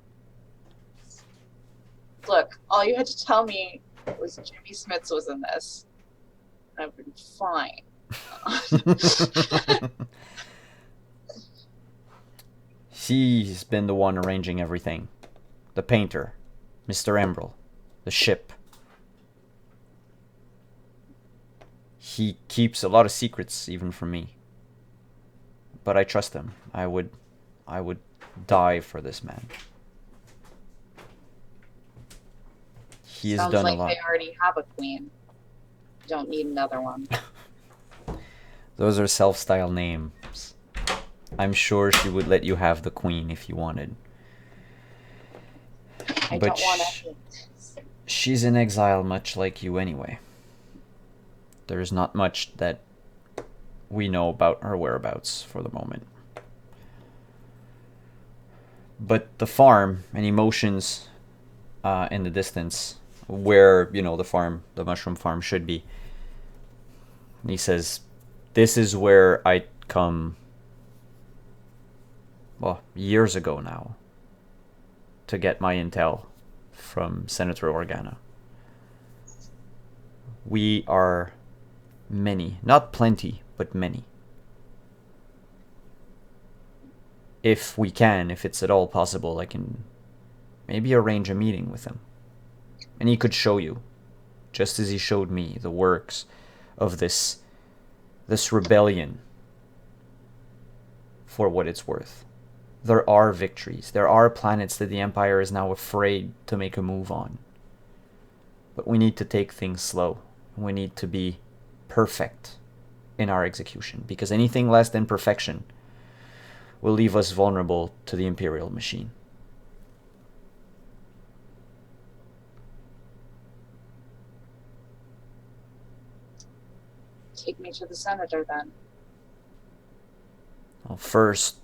Look, all you had to tell me was Jimmy Smits was in this. I've been fine. He's been the one arranging everything. The painter, Mr. Emerald, the ship. He keeps a lot of secrets, even from me. But I trust him. I would die for this man. He has Sounds done like a lot. they already have a queen. Don't need another one. Those are self-styled names. I'm sure she would let you have the queen if you wanted. I But don't want to. she's in exile much like you anyway. There's not much that we know about her whereabouts for the moment. But the farm and emotions in the distance, where, you know, the mushroom farm should be. And he says, this is where I come, well, years ago now, to get my intel from Senator Organa. We are many, not plenty, but many. If we can, if it's at all possible, I can maybe arrange a meeting with him. And he could show you, just as he showed me, the works of this rebellion for what it's worth. There are victories. There are planets that the Empire is now afraid to make a move on. But we need to take things slow. We need to be perfect in our execution, because anything less than perfection will leave us vulnerable to the Imperial machine. take me to the senator then. Well, first,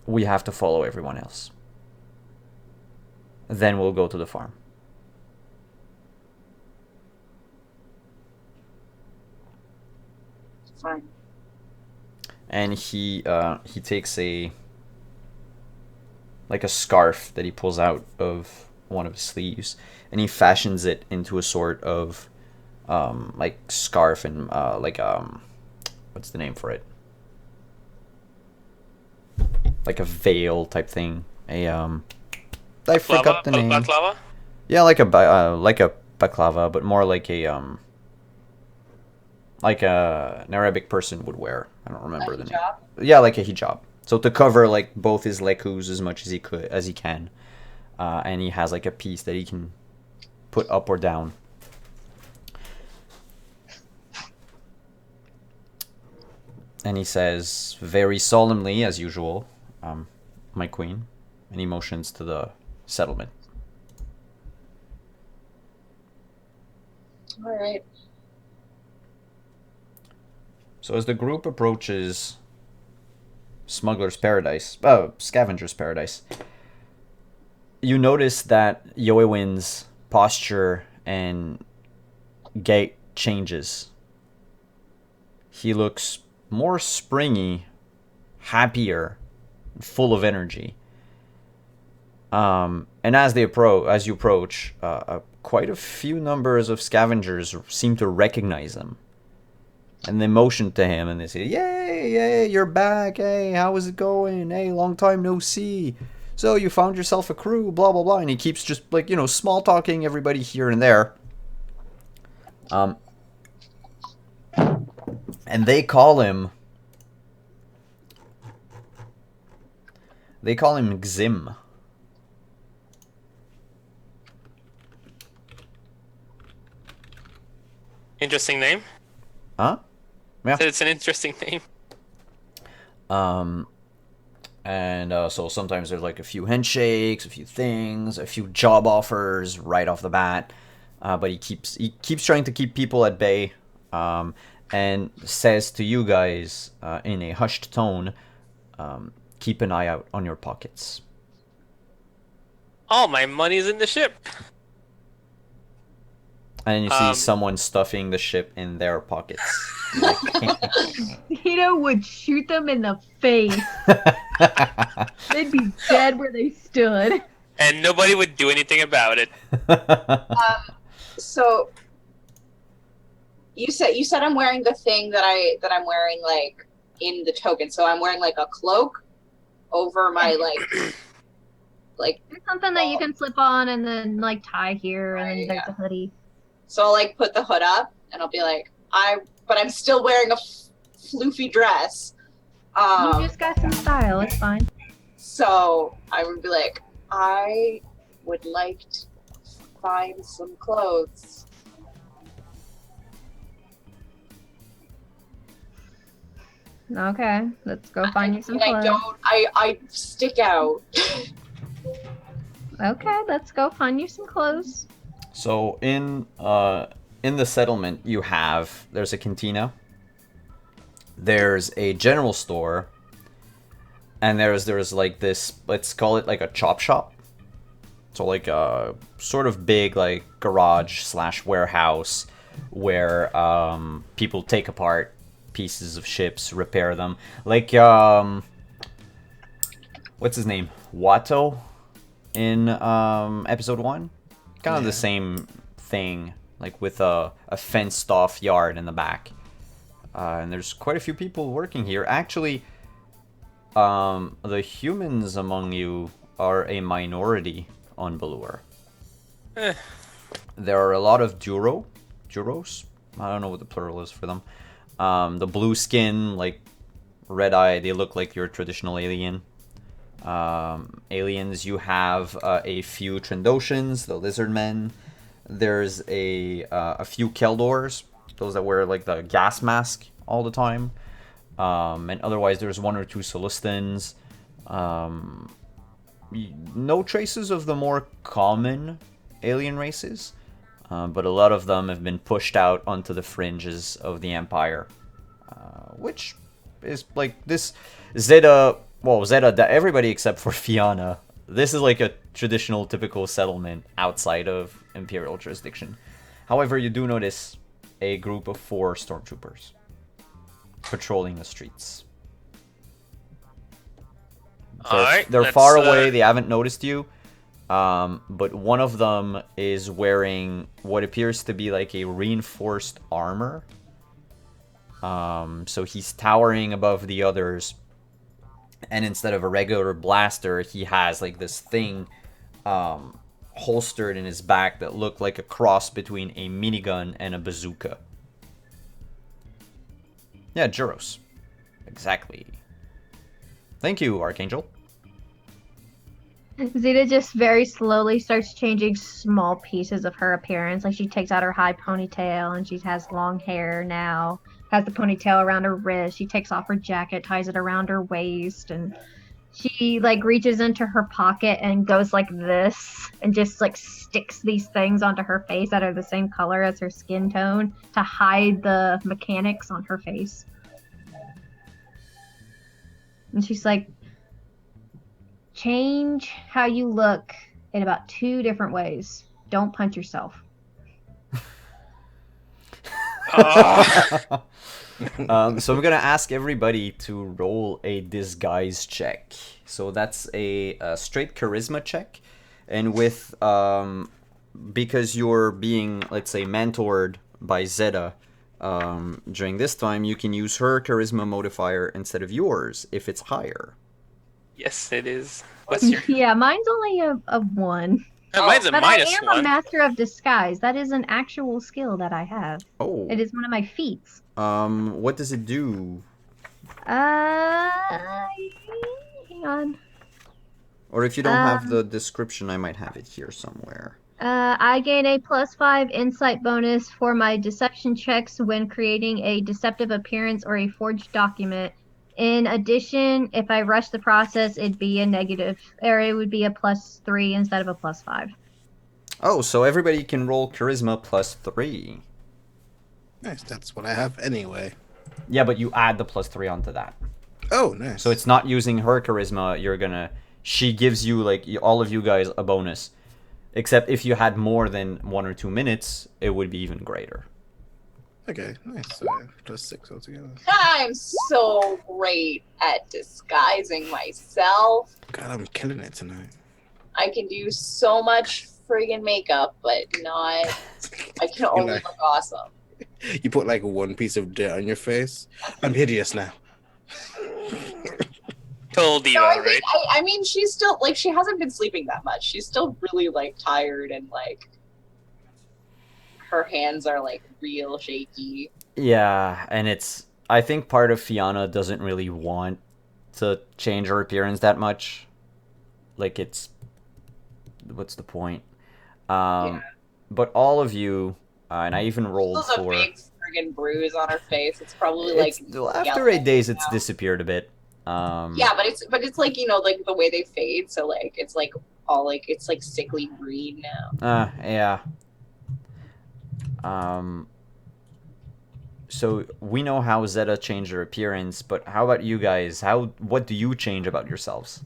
we have to follow everyone else. Then we'll go to the farm. Fine. And he takes a scarf that he pulls out of one of his sleeves, and he fashions it into a sort of like scarf and what's the name for it? Like a veil type thing. I forgot the name. Baklava? Yeah, like a baklava, but more like an Arabic person would wear. I don't remember the name. Yeah, like a hijab. So to cover like both his lekus as much as he can, and he has like a piece that he can put up or down. And he says very solemnly, as usual, "My queen," and he motions to the settlement. All right. So as the group approaches Scavenger's Paradise, you notice that Yoewin's posture and gait changes. He looks more springy, happier, full of energy. And as you approach, quite a few numbers of scavengers seem to recognize him. And they motion to him and they say, "Yay, you're back. Hey, how is it going? Hey, long time no see. So you found yourself a crew, blah, blah, blah." And he keeps just small talking everybody here and there. And they call him Xim. Interesting name. Huh? Yeah. It's an interesting name. So sometimes there's like a few handshakes, a few things, a few job offers right off the bat. But he keeps trying to keep people at bay, and says to you guys in a hushed tone, "Keep an eye out on your pockets." All my money's in the ship. And you see someone stuffing the ship in their pockets. Tito would shoot them in the face. They'd be dead where they stood. And nobody would do anything about it. So you said I'm wearing the thing that I'm wearing like in the token. So I'm wearing like a cloak over my like There's something that you can slip on and then like tie here, and then there's the hoodie. So I'll like put the hood up and I'll be like, but I'm still wearing a floofy dress. You just got some style. It's fine. So I would be like, I would like to find some clothes. Okay, let's go find you some clothes. I stick out. Okay, let's go find you some clothes. So in the settlement, there's a cantina, there's a general store, and there's like this, let's call it like a chop shop. So like a sort of big like garage / warehouse where people take apart pieces of ships, repair them. Like what's his name? Watto in episode 1. Kind of the same thing, like with a fenced off yard in the back. And there's quite a few people working here. Actually, the humans among you are a minority on Balur. There are a lot of Duros. I don't know what the plural is for them. The blue skin, like red eye, they look like your traditional alien. Aliens, you have a few Trandoshans, the lizard men. There's a few Keldors, those that wear like the gas mask all the time. And otherwise there's 1 or 2 Celestins. No traces of the more common alien races. but a lot of them have been pushed out onto the fringes of the Empire, which is like this Zeta. Well, Zeta, everybody except for Fianna. This is like a traditional, typical settlement outside of Imperial jurisdiction. However, you do notice a group of 4 stormtroopers patrolling the streets. Alright, They're let's, far away. They haven't noticed you. But one of them is wearing what appears to be like a reinforced armor. So he's towering above the others. And instead of a regular blaster, he has like this thing holstered in his back that looked like a cross between a minigun and a bazooka. Yeah, Juros. Exactly. Thank you, Archangel. Zeta just very slowly starts changing small pieces of her appearance. Like she takes out her high ponytail and she has long hair now. Has the ponytail around her wrist. She takes off her jacket, ties it around her waist, and she like reaches into her pocket and goes like this and just like sticks these things onto her face that are the same color as her skin tone to hide the mechanics on her face. And she's like, change how you look in about 2 different ways. Don't punch yourself. So I'm gonna ask everybody to roll a disguise check. So that's a straight charisma check, and with because you're being, let's say, mentored by Zeta during this time, you can use her charisma modifier instead of yours if it's higher. Yes, it is. What's your? Yeah, mine's only a 1. Mine's a But minus I am 1. a master of disguise. That is an actual skill that I have. Oh. It is one of my feats. What does it do? Hang on. Or if you don't have the description, I might have it here somewhere. I gain a +5 insight bonus for my deception checks when creating a deceptive appearance or a forged document. In addition, if I rush the process, it'd be a negative, or it would be a +3 instead of a +5. Oh, so everybody can roll charisma +3. Nice. That's what I have anyway. Yeah, but you add the +3 onto that. Oh, nice. So it's not using her charisma. She gives you, like, all of you guys a bonus. Except if you had more than 1 or 2 minutes, it would be even greater. Okay, nice. So +6 altogether. I'm so great at disguising myself. God, I'm killing it tonight. I can do so much friggin' makeup, but not. I can only like- look awesome. You put like 1 piece of dirt on your face. I'm hideous now. Total diva, No, right? I mean, she's still like she hasn't been sleeping that much. She's still really like tired and like her hands are like real shaky. Yeah, and I think part of Fianna doesn't really want to change her appearance that much. Like, what's the point? Yeah. But all of you, and I even rolled There's a for... big friggin' bruise on her face. It's probably like after yellow 8 days, it's now. disappeared a bit. Yeah, but it's like, you know, like the way they fade, so like it's like all like it's like sickly green now. Yeah. So we know how Zeta changed her appearance, but how about you guys? What do you change about yourselves?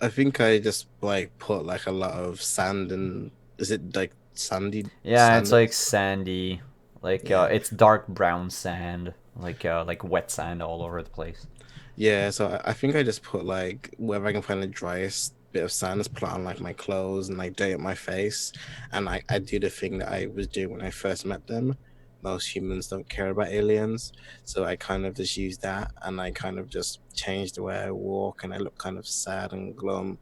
I think I just like put like a lot of sand and is it like sandy? Yeah, it's sand? like sandy, like Yeah. it's dark brown sand, like wet sand all over the place. Yeah, so I think I just put like wherever I can find the driest bit of sand, just put it on like my clothes and like dirt up my face, and I do the thing that I was doing when I first met them. Most humans don't care about aliens, so I kind of just use that, and I kind of just change the way I walk, and I look kind of sad and glum.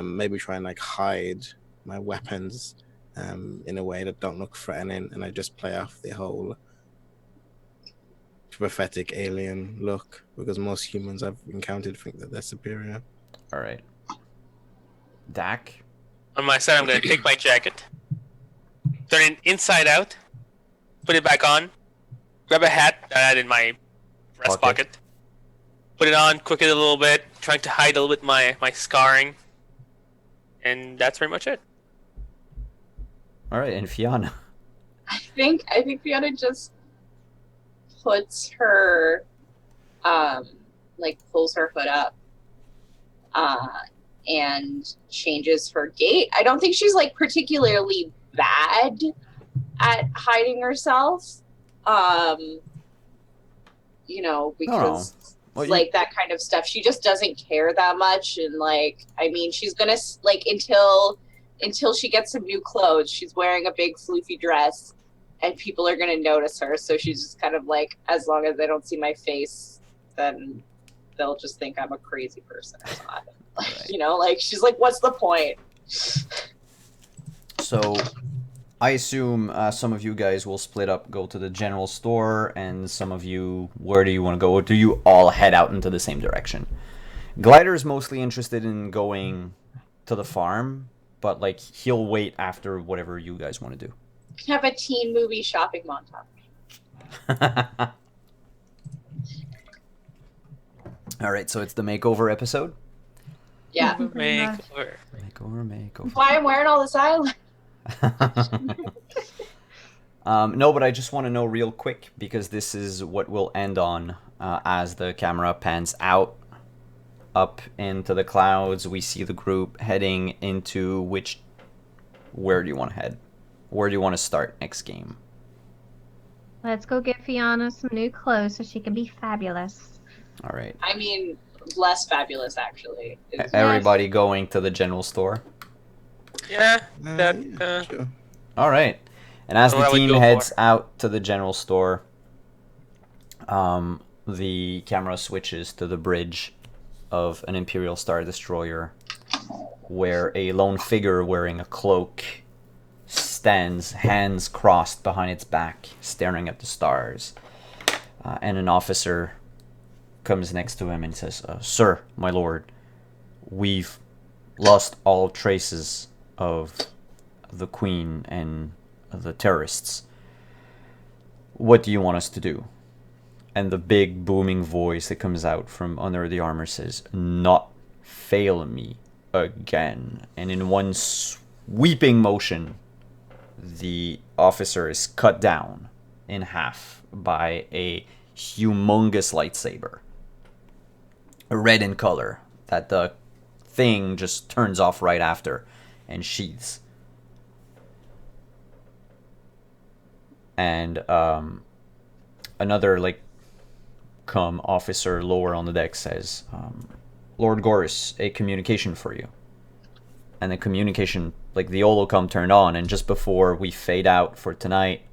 Maybe try and like hide my weapons, in a way that don't look threatening, and I just play off the whole pathetic alien look because most humans I've encountered think that they're superior. All right, Dak. On my side, I'm going to take my jacket, turn it inside out, put it back on, grab a hat that I had in my breast pocket, put it on, quicken it a little bit, trying to hide a little bit my scarring, and that's pretty much it. All right, and Fiona. I think Fiona just puts her, like pulls her hood up, and changes her gait. I don't think she's like particularly bad at hiding herself. You know, because Well, like that kind of stuff, she just doesn't care that much. And like, I mean, she's gonna like until she gets some new clothes, she's wearing a big floofy dress, and people are gonna notice her. So she's just kind of like, as long as they don't see my face, then they'll just think I'm a crazy person or not. Right. You know, like she's like, what's the point? So, I assume some of you guys will split up, go to the general store, and some of you, where do you want to go? Or do you all head out into the same direction? Glider's mostly interested in going to the farm, but like he'll wait after whatever you guys want to do. Have a teen movie shopping montage. All right, so it's the makeover episode. Yeah. Makeover. Makeover. Why I'm wearing all this eyeliner? No, but I just want to know real quick, because this is what we'll end on as the camera pans out, up into the clouds. We see the group heading into where do you want to head? Where do you want to start next game? Let's go get Fiona some new clothes so she can be fabulous. All right. I mean, less fabulous actually. Everybody going to the general store. Yeah, Sure. All right. And as So the what I would team go heads for. out to the general store, the camera switches to the bridge of an Imperial Star Destroyer, where a lone figure wearing a cloak stands, hands crossed behind its back, staring at the stars. And an officer comes next to him and says, "Sir, my lord, we've lost all traces of the Queen and the terrorists. What do you want us to do?" And the big booming voice that comes out from under the armor says, "Not fail me again." And in one sweeping motion, the officer is cut down in half by a humongous lightsaber, red in color, that the thing just turns off right after and sheaths. And another officer lower on the deck says, "Lord Goris, a communication for you." And the communication, the holocom turned on, and just before we fade out for tonight,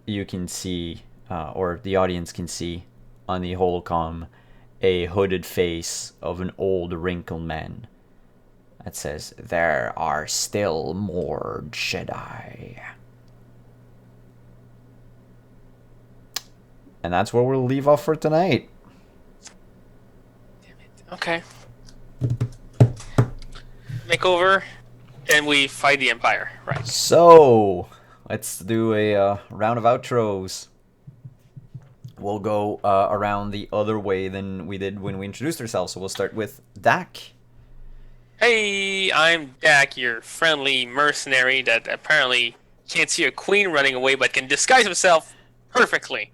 you can see, or the audience can see, on the holocom, a hooded face of an old wrinkled man that says, "There are still more Jedi." And that's where we'll leave off for tonight. Okay. Makeover, and we fight the Empire. Right. So, let's do a round of outros. We'll go around the other way than we did when we introduced ourselves. So we'll start with Dak. Hey, I'm Dak, your friendly mercenary that apparently can't see a queen running away but can disguise himself perfectly.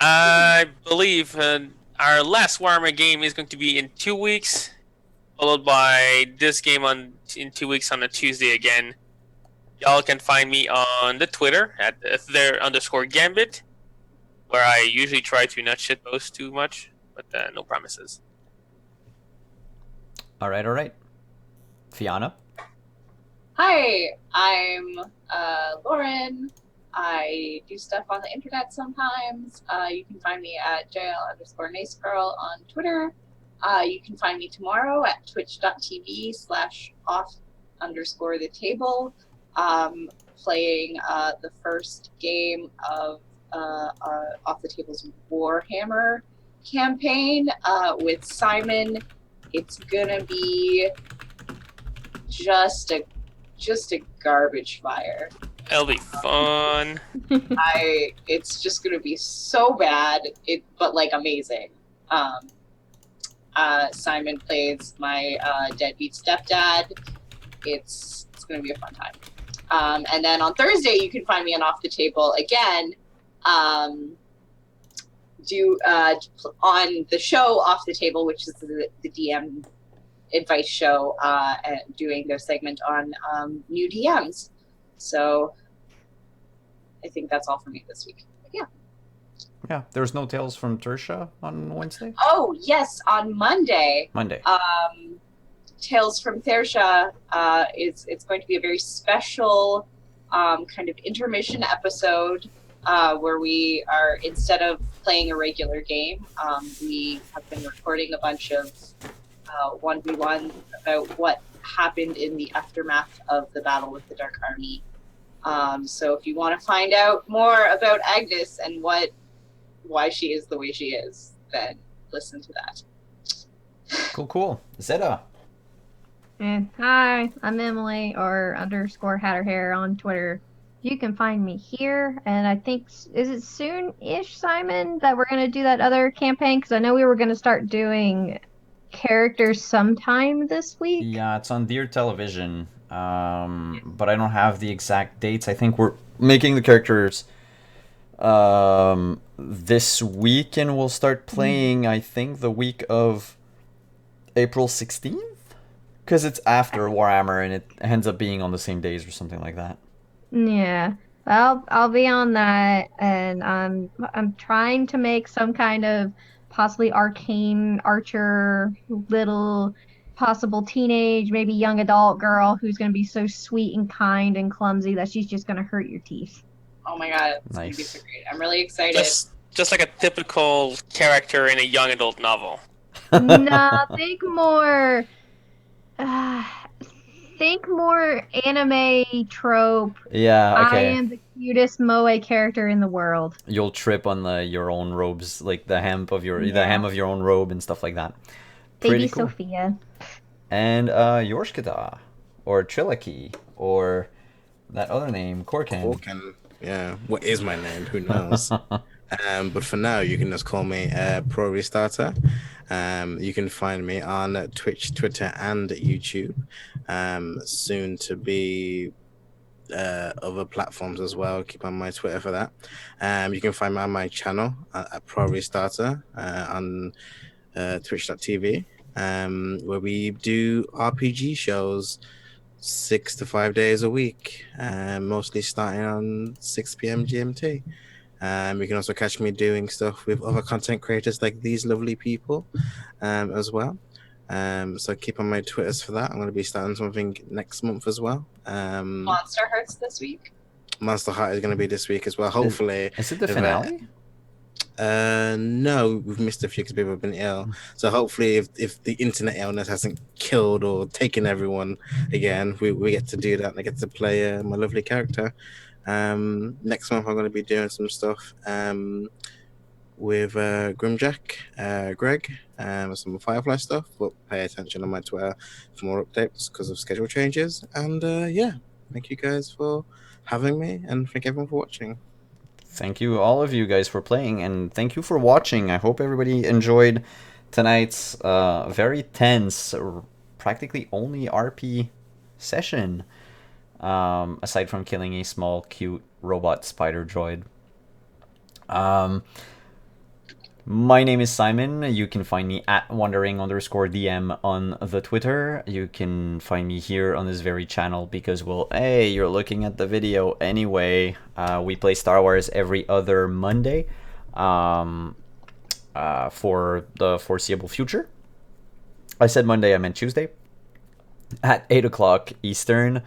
I believe our last Warhammer game is going to be in 2 weeks, followed by this game in 2 weeks on a Tuesday again. Y'all can find me on the Twitter at @there_gambit, where I usually try to not shitpost too much, but no promises. All right. Fiona. Hi, I'm Lauren. I do stuff on the internet sometimes. You can find me at JL_NaceGirl on Twitter. You can find me tomorrow at twitch.tv/off_the-table, playing the first game of Off the Table's Warhammer campaign with Simon. It's gonna be just a garbage fire. It'll be fun. It's just gonna be so bad, but amazing. Simon plays my deadbeat stepdad. It's gonna be a fun time. And then on Thursday, you can find me on Off the Table again. On the show Off the Table, which is the DM advice show, and doing their segment on new DMs. So I think that's all for me this week. But yeah. Yeah, there's no Tales from Tertia on Wednesday? Oh, yes, on Monday. Tales from Thersha it's going to be a very special kind of intermission episode where we are, instead of playing a regular game, we have been recording a bunch of 1v1 about what happened in the aftermath of the battle with the Dark Army. So if you want to find out more about Agnes and why she is the way she is, then listen to that. Cool. Zeta. Hi, I'm Emily, or _HatterHair on Twitter. You can find me here, and I think, is it soon-ish, Simon, that we're going to do that other campaign? Because I know we were going to start doing characters sometime this week. Yeah, it's on Dear Television, but I don't have the exact dates. I think we're making the characters this week, and we'll start playing, I think, the week of April 16th? Because it's after Warhammer, and it ends up being on the same days or something like that. Yeah, I'll be on that, and I'm trying to make some kind of possibly arcane archer, little possible teenage, maybe young adult girl who's going to be so sweet and kind and clumsy that she's just going to hurt your teeth. Oh my god, it's going to be so great. I'm really excited. Just like a typical character in a young adult novel. Nah, think more anime trope. Yeah, okay. I am the cutest moe character in the world. You'll trip on your own robes, like the hem of your own robe and stuff like that. Baby Pretty cool. Sophia. And Yorshkada, or Trilaki, or that other name, Korkan. Korkan, yeah. What is my name? Who knows? But for now, you can just call me Pro Restarter. You can find me on Twitch, Twitter, and YouTube. Soon to be other platforms as well. Keep on my Twitter for that. You can find me on my channel at Pro Restarter on twitch.tv, where we do RPG shows 6 to 5 days a week, mostly starting on 6 p.m. GMT. You can also catch me doing stuff with other content creators like these lovely people as well. So keep on my Twitters for that. I'm going to be starting something next month as well. Monster Hearts this week? Monster Heart is going to be this week as well. Hopefully. Is it the finale? No, we've missed a few because people have been ill. So hopefully if the internet illness hasn't killed or taken everyone again, we get to do that, and I get to play my lovely character. Next month I'm going to be doing some stuff with Grimjack, Greg, some Firefly stuff, but pay attention on my Twitter for more updates because of schedule changes. And yeah, thank you guys for having me, and thank everyone for watching. Thank you, all of you guys, for playing, and thank you for watching. I hope everybody enjoyed tonight's very tense, practically only RP session, aside from killing a small, cute robot spider droid. My name is Simon. You can find me at wandering_DM on the Twitter. You can find me here on this very channel because, well, hey, you're looking at the video anyway. We play Star Wars every other Monday for the foreseeable future. I said Monday, I meant Tuesday at 8 o'clock Eastern.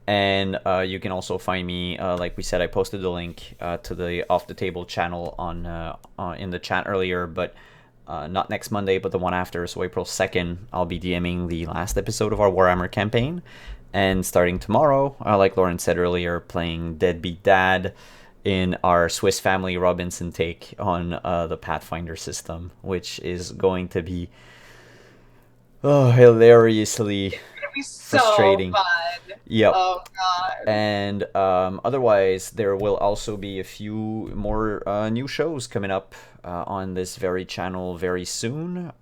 And you can also find me, like we said, I posted the link to the Off the Table channel on in the chat earlier, but not next Monday, but the one after. So April 2nd, I'll be DMing the last episode of our Warhammer campaign. And starting tomorrow, like Lauren said earlier, playing Deadbeat Dad in our Swiss Family Robinson take on the Pathfinder system, which is going to be hilariously It'll be so frustrating. fun. Yep. Oh god. And otherwise, there will also be a few more new shows coming up on this very channel very soon.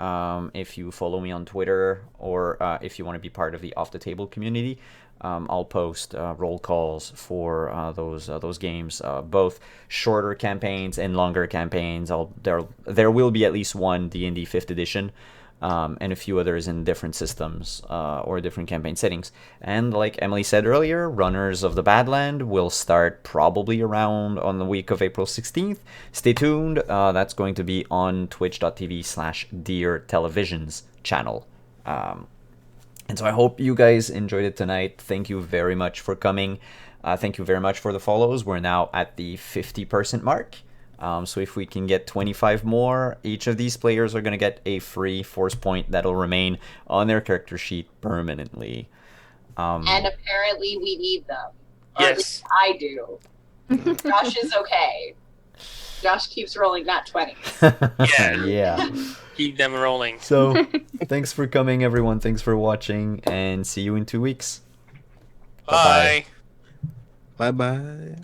If you follow me on Twitter, or if you want to be part of the Off the Table community, I'll post roll calls for those games, both shorter campaigns and longer campaigns. There will be at least one D&D 5th edition. And a few others in different systems or different campaign settings. And like Emily said earlier, Runners of the Badland will start probably around on the week of April 16th. Stay tuned. That's going to be on twitch.tv/Deer Television's channel. And so I hope you guys enjoyed it tonight. Thank you very much for coming. Thank you very much for the follows. We're now at the 50% mark. So if we can get 25 more, each of these players are going to get a free force point that'll remain on their character sheet permanently. And apparently we need them. Or at least Yes. I do. Josh is okay. Josh keeps rolling that 20. Yeah. Yeah. Keep them rolling. So thanks for coming, everyone. Thanks for watching, and see you in 2 weeks. Bye-bye. Bye. Bye bye.